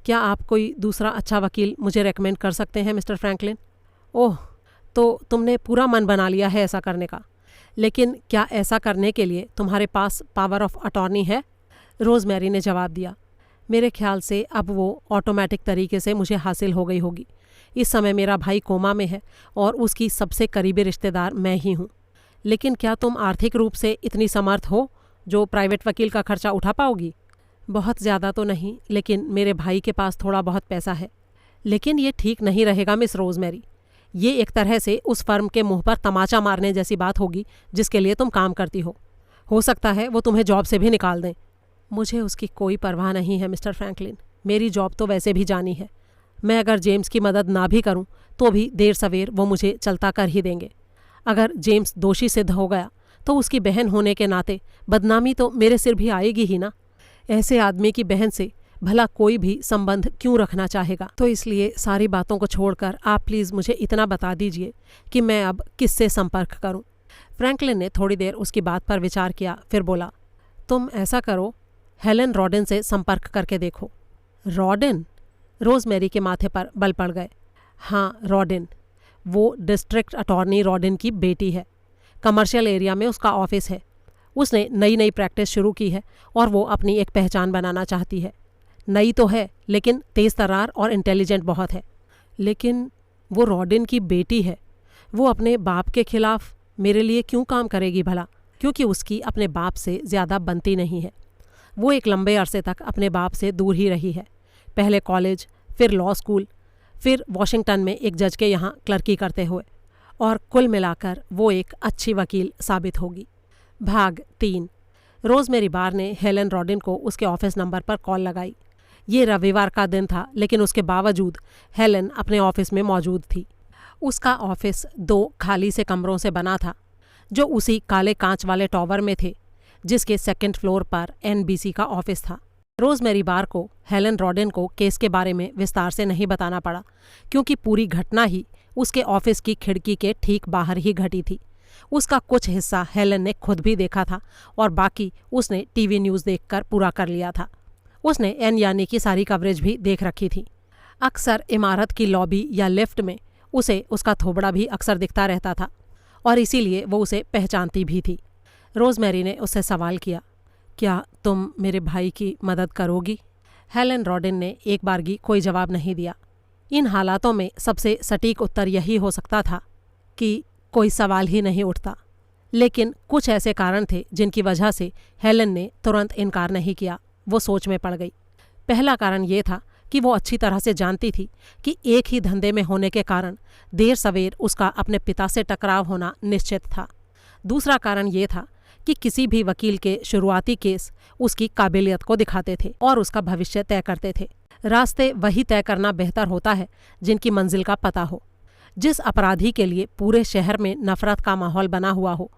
क्या आप कोई दूसरा अच्छा वकील मुझे रेकमेंड कर सकते हैं मिस्टर फ्रैंकलिन? ओह, तो तुमने पूरा मन बना लिया है ऐसा करने का, लेकिन क्या ऐसा करने के लिए तुम्हारे पास पावर ऑफ अटॉर्नी है? रोज़मेरी ने जवाब दिया। मेरे ख्याल से अब वो ऑटोमेटिक तरीके से मुझे हासिल हो गई होगी। इस समय मेरा भाई कोमा में है और उसकी सबसे करीबी रिश्तेदार मैं ही हूँ। लेकिन क्या तुम आर्थिक रूप से इतनी समर्थ हो जो प्राइवेट वकील का खर्चा उठा पाओगी? बहुत ज़्यादा तो नहीं, लेकिन मेरे भाई के पास थोड़ा बहुत पैसा है। लेकिन ये ठीक नहीं रहेगा मिस रोज़मेरी। ये एक तरह से उस फर्म के मुंह पर तमाचा मारने जैसी बात होगी जिसके लिए तुम काम करती हो सकता है वो तुम्हें जॉब से भी निकाल दें। मुझे उसकी कोई परवाह नहीं है मिस्टर फ्रैंकलिन। मेरी जॉब तो वैसे भी जानी है। मैं अगर जेम्स की मदद ना भी करूं तो भी देर सवेर वो मुझे चलता कर ही देंगे। अगर जेम्स दोषी सिद्ध हो गया तो उसकी बहन होने के नाते बदनामी तो मेरे सिर भी आएगी ही ना। ऐसे आदमी की बहन से भला कोई भी संबंध क्यों रखना चाहेगा? तो इसलिए सारी बातों को छोड़कर आप प्लीज़ मुझे इतना बता दीजिए कि मैं अब किससे संपर्क करूं। फ्रैंकलिन ने थोड़ी देर उसकी बात पर विचार किया, फिर बोला, तुम ऐसा करो, हेलन रॉडेन से संपर्क करके देखो। रॉडेन? रोज़मेरी के माथे पर बल पड़ गए। हाँ, रॉडेन। वो डिस्ट्रिक्ट अटॉर्नी रॉडेन की बेटी है। कमर्शियल एरिया में उसका ऑफिस है। उसने नई प्रैक्टिस शुरू की है और वो अपनी एक पहचान बनाना चाहती है। नई तो है लेकिन तेज़ तर्रार और इंटेलिजेंट बहुत है। लेकिन वो रॉडेन की बेटी है। वो अपने बाप के खिलाफ मेरे लिए क्यों काम करेगी भला? क्योंकि उसकी अपने बाप से ज़्यादा बनती नहीं है। वो एक लंबे अरसे तक अपने बाप से दूर ही रही है। पहले कॉलेज, फिर लॉ स्कूल, फिर वॉशिंगटन में एक जज के यहाँ क्लर्की करते हुए, और कुल मिलाकर वो एक अच्छी वकील साबित होगी। भाग 3। रोज़मेरी बार ने हेलन रॉडेन को उसके ऑफिस नंबर पर कॉल लगाई। ये रविवार का दिन था, लेकिन उसके बावजूद हेलन अपने ऑफिस में मौजूद थी। उसका ऑफिस 2 खाली से कमरों से बना था जो उसी काले कांच वाले टॉवर में थे जिसके 2nd फ्लोर पर NBC का ऑफिस था। रोज़मेरी बार को हेलन रॉडेन को केस के बारे में विस्तार से नहीं बताना पड़ा, क्योंकि पूरी घटना ही उसके ऑफिस की खिड़की के ठीक बाहर ही घटी थी। उसका कुछ हिस्सा हेलन ने खुद भी देखा था और बाकी उसने टीवी न्यूज़ देखकर पूरा कर लिया था। उसने एन यानी की सारी कवरेज भी देख रखी थी। अक्सर इमारत की लॉबी या लिफ्ट में उसे उसका थोबड़ा भी अक्सर दिखता रहता था और इसीलिए वो उसे पहचानती भी थी। रोज़मेरी ने उससे सवाल किया, क्या तुम मेरे भाई की मदद करोगी? हेलन रॉडेन ने एक बारगी कोई जवाब नहीं दिया। इन हालातों में सबसे सटीक उत्तर यही हो सकता था कि कोई सवाल ही नहीं उठता। लेकिन कुछ ऐसे कारण थे जिनकी वजह से हेलन ने तुरंत इनकार नहीं किया। वो सोच में पड़ गई। पहला कारण ये था कि वो अच्छी तरह से जानती थी कि एक ही धंधे में होने के कारण देर सवेर उसका अपने पिता से टकराव होना निश्चित था। दूसरा कारण ये था कि किसी भी वकील के शुरुआती केस उसकी काबिलियत को दिखाते थे और उसका भविष्य तय करते थे। रास्ते वही तय करना बेहतर होता है जिनकी मंजिल का पता हो। जिस अपराधी के लिए पूरे शहर में नफरत का माहौल बना हुआ हो,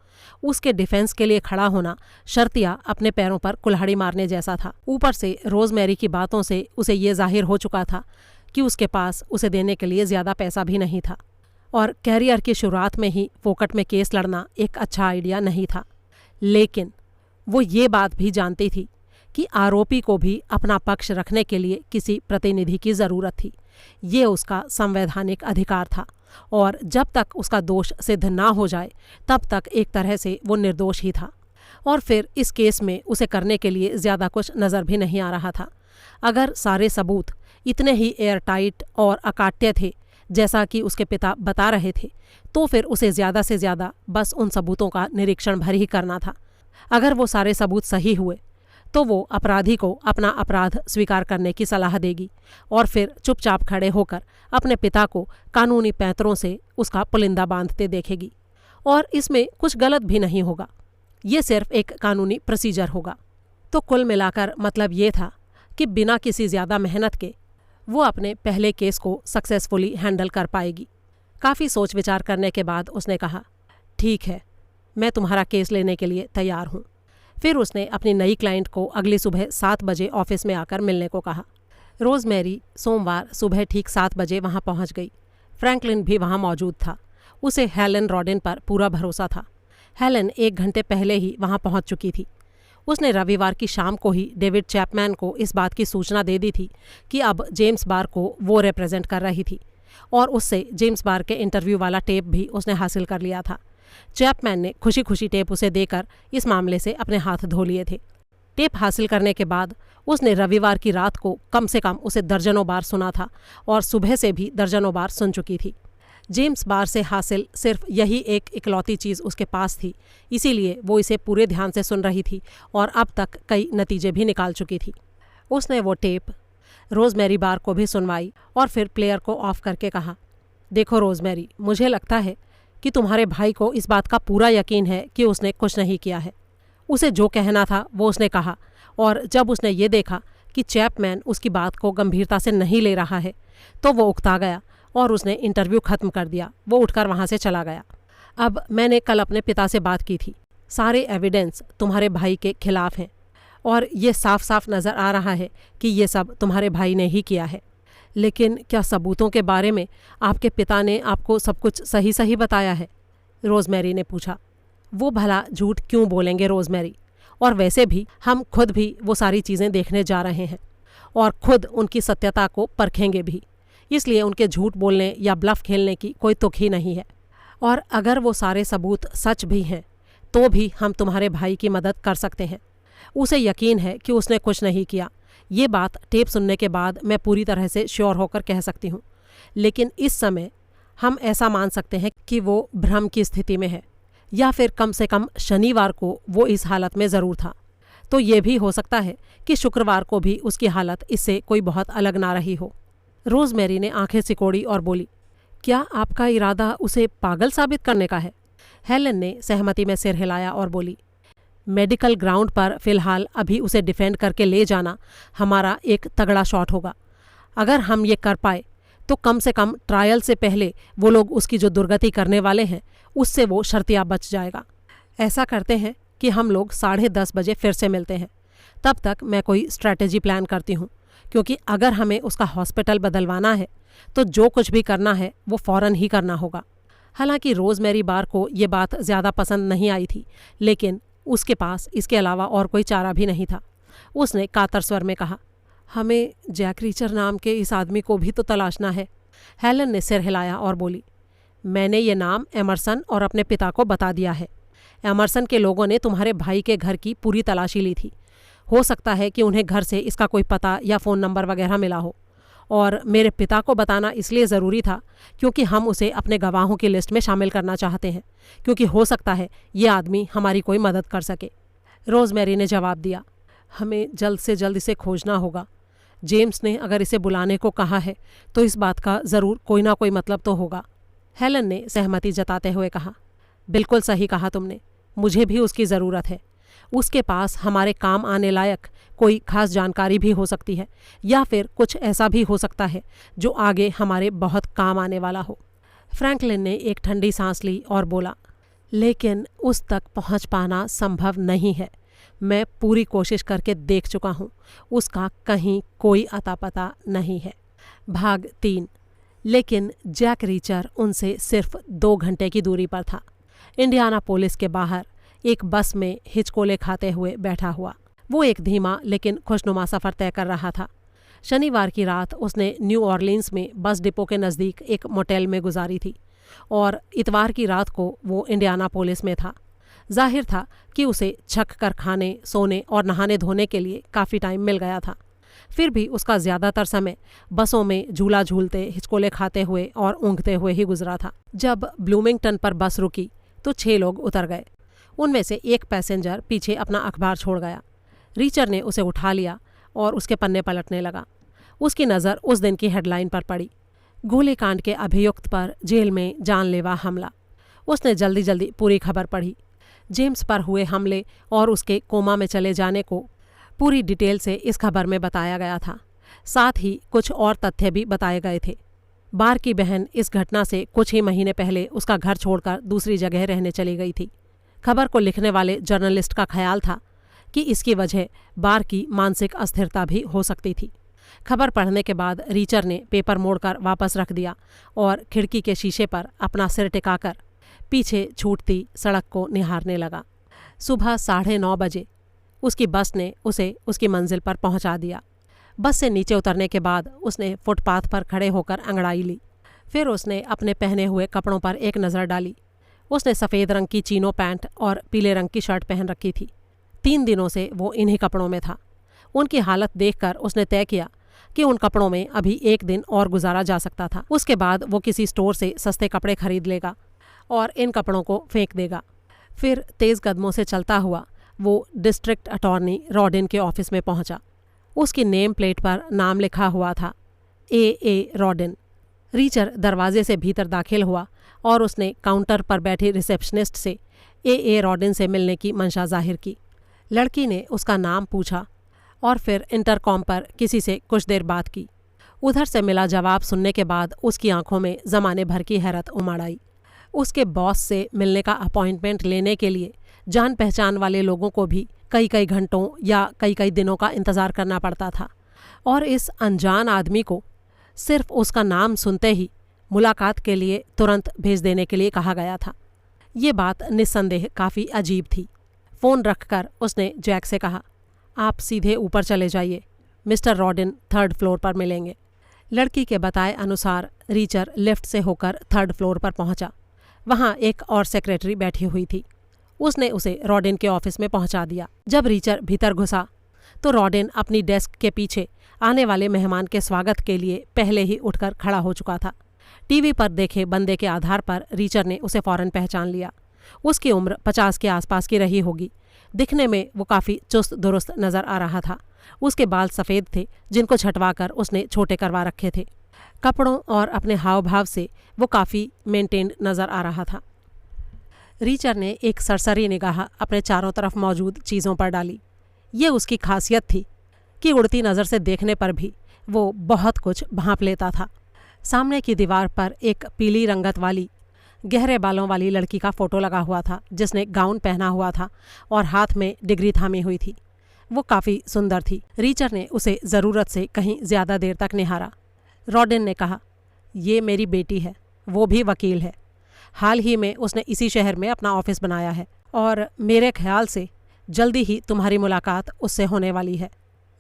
उसके डिफेंस के लिए खड़ा होना शर्तिया अपने पैरों पर कुल्हाड़ी मारने जैसा था। ऊपर से रोज़मेरी की बातों से उसे ये जाहिर हो चुका था कि उसके पास उसे देने के लिए ज़्यादा पैसा भी नहीं था और कैरियर की शुरुआत में ही फोकट में केस लड़ना एक अच्छा आइडिया नहीं था। लेकिन वो ये बात भी जानती थी कि आरोपी को भी अपना पक्ष रखने के लिए किसी प्रतिनिधि की ज़रूरत थी। ये उसका संवैधानिक अधिकार था और जब तक उसका दोष सिद्ध ना हो जाए तब तक एक तरह से वो निर्दोष ही था। और फिर इस केस में उसे करने के लिए ज़्यादा कुछ नज़र भी नहीं आ रहा था। अगर सारे सबूत इतने ही एयरटाइट और अकाट्य थे जैसा कि उसके पिता बता रहे थे, तो फिर उसे ज़्यादा से ज़्यादा बस उन सबूतों का निरीक्षण भर ही करना था। अगर वो सारे सबूत सही हुए तो वो अपराधी को अपना अपराध स्वीकार करने की सलाह देगी और फिर चुपचाप खड़े होकर अपने पिता को कानूनी पैंतरों से उसका पुलिंदा बांधते देखेगी। और इसमें कुछ गलत भी नहीं होगा, ये सिर्फ एक कानूनी प्रोसीजर होगा। तो कुल मिलाकर मतलब ये था कि बिना किसी ज़्यादा मेहनत के वो अपने पहले केस को सक्सेसफुली हैंडल कर पाएगी। काफ़ी सोच विचार करने के बाद उसने कहा, ठीक है, मैं तुम्हारा केस लेने के लिए तैयार हूँ। फिर उसने अपनी नई क्लाइंट को अगली सुबह 7 बजे ऑफिस में आकर मिलने को कहा। रोज़मेरी सोमवार सुबह ठीक 7 बजे वहाँ पहुँच गई। फ्रैंकलिन भी वहाँ मौजूद था। उसे हेलन रॉडेन पर पूरा भरोसा था। हेलन 1 घंटे पहले ही वहाँ पहुँच चुकी थी। उसने रविवार की शाम को ही डेविड चैपमैन को इस बात की सूचना दे दी थी कि अब जेम्स बार को वो रिप्रेजेंट कर रही थी और उससे जेम्स बार के इंटरव्यू वाला टेप भी उसने हासिल कर लिया था। चैपमैन ने खुशी खुशी टेप उसे देकर इस मामले से अपने हाथ धो लिए थे। टेप हासिल करने के बाद उसने रविवार की रात को कम से कम उसे दर्जनों बार सुना था और सुबह से भी दर्जनों बार सुन चुकी थी। जेम्स बार से हासिल सिर्फ यही एक इकलौती चीज़ उसके पास थी, इसीलिए वो इसे पूरे ध्यान से सुन रही थी और अब तक कई नतीजे भी निकाल चुकी थी। उसने वो टेप रोज़मेरी बार को भी सुनवाई और फिर प्लेयर को ऑफ करके कहा, देखो रोज़मेरी, मुझे लगता है कि तुम्हारे भाई को इस बात का पूरा यकीन है कि उसने कुछ नहीं किया है। उसे जो कहना था वो उसने कहा, और जब उसने ये देखा कि चैपमैन उसकी बात को गंभीरता से नहीं ले रहा है तो वो उकता गया और उसने इंटरव्यू ख़त्म कर दिया। वो उठकर वहाँ से चला गया। अब मैंने कल अपने पिता से बात की थी। सारे एविडेंस तुम्हारे भाई के खिलाफ हैं और ये साफ साफ नज़र आ रहा है कि ये सब तुम्हारे भाई ने ही किया है। लेकिन क्या सबूतों के बारे में आपके पिता ने आपको सब कुछ सही सही बताया है? रोज़मेरी ने पूछा। वो भला झूठ क्यों बोलेंगे रोज़मेरी, और वैसे भी हम खुद भी वो सारी चीज़ें देखने जा रहे हैं और खुद उनकी सत्यता को परखेंगे भी, इसलिए उनके झूठ बोलने या ब्लफ खेलने की कोई तुक ही नहीं है। और अगर वो सारे सबूत सच भी हैं तो भी हम तुम्हारे भाई की मदद कर सकते हैं। उसे यकीन है कि उसने कुछ नहीं किया। ये बात टेप सुनने के बाद मैं पूरी तरह से श्योर होकर कह सकती हूँ, लेकिन इस समय हम ऐसा मान सकते हैं कि वो भ्रम की स्थिति में है, या फिर कम से कम शनिवार को वो इस हालत में ज़रूर था। तो ये भी हो सकता है कि शुक्रवार को भी उसकी हालत इससे कोई बहुत अलग ना रही हो। रोज़मेरी ने आंखें सिकोड़ी और बोली, क्या आपका इरादा उसे पागल साबित करने का है? हेलन ने सहमति में सिर हिलाया और बोली, मेडिकल ग्राउंड पर फ़िलहाल अभी उसे डिफेंड करके ले जाना हमारा एक तगड़ा शॉट होगा। अगर हम ये कर पाए तो कम से कम ट्रायल से पहले वो लोग उसकी जो दुर्गति करने वाले हैं उससे वो शर्तिया बच जाएगा। ऐसा करते हैं कि हम लोग 10:30 बजे फिर से मिलते हैं। तब तक मैं कोई स्ट्रैटेजी प्लान करती हूँ, क्योंकि अगर हमें उसका हॉस्पिटल बदलवाना है तो जो कुछ भी करना है वो फ़ौरन ही करना होगा। हालांकि रोज़मेरी बार को ये बात ज़्यादा पसंद नहीं आई थी, लेकिन उसके पास इसके अलावा और कोई चारा भी नहीं था। उसने कातर स्वर में कहा, हमें जैक रीचर नाम के इस आदमी को भी तो तलाशना है। हेलन ने सिर हिलाया और बोली, मैंने ये नाम एमरसन और अपने पिता को बता दिया है। एमरसन के लोगों ने तुम्हारे भाई के घर की पूरी तलाशी ली थी। हो सकता है कि उन्हें घर से इसका कोई पता या फ़ोन नंबर वगैरह मिला हो, और मेरे पिता को बताना इसलिए ज़रूरी था क्योंकि हम उसे अपने गवाहों की लिस्ट में शामिल करना चाहते हैं, क्योंकि हो सकता है ये आदमी हमारी कोई मदद कर सके। रोज़मेरी ने जवाब दिया, हमें जल्द से जल्द इसे खोजना होगा। जेम्स ने अगर इसे बुलाने को कहा है तो इस बात का ज़रूर कोई ना कोई मतलब तो होगा। हेलन ने सहमति जताते हुए कहा, बिल्कुल सही कहा तुमने, मुझे भी उसकी ज़रूरत है। उसके पास हमारे काम आने लायक कोई खास जानकारी भी हो सकती है, या फिर कुछ ऐसा भी हो सकता है जो आगे हमारे बहुत काम आने वाला हो। फ्रैंकलिन ने एक ठंडी सांस ली और बोला, लेकिन उस तक पहुंच पाना संभव नहीं है। मैं पूरी कोशिश करके देख चुका हूँ, उसका कहीं कोई अता पता नहीं है। भाग 3। लेकिन जैक रीचर उनसे सिर्फ 2 घंटे की दूरी पर था। इंडियानापोलिस के बाहर एक बस में हिचकोले खाते हुए बैठा हुआ वो एक धीमा लेकिन खुशनुमा सफ़र तय कर रहा था। शनिवार की रात उसने न्यू ऑरलीन्स में बस डिपो के नज़दीक एक मोटेल में गुजारी थी और इतवार की रात को वो इंडियानापोलिस में था। जाहिर था कि उसे छक कर खाने, सोने और नहाने धोने के लिए काफ़ी टाइम मिल गया था। फिर भी उसका ज़्यादातर समय बसों में झूला झूलते, हिचकोले खाते हुए और ऊँघते हुए ही गुजरा था। जब ब्लूमिंगटन पर बस रुकी तो 6 लोग उतर गए। उनमें से एक पैसेंजर पीछे अपना अखबार छोड़ गया। रीचर ने उसे उठा लिया और उसके पन्ने पलटने लगा। उसकी नज़र उस दिन की हेडलाइन पर पड़ी, गोलीकांड के अभियुक्त पर जेल में जानलेवा हमला। उसने जल्दी जल्दी पूरी खबर पढ़ी। जेम्स पर हुए हमले और उसके कोमा में चले जाने को पूरी डिटेल से इस खबर में बताया गया था। साथ ही कुछ और तथ्य भी बताए गए थे। बार की बहन इस घटना से कुछ ही महीने पहले उसका घर छोड़कर दूसरी जगह रहने चली गई थी। खबर को लिखने वाले जर्नलिस्ट का ख्याल था कि इसकी वजह बार की मानसिक अस्थिरता भी हो सकती थी। खबर पढ़ने के बाद रीचर ने पेपर मोड़कर वापस रख दिया और खिड़की के शीशे पर अपना सिर टिकाकर पीछे छूटती सड़क को निहारने लगा। सुबह 9:30 बजे उसकी बस ने उसे उसकी मंजिल पर पहुंचा दिया। बस से नीचे उतरने के बाद उसने फुटपाथ पर खड़े होकर अंगड़ाई ली। फिर उसने अपने पहने हुए कपड़ों पर एक नज़र डाली। उसने सफ़ेद रंग की चीनो पैंट और पीले रंग की शर्ट पहन रखी थी। 3 दिनों से वो इन्हीं कपड़ों में था। उनकी हालत देखकर उसने तय किया कि उन कपड़ों में अभी 1 दिन और गुजारा जा सकता था। उसके बाद वो किसी स्टोर से सस्ते कपड़े खरीद लेगा और इन कपड़ों को फेंक देगा। फिर तेज़ कदमों से चलता हुआ वो डिस्ट्रिक्ट अटॉर्नी रॉडिन के ऑफिस में पहुंचा। उसकी नेम प्लेट पर नाम लिखा हुआ था ए रॉडिन। रीचर दरवाजे से भीतर दाखिल हुआ और उसने काउंटर पर बैठी रिसेप्शनिस्ट से ए रॉडिन से मिलने की मंशा जाहिर की। लड़की ने उसका नाम पूछा और फिर इंटरकॉम पर किसी से कुछ देर बात की। उधर से मिला जवाब सुनने के बाद उसकी आंखों में ज़माने भर की हैरत उमड़ आई। उसके बॉस से मिलने का अपॉइंटमेंट लेने के लिए जान पहचान वाले लोगों को भी कई कई घंटों या कई कई दिनों का इंतज़ार करना पड़ता था, और इस अनजान आदमी को सिर्फ उसका नाम सुनते ही मुलाकात के लिए तुरंत भेज देने के लिए कहा गया था। ये बात निस्संदेह काफ़ी अजीब थी। फ़ोन रखकर उसने जैक से कहा, आप सीधे ऊपर चले जाइए, मिस्टर रॉडिन 3rd फ्लोर पर मिलेंगे। लड़की के बताए अनुसार रीचर लिफ्ट से होकर 3rd फ्लोर पर पहुंचा। वहां एक और सेक्रेटरी बैठी हुई थी। उसने उसे रॉडिन के ऑफिस में पहुंचा दिया। जब रीचर भीतर घुसा तो रॉडिन अपनी डेस्क के पीछे आने वाले मेहमान के स्वागत के लिए पहले ही उठकर खड़ा हो चुका था। टीवी पर देखे बंदे के आधार पर रीचर ने उसे फौरन पहचान लिया। उसकी उम्र 50 के आसपास की रही होगी। दिखने में वो काफ़ी चुस्त दुरुस्त नज़र आ रहा था। उसके बाल सफ़ेद थे, जिनको छटवाकर उसने छोटे करवा रखे थे। कपड़ों और अपने हाव भाव से वो काफ़ी मेंटेन्ड नज़र आ रहा था। रीचर ने एक सरसरी निगाह अपने चारों तरफ मौजूद चीज़ों पर डाली। ये उसकी खासियत थी कि उड़ती नज़र से देखने पर भी वो बहुत कुछ भांप लेता था। सामने की दीवार पर एक पीली रंगत वाली गहरे बालों वाली लड़की का फ़ोटो लगा हुआ था, जिसने गाउन पहना हुआ था और हाथ में डिग्री थामी हुई थी। वो काफ़ी सुंदर थी। रीचर ने उसे ज़रूरत से कहीं ज़्यादा देर तक निहारा। रॉडिन ने कहा, ये मेरी बेटी है, वो भी वकील है। हाल ही में उसने इसी शहर में अपना ऑफिस बनाया है और मेरे ख्याल से जल्दी ही तुम्हारी मुलाकात उससे होने वाली है।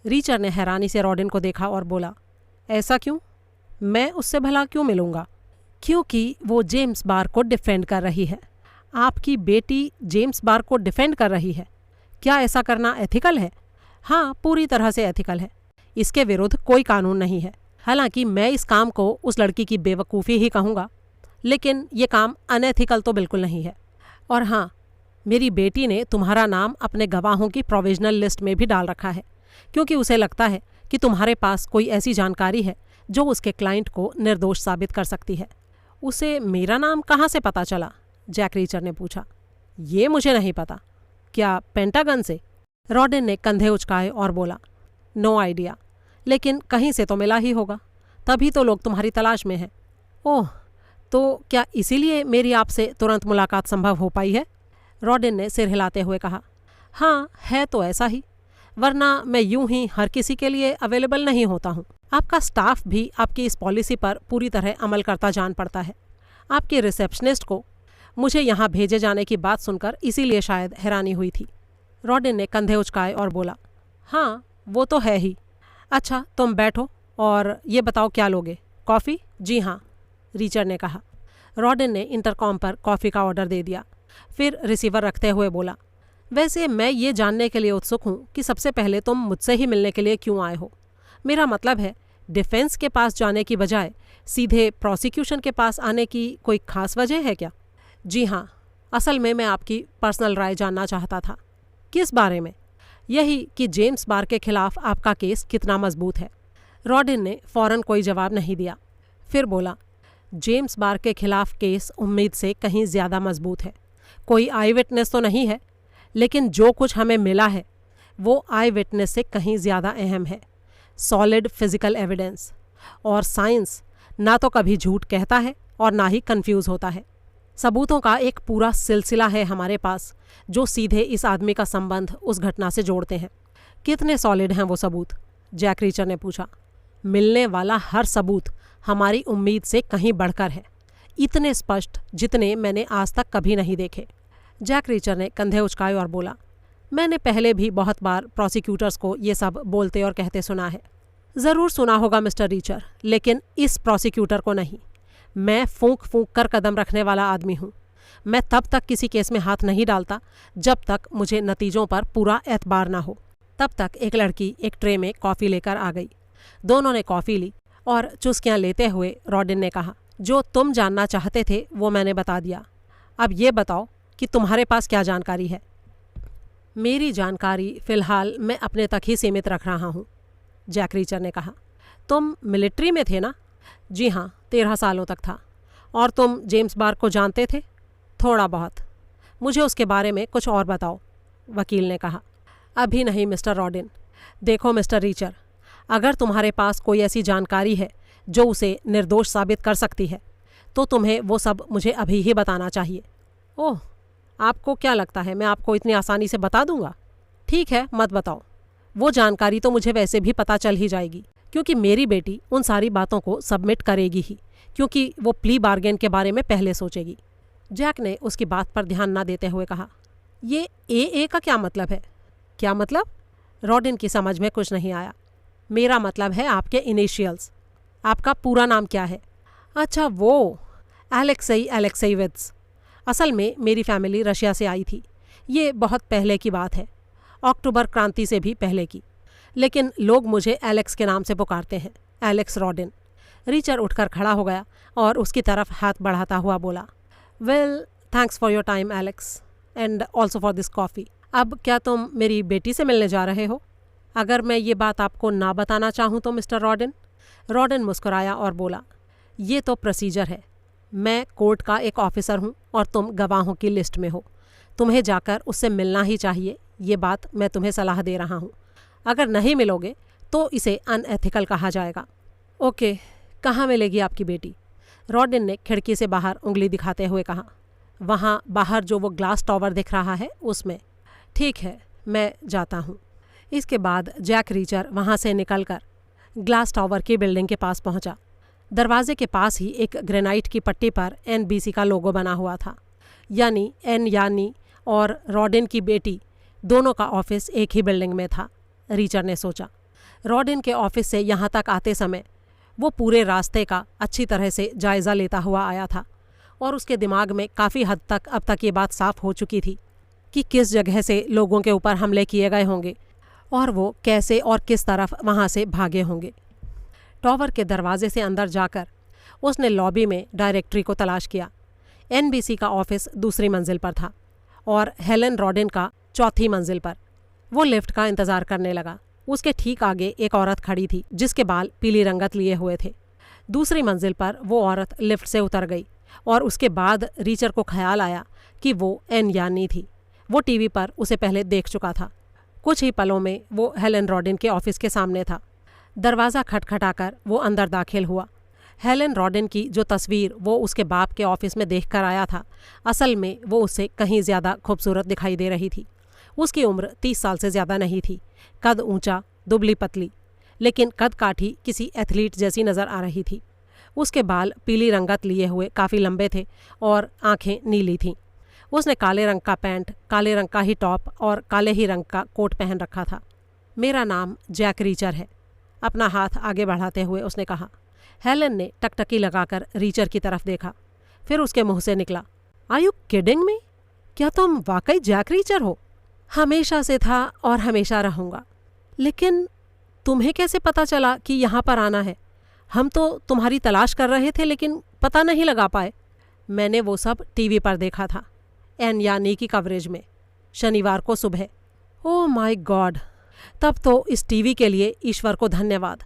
रीचर ने हैरानी से रॉडिन को देखा और बोला, ऐसा क्यों? मैं उससे भला क्यों मिलूँगा? क्योंकि वो जेम्स बार को डिफेंड कर रही है। आपकी बेटी जेम्स बार को डिफेंड कर रही है? क्या ऐसा करना एथिकल है? हाँ, पूरी तरह से एथिकल है। इसके विरुद्ध कोई कानून नहीं है। हालांकि मैं इस काम को उस लड़की की बेवकूफ़ी ही कहूँगा, लेकिन ये काम अनएथिकल तो बिल्कुल नहीं है। और हाँ, मेरी बेटी ने तुम्हारा नाम अपने गवाहों की प्रोविजनल लिस्ट में भी डाल रखा है, क्योंकि उसे लगता है कि तुम्हारे पास कोई ऐसी जानकारी है जो उसके क्लाइंट को निर्दोष साबित कर सकती है। उसे मेरा नाम कहाँ से पता चला? जैक रीचर ने पूछा। ये मुझे नहीं पता। क्या पेंटागन से? रॉडिन ने कंधे उचकाए और बोला, नो आइडिया, लेकिन कहीं से तो मिला ही होगा, तभी तो लोग तुम्हारी तलाश में हैं। ओह, तो क्या इसीलिए मेरी आपसे तुरंत मुलाकात संभव हो पाई है? रॉडिन ने सिर हिलाते हुए कहा, हाँ, है तो ऐसा ही, वरना मैं यूं ही हर किसी के लिए अवेलेबल नहीं होता हूँ। आपका स्टाफ भी आपकी इस पॉलिसी पर पूरी तरह अमल करता जान पड़ता है। आपके रिसेप्शनिस्ट को मुझे यहाँ भेजे जाने की बात सुनकर इसीलिए शायद हैरानी हुई थी। रॉडिन ने कंधे उचकाए और बोला, हाँ, वो तो है ही। अच्छा, तुम बैठो और ये बताओ क्या लोगे? कॉफ़ी? जी हाँ, रीचर ने कहा। रॉडिन ने इंटरकॉम पर कॉफ़ी का ऑर्डर दे दिया। फिर रिसीवर रखते हुए बोला, वैसे मैं ये जानने के लिए उत्सुक हूँ कि सबसे पहले तुम मुझसे ही मिलने के लिए क्यों आए हो? मेरा मतलब है, डिफेंस के पास जाने की बजाय सीधे प्रोसिक्यूशन के पास आने की कोई खास वजह है क्या? जी हाँ, असल में मैं आपकी पर्सनल राय जानना चाहता था। किस बारे में? यही कि जेम्स बार के खिलाफ आपका केस कितना मजबूत है। रॉडिन ने फौरन कोई जवाब नहीं दिया। फिर बोला, जेम्स बार के खिलाफ केस उम्मीद से कहीं ज़्यादा मजबूत है। कोई आई विटनेस तो नहीं है, लेकिन जो कुछ हमें मिला है वो आई विटनेस से कहीं ज़्यादा अहम है। Solid physical evidence. और साइंस ना तो कभी झूठ कहता है और ना ही कंफ्यूज होता है। सबूतों का एक पूरा सिलसिला है हमारे पास, जो सीधे इस आदमी का संबंध उस घटना से जोड़ते हैं। कितने सॉलिड हैं वो सबूत? जैक रीचर ने पूछा। मिलने वाला हर सबूत हमारी उम्मीद से कहीं बढ़कर है, इतने स्पष्ट जितने मैंने आज तक कभी नहीं देखे। जैक रीचर ने कंधे उचकाए और बोला, मैंने पहले भी बहुत बार प्रोसिक्यूटर्स को ये सब बोलते और कहते सुना है। ज़रूर सुना होगा मिस्टर रीचर, लेकिन इस प्रोसिक्यूटर को नहीं। मैं फूंक फूंक कर कदम रखने वाला आदमी हूँ। मैं तब तक किसी केस में हाथ नहीं डालता जब तक मुझे नतीजों पर पूरा एतबार ना हो। तब तक एक लड़की एक ट्रे में कॉफ़ी लेकर आ गई। दोनों ने कॉफ़ी ली और चुस्कियाँ लेते हुए रॉडिन ने कहा, जो तुम जानना चाहते थे वो मैंने बता दिया। अब ये बताओ कि तुम्हारे पास क्या जानकारी है। मेरी जानकारी फ़िलहाल मैं अपने तक ही सीमित रख रहा हूँ, जैक रीचर ने कहा। तुम मिलिट्री में थे ना? जी हाँ, 13 सालों तक था। और तुम जेम्स बार को जानते थे? थोड़ा बहुत। मुझे उसके बारे में कुछ और बताओ, वकील ने कहा। अभी नहीं मिस्टर रॉडिन। देखो मिस्टर रीचर, अगर तुम्हारे पास कोई ऐसी जानकारी है जो उसे निर्दोष साबित कर सकती है तो तुम्हें वो सब मुझे अभी ही बताना चाहिए। ओह, आपको क्या लगता है मैं आपको इतनी आसानी से बता दूंगा? ठीक है, मत बताओ। वो जानकारी तो मुझे वैसे भी पता चल ही जाएगी, क्योंकि मेरी बेटी उन सारी बातों को सबमिट करेगी ही, क्योंकि वो प्ली बार्गेन के बारे में पहले सोचेगी। जैक ने उसकी बात पर ध्यान न देते हुए कहा, ये ए का क्या मतलब है? क्या मतलब? रॉडिन की समझ में कुछ नहीं आया। मेरा मतलब है आपके इनिशियल्स। आपका पूरा नाम क्या है? अच्छा वो, एलेक्सेई एलेक्सेइविट्ज़। असल में मेरी फैमिली रशिया से आई थी। ये बहुत पहले की बात है, अक्टूबर क्रांति से भी पहले की। लेकिन लोग मुझे एलेक्स के नाम से पुकारते हैं, एलेक्स रॉडिन। रीचर उठकर खड़ा हो गया और उसकी तरफ हाथ बढ़ाता हुआ बोला, well thanks for your time Alex, and also for this coffee. अब क्या तुम मेरी बेटी से मिलने जा रहे हो? अगर मैं ये बात आपको ना बताना चाहूँ तो मिस्टर रॉडिन? रॉडिन मुस्कुराया और बोला, ये तो प्रोसीजर है। मैं कोर्ट का एक ऑफिसर हूँ और तुम गवाहों की लिस्ट में हो। तुम्हें जाकर उससे मिलना ही चाहिए। ये बात मैं तुम्हें सलाह दे रहा हूँ। अगर नहीं मिलोगे तो इसे अनएथिकल कहा जाएगा। ओके, कहाँ मिलेगी आपकी बेटी? रॉडिन ने खिड़की से बाहर उंगली दिखाते हुए कहा, वहाँ बाहर जो वो ग्लास टावर दिख रहा है उसमें। ठीक है, मैं जाता हूँ। इसके बाद जैक रीचर वहाँ से निकलकर ग्लास टावर की बिल्डिंग के पास पहुँचा। दरवाजे के पास ही एक ग्रेनाइट की पट्टी पर NBC का लोगो बना हुआ था। यानी और रॉडिन की बेटी दोनों का ऑफिस एक ही बिल्डिंग में था, रीचर ने सोचा। रॉडिन के ऑफिस से यहाँ तक आते समय वो पूरे रास्ते का अच्छी तरह से जायज़ा लेता हुआ आया था और उसके दिमाग में काफ़ी हद तक अब तक ये बात साफ हो चुकी थी कि किस जगह से लोगों के ऊपर हमले किए गए होंगे और वो कैसे और किस तरफ वहाँ से भागे होंगे। टावर के दरवाजे से अंदर जाकर उसने लॉबी में डायरेक्टरी को तलाश किया। NBC का ऑफिस दूसरी मंजिल पर था और हेलन रॉडिन का चौथी मंजिल पर। वो लिफ्ट का इंतज़ार करने लगा। उसके ठीक आगे एक औरत खड़ी थी जिसके बाल पीली रंगत लिए हुए थे। दूसरी मंजिल पर वो औरत लिफ्ट से उतर गई और उसके बाद रीचर को ख्याल आया कि वो यानी थी। वो टीवी पर उसे पहले देख चुका था। कुछ ही पलों में वो हेलन रॉडिन के ऑफिस के सामने था। दरवाज़ा खटखटाकर वो अंदर दाखिल हुआ। हेलन रॉडिन की जो तस्वीर वो उसके बाप के ऑफिस में देख कर आया था, असल में वो उससे कहीं ज़्यादा खूबसूरत दिखाई दे रही थी। उसकी उम्र 30 साल से ज़्यादा नहीं थी। कद ऊंचा, दुबली पतली, लेकिन कद काठी किसी एथलीट जैसी नज़र आ रही थी। उसके बाल पीली रंगत लिए हुए काफ़ी लंबे थे और आंखें नीली थीं। उसने काले रंग का पैंट, काले रंग का ही टॉप और काले ही रंग का कोट पहन रखा था। मेरा नाम जैक रीचर है, अपना हाथ आगे बढ़ाते हुए उसने कहा। हेलन ने टकटकी लगाकर रीचर की तरफ देखा, फिर उसके मुंह से निकला, आर यू किडिंग मी? क्या तुम वाकई जैक रीचर हो? हमेशा से था और हमेशा रहूँगा। लेकिन तुम्हें कैसे पता चला कि यहाँ पर आना है? हम तो तुम्हारी तलाश कर रहे थे लेकिन पता नहीं लगा पाए। मैंने वो सब टीवी पर देखा था, यानी की कवरेज में, शनिवार को सुबह। Oh my God! तब तो इस टीवी के लिए ईश्वर को धन्यवाद,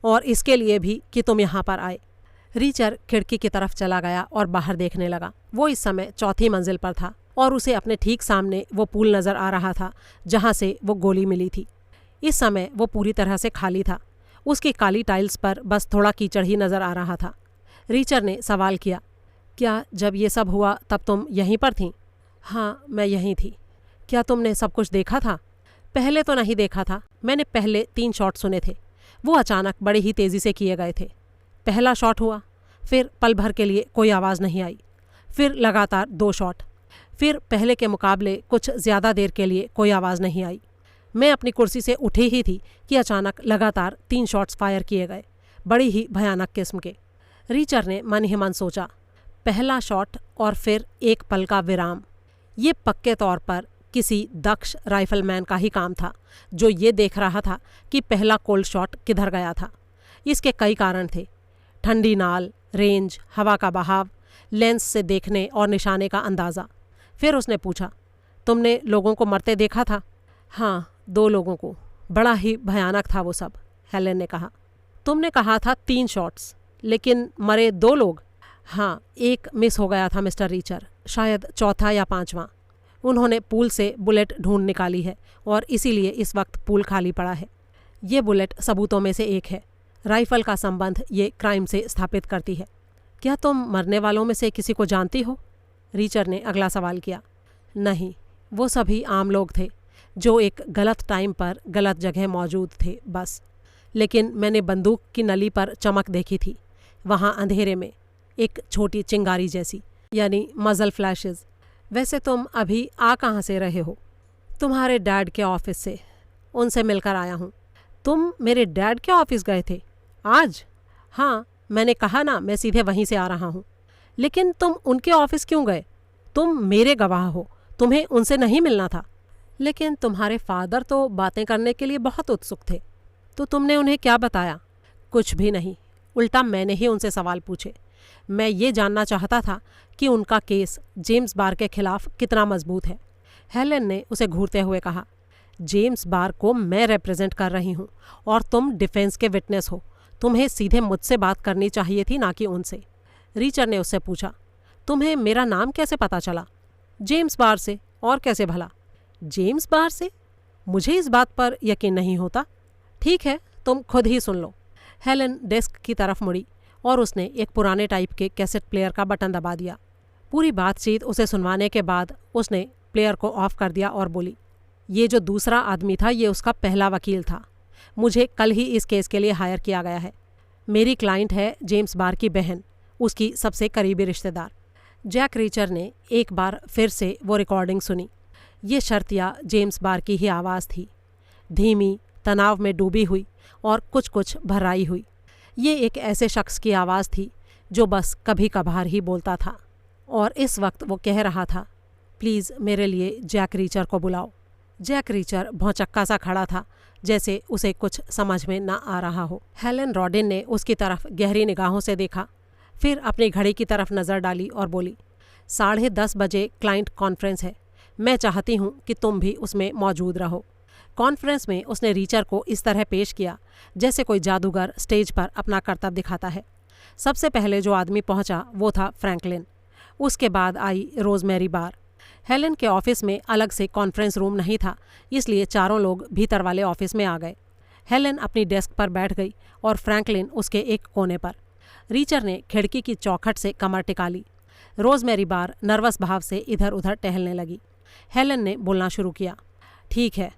और इसके लिए भी कि तुम यहाँ पर आए। रीचर खिड़की की तरफ चला गया और बाहर देखने लगा। वो इस समय चौथी मंजिल पर था और उसे अपने ठीक सामने वो पूल नज़र आ रहा था जहाँ से वो गोली मिली थी। इस समय वो पूरी तरह से खाली था। उसकी काली टाइल्स पर बस थोड़ा कीचड़ ही नज़र आ रहा था। रीचर ने सवाल किया, क्या जब ये सब हुआ तब तुम यहीं पर थीं? हाँ, मैं यहीं थी। क्या तुमने सब कुछ देखा था? पहले तो नहीं देखा था। मैंने पहले 3 शॉट सुने थे। वो अचानक बड़े ही तेज़ी से किए गए थे। पहला शॉट हुआ, फिर पल भर के लिए कोई आवाज़ नहीं आई, फिर लगातार 2 शॉट, फिर पहले के मुकाबले कुछ ज़्यादा देर के लिए कोई आवाज़ नहीं आई। मैं अपनी कुर्सी से उठी ही थी कि अचानक लगातार 3 शॉट्स फायर किए गए, बड़ी ही भयानक किस्म के। रीचर ने मन ही मन सोचा, पहला शॉट और फिर एक पल का विराम। ये पक्के तौर पर किसी दक्ष राइफलमैन का ही काम था, जो ये देख रहा था कि पहला कोल्ड शॉट किधर गया था। इसके कई कारण थे, ठंडी नाल, रेंज, हवा का बहाव, लेंस से देखने और निशाने का अंदाज़ा। फिर उसने पूछा, तुमने लोगों को मरते देखा था? हाँ, 2 लोगों को। बड़ा ही भयानक था वो सब, हेलेन ने कहा। तुमने कहा था 3 शॉट्स, लेकिन मरे 2 लोग। हाँ, एक मिस हो गया था मिस्टर रीचर, शायद चौथा या 5वां। उन्होंने पूल से बुलेट ढूंढ निकाली है और इसीलिए इस वक्त पूल खाली पड़ा है। ये बुलेट सबूतों में से एक है। राइफल का संबंध ये क्राइम से स्थापित करती है। क्या तुम मरने वालों में से किसी को जानती हो? रीचर ने अगला सवाल किया। नहीं, वो सभी आम लोग थे जो एक गलत टाइम पर गलत जगह मौजूद थे, बस। लेकिन मैंने बंदूक की नली पर चमक देखी थी, वहाँ अंधेरे में, एक छोटी चिंगारी जैसी, यानी मजल फ्लैशेस। वैसे तुम अभी आ कहाँ से रहे हो? तुम्हारे डैड के ऑफिस से, उनसे मिलकर आया हूँ। तुम मेरे डैड के ऑफिस गए थे आज? हाँ, मैंने कहा ना, मैं सीधे वहीं से आ रहा हूँ। लेकिन तुम उनके ऑफिस क्यों गए? तुम मेरे गवाह हो, तुम्हें उनसे नहीं मिलना था। लेकिन तुम्हारे फादर तो बातें करने के लिए बहुत उत्सुक थे। तो तुमने उन्हें क्या बताया? कुछ भी नहीं, उल्टा मैंने ही उनसे सवाल पूछे। मैं ये जानना चाहता था कि उनका केस जेम्स बार के खिलाफ कितना मजबूत है। हेलेन ने उसे घूरते हुए कहा, जेम्स बार को मैं रिप्रेजेंट कर रही हूँ और तुम डिफेंस के विटनेस हो। तुम्हें सीधे मुझसे बात करनी चाहिए थी, ना कि उनसे। रीचर ने उससे पूछा, तुम्हें मेरा नाम कैसे पता चला? जेम्स बार से, और कैसे भला? जेम्स बार से? मुझे इस बात पर यकीन नहीं होता। ठीक है, तुम खुद ही सुन लो। हेलेन डेस्क की तरफ मुड़ी और उसने एक पुराने टाइप के कैसेट प्लेयर का बटन दबा दिया। पूरी बातचीत उसे सुनवाने के बाद उसने प्लेयर को ऑफ कर दिया और बोली, ये जो दूसरा आदमी था, ये उसका पहला वकील था। मुझे कल ही इस केस के लिए हायर किया गया है। मेरी क्लाइंट है जेम्स बार की बहन, उसकी सबसे करीबी रिश्तेदार। जैक रीचर ने एक बार फिर से वो रिकॉर्डिंग सुनी। ये शर्तिया जेम्स बार की ही आवाज़ थी, धीमी, तनाव में डूबी हुई और कुछ कुछ भर्राई हुई। ये एक ऐसे शख्स की आवाज़ थी जो बस कभी कभार ही बोलता था, और इस वक्त वो कह रहा था, प्लीज़ मेरे लिए जैक रीचर को बुलाओ। जैक रीचर भौचक्का सा खड़ा था, जैसे उसे कुछ समझ में न आ रहा हो। हेलेन रॉडिन ने उसकी तरफ गहरी निगाहों से देखा, फिर अपनी घड़ी की तरफ नज़र डाली और बोली, 10:30 बजे क्लाइंट कॉन्फ्रेंस है। मैं चाहती हूँ कि तुम भी उसमें मौजूद रहो। कॉन्फ्रेंस में उसने रीचर को इस तरह पेश किया जैसे कोई जादूगर स्टेज पर अपना करतब दिखाता है। सबसे पहले जो आदमी पहुंचा वो था फ्रैंकलिन। उसके बाद आई रोजमेरी बार। हेलेन के ऑफिस में अलग से कॉन्फ्रेंस रूम नहीं था, इसलिए चारों लोग भीतर वाले ऑफिस में आ गए। हेलेन अपनी डेस्क पर बैठ गई और फ्रैंकलिन उसके एक कोने पर। रीचर ने खिड़की की चौखट से कमर टिका ली। रोजमेरी बार नर्वस भाव से इधर उधर टहलने लगी। हेलेन ने बोलना शुरू किया, ठीक है,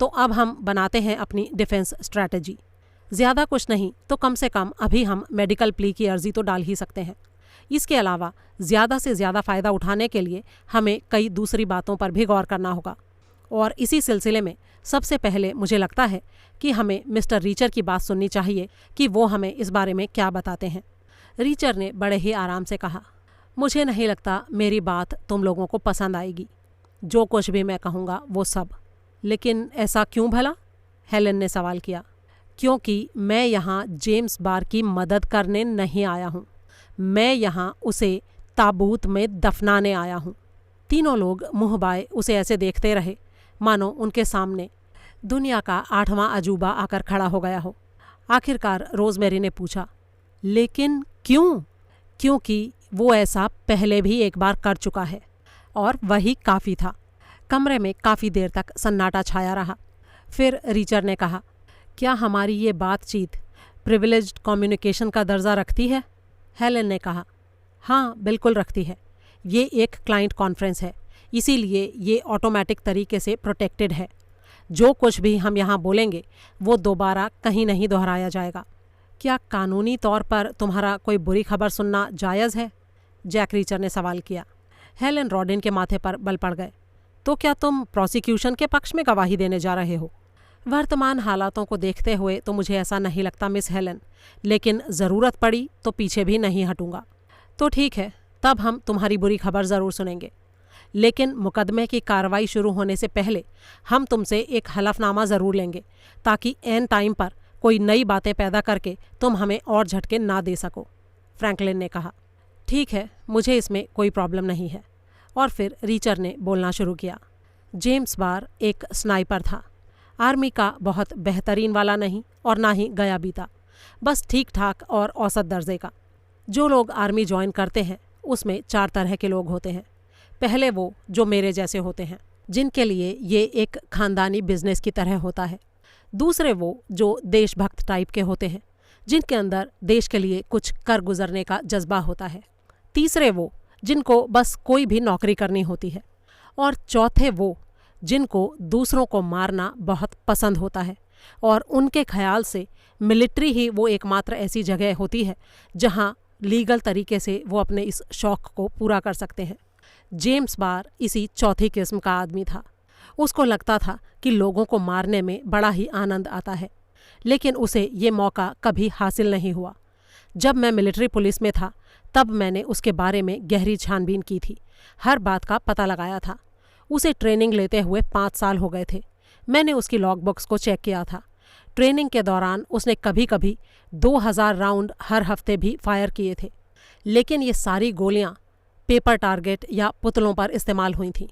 तो अब हम बनाते हैं अपनी डिफेंस स्ट्रैटेजी। ज़्यादा कुछ नहीं तो कम से कम अभी हम मेडिकल प्ली की अर्जी तो डाल ही सकते हैं। इसके अलावा ज़्यादा से ज़्यादा फ़ायदा उठाने के लिए हमें कई दूसरी बातों पर भी गौर करना होगा। और इसी सिलसिले में सबसे पहले मुझे लगता है कि हमें मिस्टर रीचर की बात सुननी चाहिए कि वो हमें इस बारे में क्या बताते हैं। रीचर ने बड़े ही आराम से कहा, मुझे नहीं लगता मेरी बात तुम लोगों को पसंद आएगी, जो कुछ भी मैं कहूँगा वो सब। लेकिन ऐसा क्यों भला? हेलेन ने सवाल किया। क्योंकि मैं यहाँ जेम्स बार की मदद करने नहीं आया हूँ, मैं यहाँ उसे ताबूत में दफनाने आया हूँ। तीनों लोग मुँह बाए उसे ऐसे देखते रहे मानो उनके सामने दुनिया का 8वां अजूबा आकर खड़ा हो गया हो। आखिरकार रोजमेरी ने पूछा, लेकिन क्यों? क्योंकि वो ऐसा पहले भी एक बार कर चुका है, और वही काफ़ी था। कमरे में काफ़ी देर तक सन्नाटा छाया रहा। फिर रीचर ने कहा, क्या हमारी ये बातचीत प्रिविलेज्ड कम्युनिकेशन का दर्जा रखती है? हेलेन ने कहा, हाँ बिल्कुल रखती है। ये एक क्लाइंट कॉन्फ्रेंस है, इसीलिए ये ऑटोमेटिक तरीके से प्रोटेक्टेड है। जो कुछ भी हम यहाँ बोलेंगे वो दोबारा कहीं नहीं दोहराया जाएगा। क्या कानूनी तौर पर तुम्हारा कोई बुरी खबर सुनना जायज़ है? जैक रीचर ने सवाल किया। हेलेन रॉडिन के माथे पर बल पड़ गए। तो क्या तुम प्रोसिक्यूशन के पक्ष में गवाही देने जा रहे हो? वर्तमान हालातों को देखते हुए तो मुझे ऐसा नहीं लगता मिस हेलेन, लेकिन ज़रूरत पड़ी तो पीछे भी नहीं हटूंगा। तो ठीक है, तब हम तुम्हारी बुरी खबर ज़रूर सुनेंगे। लेकिन मुकदमे की कार्रवाई शुरू होने से पहले हम तुमसे एक हलफनामा ज़रूर लेंगे, ताकि एन टाइम पर कोई नई बातें पैदा करके तुम हमें और झटके ना दे सको। फ्रैंकलिन ने कहा। ठीक है, मुझे इसमें कोई प्रॉब्लम नहीं है। और फिर रीचर ने बोलना शुरू किया। जेम्स बार एक स्नाइपर था, आर्मी का बहुत बेहतरीन वाला नहीं और ना ही गया बीता, बस ठीक ठाक और औसत दर्जे का। जो लोग आर्मी ज्वाइन करते हैं उसमें 4 तरह के लोग होते हैं। पहले वो जो मेरे जैसे होते हैं, जिनके लिए ये एक खानदानी बिजनेस की तरह होता है। दूसरे वो जो देशभक्त टाइप के होते हैं, जिनके अंदर देश के लिए कुछ कर गुजरने का जज्बा होता है। तीसरे वो जिनको बस कोई भी नौकरी करनी होती है। और चौथे वो जिनको दूसरों को मारना बहुत पसंद होता है और उनके ख्याल से मिलिट्री ही वो एकमात्र ऐसी जगह होती है जहां लीगल तरीके से वो अपने इस शौक को पूरा कर सकते हैं। जेम्स बार इसी चौथी किस्म का आदमी था। उसको लगता था कि लोगों को मारने में बड़ा ही आनंद आता है, लेकिन उसे ये मौका कभी हासिल नहीं हुआ। जब मैं मिलिट्री पुलिस में था तब मैंने उसके बारे में गहरी छानबीन की थी, हर बात का पता लगाया था। उसे ट्रेनिंग लेते हुए 5 साल हो गए थे। मैंने उसकी लॉग बुक्स को चेक किया था। ट्रेनिंग के दौरान उसने कभी कभी 2000 राउंड हर हफ्ते भी फायर किए थे, लेकिन ये सारी गोलियां पेपर टारगेट या पुतलों पर इस्तेमाल हुई थीं।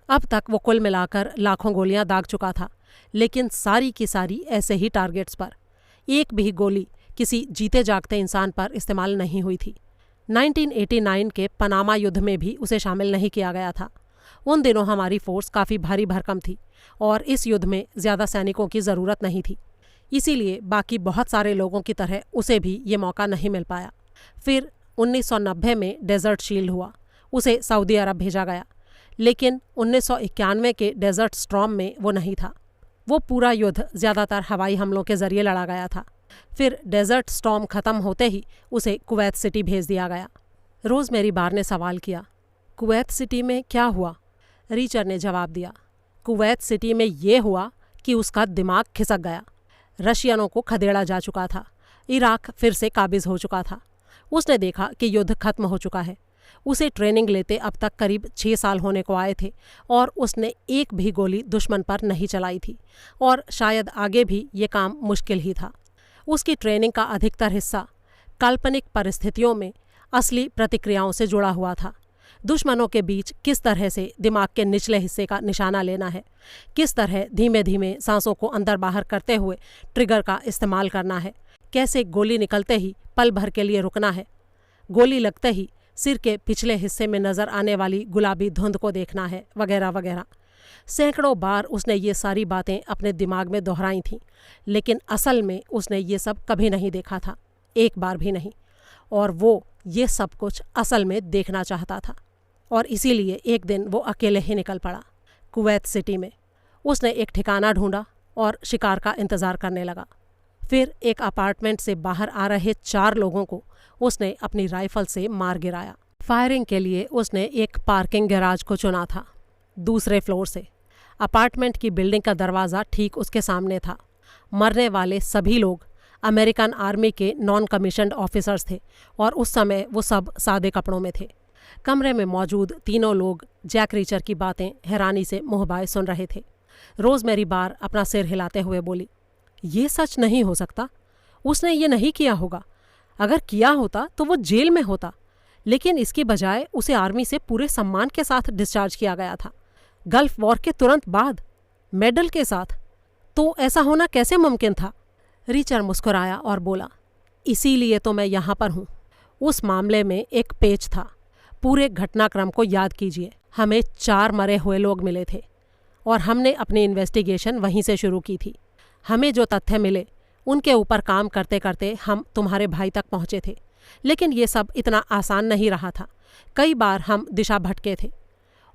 अब तक वो कुल मिलाकर लाखों गोलियां दाग चुका था, लेकिन सारी की सारी ऐसे ही टारगेट्स पर। एक भी गोली किसी जीते जागते इंसान पर इस्तेमाल नहीं हुई थी। 1989 के पनामा युद्ध में भी उसे शामिल नहीं किया गया था। उन दिनों हमारी फोर्स काफ़ी भारी भरकम थी और इस युद्ध में ज़्यादा सैनिकों की ज़रूरत नहीं थी, इसीलिए बाकी बहुत सारे लोगों की तरह उसे भी ये मौका नहीं मिल पाया। फिर 1990 में डेजर्ट शील्ड हुआ, उसे सऊदी अरब भेजा गया, लेकिन 1991 के डेजर्ट स्टॉर्म में वो नहीं था। वो पूरा युद्ध ज़्यादातर हवाई हमलों के ज़रिए लड़ा गया था। फिर डेजर्ट स्टॉर्म ख़त्म होते ही उसे कुवैत सिटी भेज दिया गया। रोज़मेरी बार ने सवाल किया, कुवैत सिटी में क्या हुआ? रीचर ने जवाब दिया, कुवैत सिटी में ये हुआ कि उसका दिमाग खिसक गया। रशियनों को खदेड़ा जा चुका था, इराक फिर से काबिज हो चुका था। उसने देखा कि युद्ध खत्म हो चुका है। उसे ट्रेनिंग लेते अब तक करीब 6 साल होने को आए थे और उसने एक भी गोली दुश्मन पर नहीं चलाई थी, और शायद आगे भी ये काम मुश्किल ही था। उसकी ट्रेनिंग का अधिकतर हिस्सा काल्पनिक परिस्थितियों में असली प्रतिक्रियाओं से जुड़ा हुआ था। दुश्मनों के बीच किस तरह से दिमाग के निचले हिस्से का निशाना लेना है, किस तरह धीमे धीमे सांसों को अंदर बाहर करते हुए ट्रिगर का इस्तेमाल करना है, कैसे गोली निकलते ही पल भर के लिए रुकना है, गोली लगते ही सिर के पिछले हिस्से में नज़र आने वाली गुलाबी धुंध को देखना है, वगैरह वगैरह। सैकड़ों बार उसने ये सारी बातें अपने दिमाग में दोहराई थीं, लेकिन असल में उसने ये सब कभी नहीं देखा था, एक बार भी नहीं। और वो ये सब कुछ असल में देखना चाहता था, और इसीलिए एक दिन वो अकेले ही निकल पड़ा कुवैत सिटी में। उसने एक ठिकाना ढूंढा और शिकार का इंतज़ार करने लगा। फिर एक अपार्टमेंट से बाहर आ रहे 4 लोगों को उसने अपनी राइफल से मार गिराया। फायरिंग के लिए उसने एक पार्किंग गैराज को चुना था, दूसरे फ्लोर से। अपार्टमेंट की बिल्डिंग का दरवाज़ा ठीक उसके सामने था। मरने वाले सभी लोग अमेरिकन आर्मी के नॉन कमीशन्ड ऑफिसर्स थे, और उस समय वो सब सादे कपड़ों में थे। कमरे में मौजूद तीनों लोग जैक रीचर की बातें हैरानी से मुँह बाए सुन रहे थे। रोज़मेरी बार अपना सिर हिलाते हुए बोली, ये सच नहीं हो सकता। उसने ये नहीं किया होगा। अगर किया होता तो वो जेल में होता, लेकिन इसकी बजाय उसे आर्मी से पूरे सम्मान के साथ डिस्चार्ज किया गया था, गल्फ वॉर के तुरंत बाद, मेडल के साथ। तो ऐसा होना कैसे मुमकिन था? रीचर मुस्कुराया और बोला, इसीलिए तो मैं यहाँ पर हूँ। उस मामले में एक पेच था। पूरे घटनाक्रम को याद कीजिए। हमें 4 मरे हुए लोग मिले थे और हमने अपनी इन्वेस्टिगेशन वहीं से शुरू की थी। हमें जो तथ्य मिले उनके ऊपर काम करते करते हम तुम्हारे भाई तक पहुँचे थे, लेकिन ये सब इतना आसान नहीं रहा था। कई बार हम दिशा भटके थे,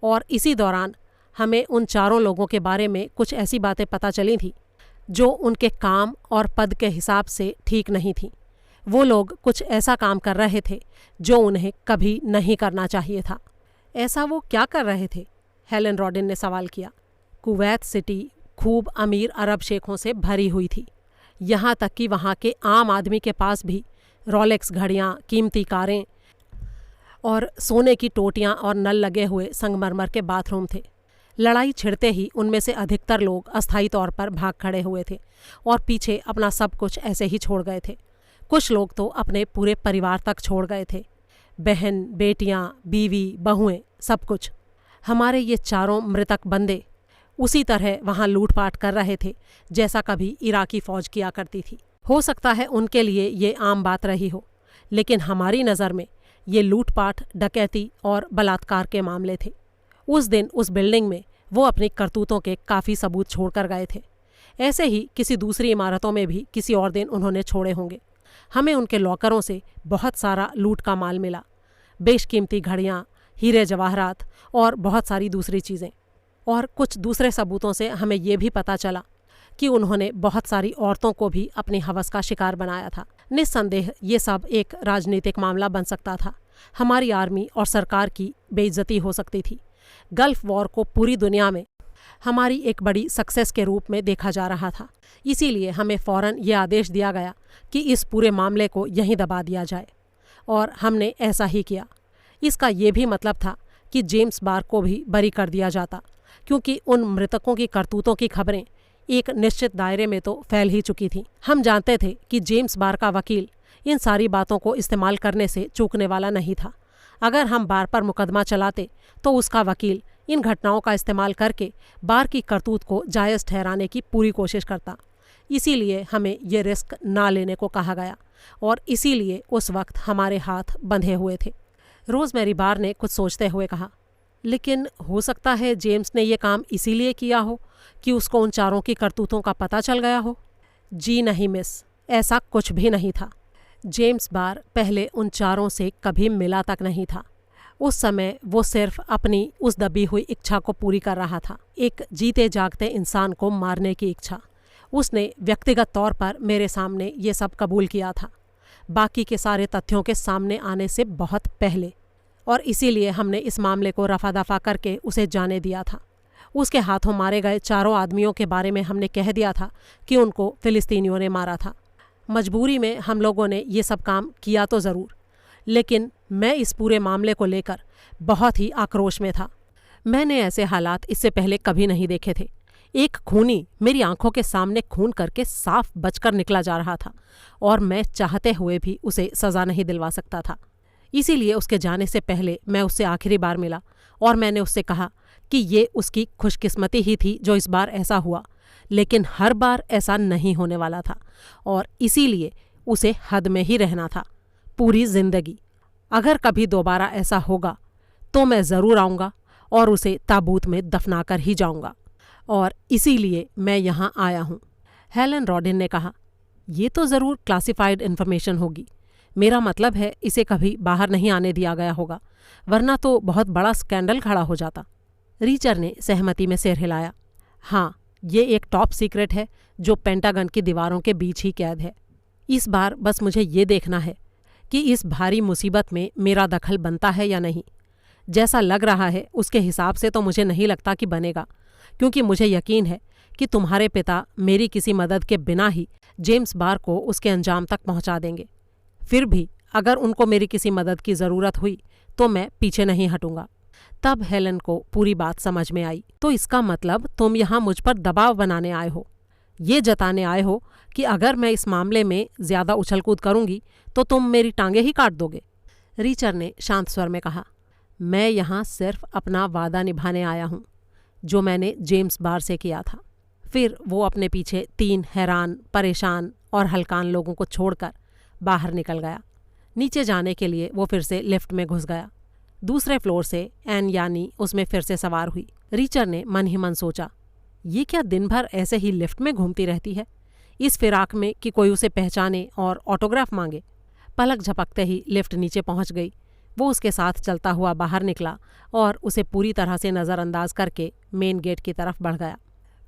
और इसी दौरान हमें उन 4 लोगों के बारे में कुछ ऐसी बातें पता चली थी जो उनके काम और पद के हिसाब से ठीक नहीं थी। वो लोग कुछ ऐसा काम कर रहे थे जो उन्हें कभी नहीं करना चाहिए था। ऐसा वो क्या कर रहे थे? हेलन रॉडिन ने सवाल किया। कुवैत सिटी खूब अमीर अरब शेखों से भरी हुई थी, यहाँ तक कि वहाँ के आम आदमी के पास भी रोलेक्स घड़ियाँ, कीमती कारें और सोने की टोटियां और नल लगे हुए संगमरमर के बाथरूम थे। लड़ाई छिड़ते ही उनमें से अधिकतर लोग अस्थायी तौर पर भाग खड़े हुए थे और पीछे अपना सब कुछ ऐसे ही छोड़ गए थे। कुछ लोग तो अपने पूरे परिवार तक छोड़ गए थे, बहन, बेटियां, बीवी, बहुएं, सब कुछ। हमारे ये चारों मृतक बंदे उसी तरह वहाँ लूटपाट कर रहे थे जैसा कभी इराकी फौज किया करती थी। हो सकता है उनके लिए ये आम बात रही हो, लेकिन हमारी नज़र में ये लूटपाट, डकैती और बलात्कार के मामले थे। उस दिन उस बिल्डिंग में वो अपनी करतूतों के काफ़ी सबूत छोड़ कर गए थे। ऐसे ही किसी दूसरी इमारतों में भी किसी और दिन उन्होंने छोड़े होंगे। हमें उनके लॉकरों से बहुत सारा लूट का माल मिला, बेशकीमती घड़ियाँ, हीरे जवाहरात और बहुत सारी दूसरी चीज़ें। और कुछ दूसरे सबूतों से हमें ये भी पता चला कि उन्होंने बहुत सारी औरतों को भी अपनी हवस का शिकार बनाया था। निस्संदेह ये सब एक राजनीतिक मामला बन सकता था। हमारी आर्मी और सरकार की बेइज्जती हो सकती थी। गल्फ वॉर को पूरी दुनिया में हमारी एक बड़ी सक्सेस के रूप में देखा जा रहा था। इसीलिए हमें फ़ौरन ये आदेश दिया गया कि इस पूरे मामले को यहीं दबा दिया जाए, और हमने ऐसा ही किया। इसका ये भी मतलब था कि जेम्स बार को भी बरी कर दिया जाता, क्योंकि उन मृतकों की करतूतों की खबरें एक निश्चित दायरे में तो फैल ही चुकी थीं। हम जानते थे कि जेम्स बार का वकील इन सारी बातों को इस्तेमाल करने से चूकने वाला नहीं था। अगर हम बार पर मुकदमा चलाते तो उसका वकील इन घटनाओं का इस्तेमाल करके बार की करतूत को जायज़ ठहराने की पूरी कोशिश करता। इसीलिए हमें ये रिस्क ना लेने को कहा गया, और इसीलिए उस वक्त हमारे हाथ बंधे हुए थे। रोज़मेरी बार ने कुछ सोचते हुए कहा, लेकिन हो सकता है जेम्स ने ये काम इसीलिए किया हो कि उसको उन चारों की करतूतों का पता चल गया हो। जी नहीं मिस, ऐसा कुछ भी नहीं था। जेम्स बार पहले उन चारों से कभी मिला तक नहीं था। उस समय वो सिर्फ अपनी उस दबी हुई इच्छा को पूरी कर रहा था, एक जीते जागते इंसान को मारने की इच्छा। उसने व्यक्तिगत तौर पर मेरे सामने ये सब कबूल किया था, बाकी के सारे तथ्यों के सामने आने से बहुत पहले, और इसीलिए हमने इस मामले को रफा दफा करके उसे जाने दिया था। उसके हाथों मारे गए चारों आदमियों के बारे में हमने कह दिया था कि उनको फिलिस्तीनियों ने मारा था। मजबूरी में हम लोगों ने ये सब काम किया तो ज़रूर, लेकिन मैं इस पूरे मामले को लेकर बहुत ही आक्रोश में था। मैंने ऐसे हालात इससे पहले कभी नहीं देखे थे। एक खूनी मेरी आंखों के सामने खून करके साफ बचकर निकला जा रहा था, और मैं चाहते हुए भी उसे सज़ा नहीं दिलवा सकता था। इसीलिए उसके जाने से पहले मैं उससे आखिरी बार मिला, और मैंने उससे कहा कि ये उसकी खुशकिस्मती ही थी जो इस बार ऐसा हुआ, लेकिन हर बार ऐसा नहीं होने वाला था, और इसीलिए उसे हद में ही रहना था पूरी जिंदगी। अगर कभी दोबारा ऐसा होगा तो मैं ज़रूर आऊँगा और उसे ताबूत में दफना कर ही जाऊँगा, और इसीलिए मैं यहाँ आया हूँ। हेलन रॉडिन ने कहा, ये तो ज़रूर क्लासिफाइड इन्फॉर्मेशन होगी। मेरा मतलब है इसे कभी बाहर नहीं आने दिया गया होगा, वरना तो बहुत बड़ा स्कैंडल खड़ा हो जाता। रीचर ने सहमति में सिर हिलाया। हाँ, ये एक टॉप सीक्रेट है जो पेंटागन की दीवारों के बीच ही कैद है। इस बार बस मुझे ये देखना है कि इस भारी मुसीबत में मेरा दखल बनता है या नहीं। जैसा लग रहा है उसके हिसाब से तो मुझे नहीं लगता कि बनेगा, क्योंकि मुझे यकीन है कि तुम्हारे पिता मेरी किसी मदद के बिना ही जेम्स बार को उसके अंजाम तक पहुंचा देंगे। फिर भी अगर उनको मेरी किसी मदद की ज़रूरत हुई तो मैं पीछे नहीं हटूंगा। तब हेलन को पूरी बात समझ में आई। तो इसका मतलब तुम यहाँ मुझ पर दबाव बनाने आए हो, ये जताने आए हो कि अगर मैं इस मामले में ज़्यादा उछल कूद करूँगी तो तुम मेरी टांगें ही काट दोगे। रीचर ने शांत स्वर में कहा, मैं यहाँ सिर्फ अपना वादा निभाने आया हूँ जो मैंने जेम्स बार से किया था। फिर वो अपने पीछे 3 हैरान, परेशान और हलकान लोगों को छोड़कर बाहर निकल गया। नीचे जाने के लिए वो फिर से लिफ्ट में घुस गया। दूसरे फ्लोर से एन यानी उसमें फिर से सवार हुई। रीचर ने मन ही मन सोचा, ये क्या दिन भर ऐसे ही लिफ्ट में घूमती रहती है, इस फिराक में कि कोई उसे पहचाने और ऑटोग्राफ मांगे। पलक झपकते ही लिफ्ट नीचे पहुंच गई। वो उसके साथ चलता हुआ बाहर निकला और उसे पूरी तरह से नज़रअंदाज करके मेन गेट की तरफ बढ़ गया।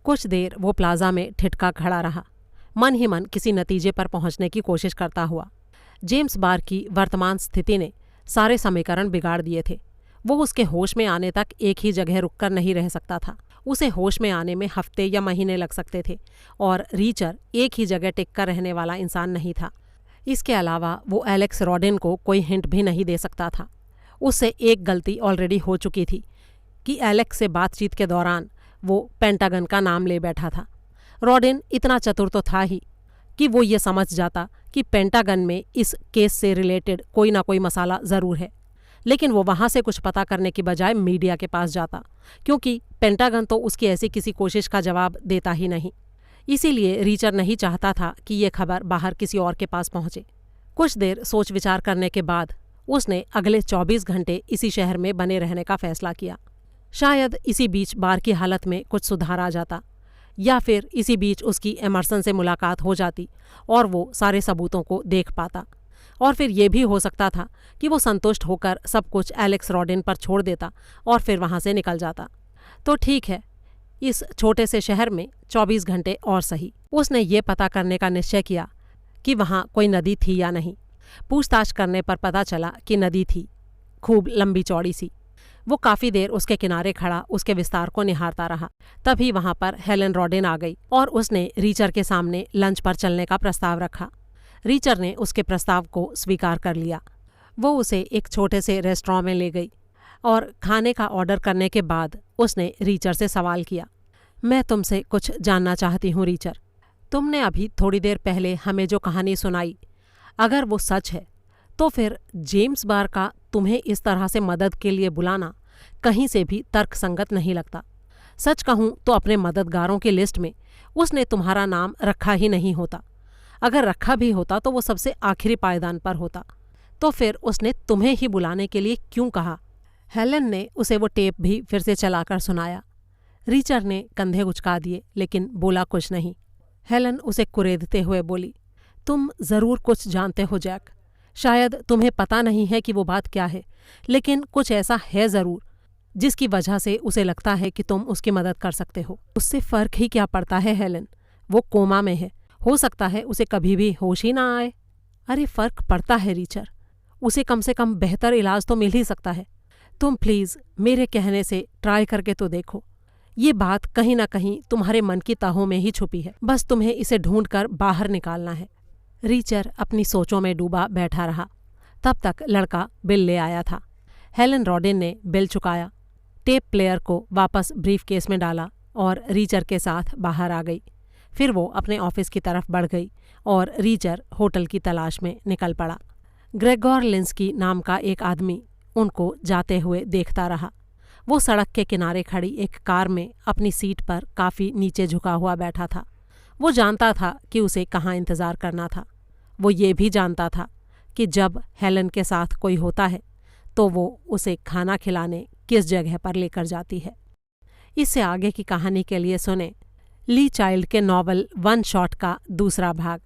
कुछ देर वो प्लाजा में ठिठका खड़ा रहा, मन ही मन किसी नतीजे पर पहुंचने की कोशिश करता हुआ। जेम्स बार की वर्तमान स्थिति ने सारे समीकरण बिगाड़ दिए थे। वो उसके होश में आने तक एक ही जगह रुककर नहीं रह सकता था। उसे होश में आने में हफ्ते या महीने लग सकते थे, और रीचर एक ही जगह टिक कर रहने वाला इंसान नहीं था। इसके अलावा वो एलेक्स रॉडिन को कोई हिंट भी नहीं दे सकता था। उससे एक गलती ऑलरेडी हो चुकी थी कि एलेक्स से बातचीत के दौरान वो पेंटागन का नाम ले बैठा था। रॉडिन इतना चतुर तो था ही कि वो ये समझ जाता कि पेंटागन में इस केस से रिलेटेड कोई ना कोई मसाला ज़रूर है, लेकिन वो वहाँ से कुछ पता करने की बजाय मीडिया के पास जाता, क्योंकि पेंटागन तो उसकी ऐसी किसी कोशिश का जवाब देता ही नहीं। इसीलिए रीचर नहीं चाहता था कि ये खबर बाहर किसी और के पास पहुंचे। कुछ देर सोच विचार करने के बाद उसने अगले 24 घंटे इसी शहर में बने रहने का फैसला किया। शायद इसी बीच बार की हालत में कुछ सुधार आ जाता, या फिर इसी बीच उसकी एमर्सन से मुलाकात हो जाती और वो सारे सबूतों को देख पाता, और फिर ये भी हो सकता था कि वो संतुष्ट होकर सब कुछ एलेक्स रॉडिन पर छोड़ देता और फिर वहाँ से निकल जाता। तो ठीक है, इस छोटे से शहर में 24 घंटे और सही। उसने ये पता करने का निश्चय किया कि वहाँ कोई नदी थी या नहीं। पूछताछ करने पर पता चला कि नदी थी, खूब लंबी चौड़ी सी। वो काफ़ी देर उसके किनारे खड़ा उसके विस्तार को निहारता रहा। तभी वहाँ पर हेलन रॉडिन आ गई और उसने रीचर के सामने लंच पर चलने का प्रस्ताव रखा। रीचर ने उसके प्रस्ताव को स्वीकार कर लिया। वो उसे एक छोटे से रेस्टोरेंट में ले गई और खाने का ऑर्डर करने के बाद उसने रीचर से सवाल किया, मैं तुमसे कुछ जानना चाहती हूँ रीचर। तुमने अभी थोड़ी देर पहले हमें जो कहानी सुनाई, अगर वो सच है तो फिर जेम्स बार का तुम्हें इस तरह से मदद के लिए बुलाना कहीं से भी तर्कसंगत नहीं लगता। सच कहूँ तो अपने मददगारों की लिस्ट में उसने तुम्हारा नाम रखा ही नहीं होता। अगर रखा भी होता तो वो सबसे आखिरी पायदान पर होता। तो फिर उसने तुम्हें ही बुलाने के लिए क्यों कहा? हेलन ने उसे वो टेप भी फिर से चलाकर सुनाया। रीचर ने कंधे उचका दिए, लेकिन बोला कुछ नहीं। हेलन उसे कुरेदते हुए बोली, तुम ज़रूर कुछ जानते हो जैक। शायद तुम्हें पता नहीं है कि वो बात क्या है, लेकिन कुछ ऐसा है ज़रूर जिसकी वजह से उसे लगता है कि तुम उसकी मदद कर सकते हो। उससे फ़र्क ही क्या पड़ता है हेलन? वो कोमा में है, हो सकता है उसे कभी भी होश ही ना आए। अरे फ़र्क पड़ता है रीचर, उसे कम से कम बेहतर इलाज तो मिल ही सकता है। तुम प्लीज़ मेरे कहने से ट्राई करके तो देखो। ये बात कहीं ना कहीं तुम्हारे मन की तहों में ही छुपी है, बस तुम्हें इसे ढूंढकर बाहर निकालना है। रीचर अपनी सोचों में डूबा बैठा रहा। तब तक लड़का बिल ले आया था। हेलन रॉडिन ने बिल चुकाया, टेप प्लेयर को वापस ब्रीफ केस में डाला और रीचर के साथ बाहर आ गई। फिर वो अपने ऑफिस की तरफ बढ़ गई और रीचर होटल की तलाश में निकल पड़ा। ग्रेगोर लिंस्की नाम का एक आदमी उनको जाते हुए देखता रहा। वो सड़क के किनारे खड़ी एक कार में अपनी सीट पर काफ़ी नीचे झुका हुआ बैठा था। वो जानता था कि उसे कहाँ इंतज़ार करना था। वो ये भी जानता था कि जब हेलन के साथ कोई होता है तो वो उसे खाना खिलाने किस जगह पर लेकर जाती है। इससे आगे की कहानी के लिए सुने ली चाइल्ड के नॉवल वन शॉट का दूसरा भाग।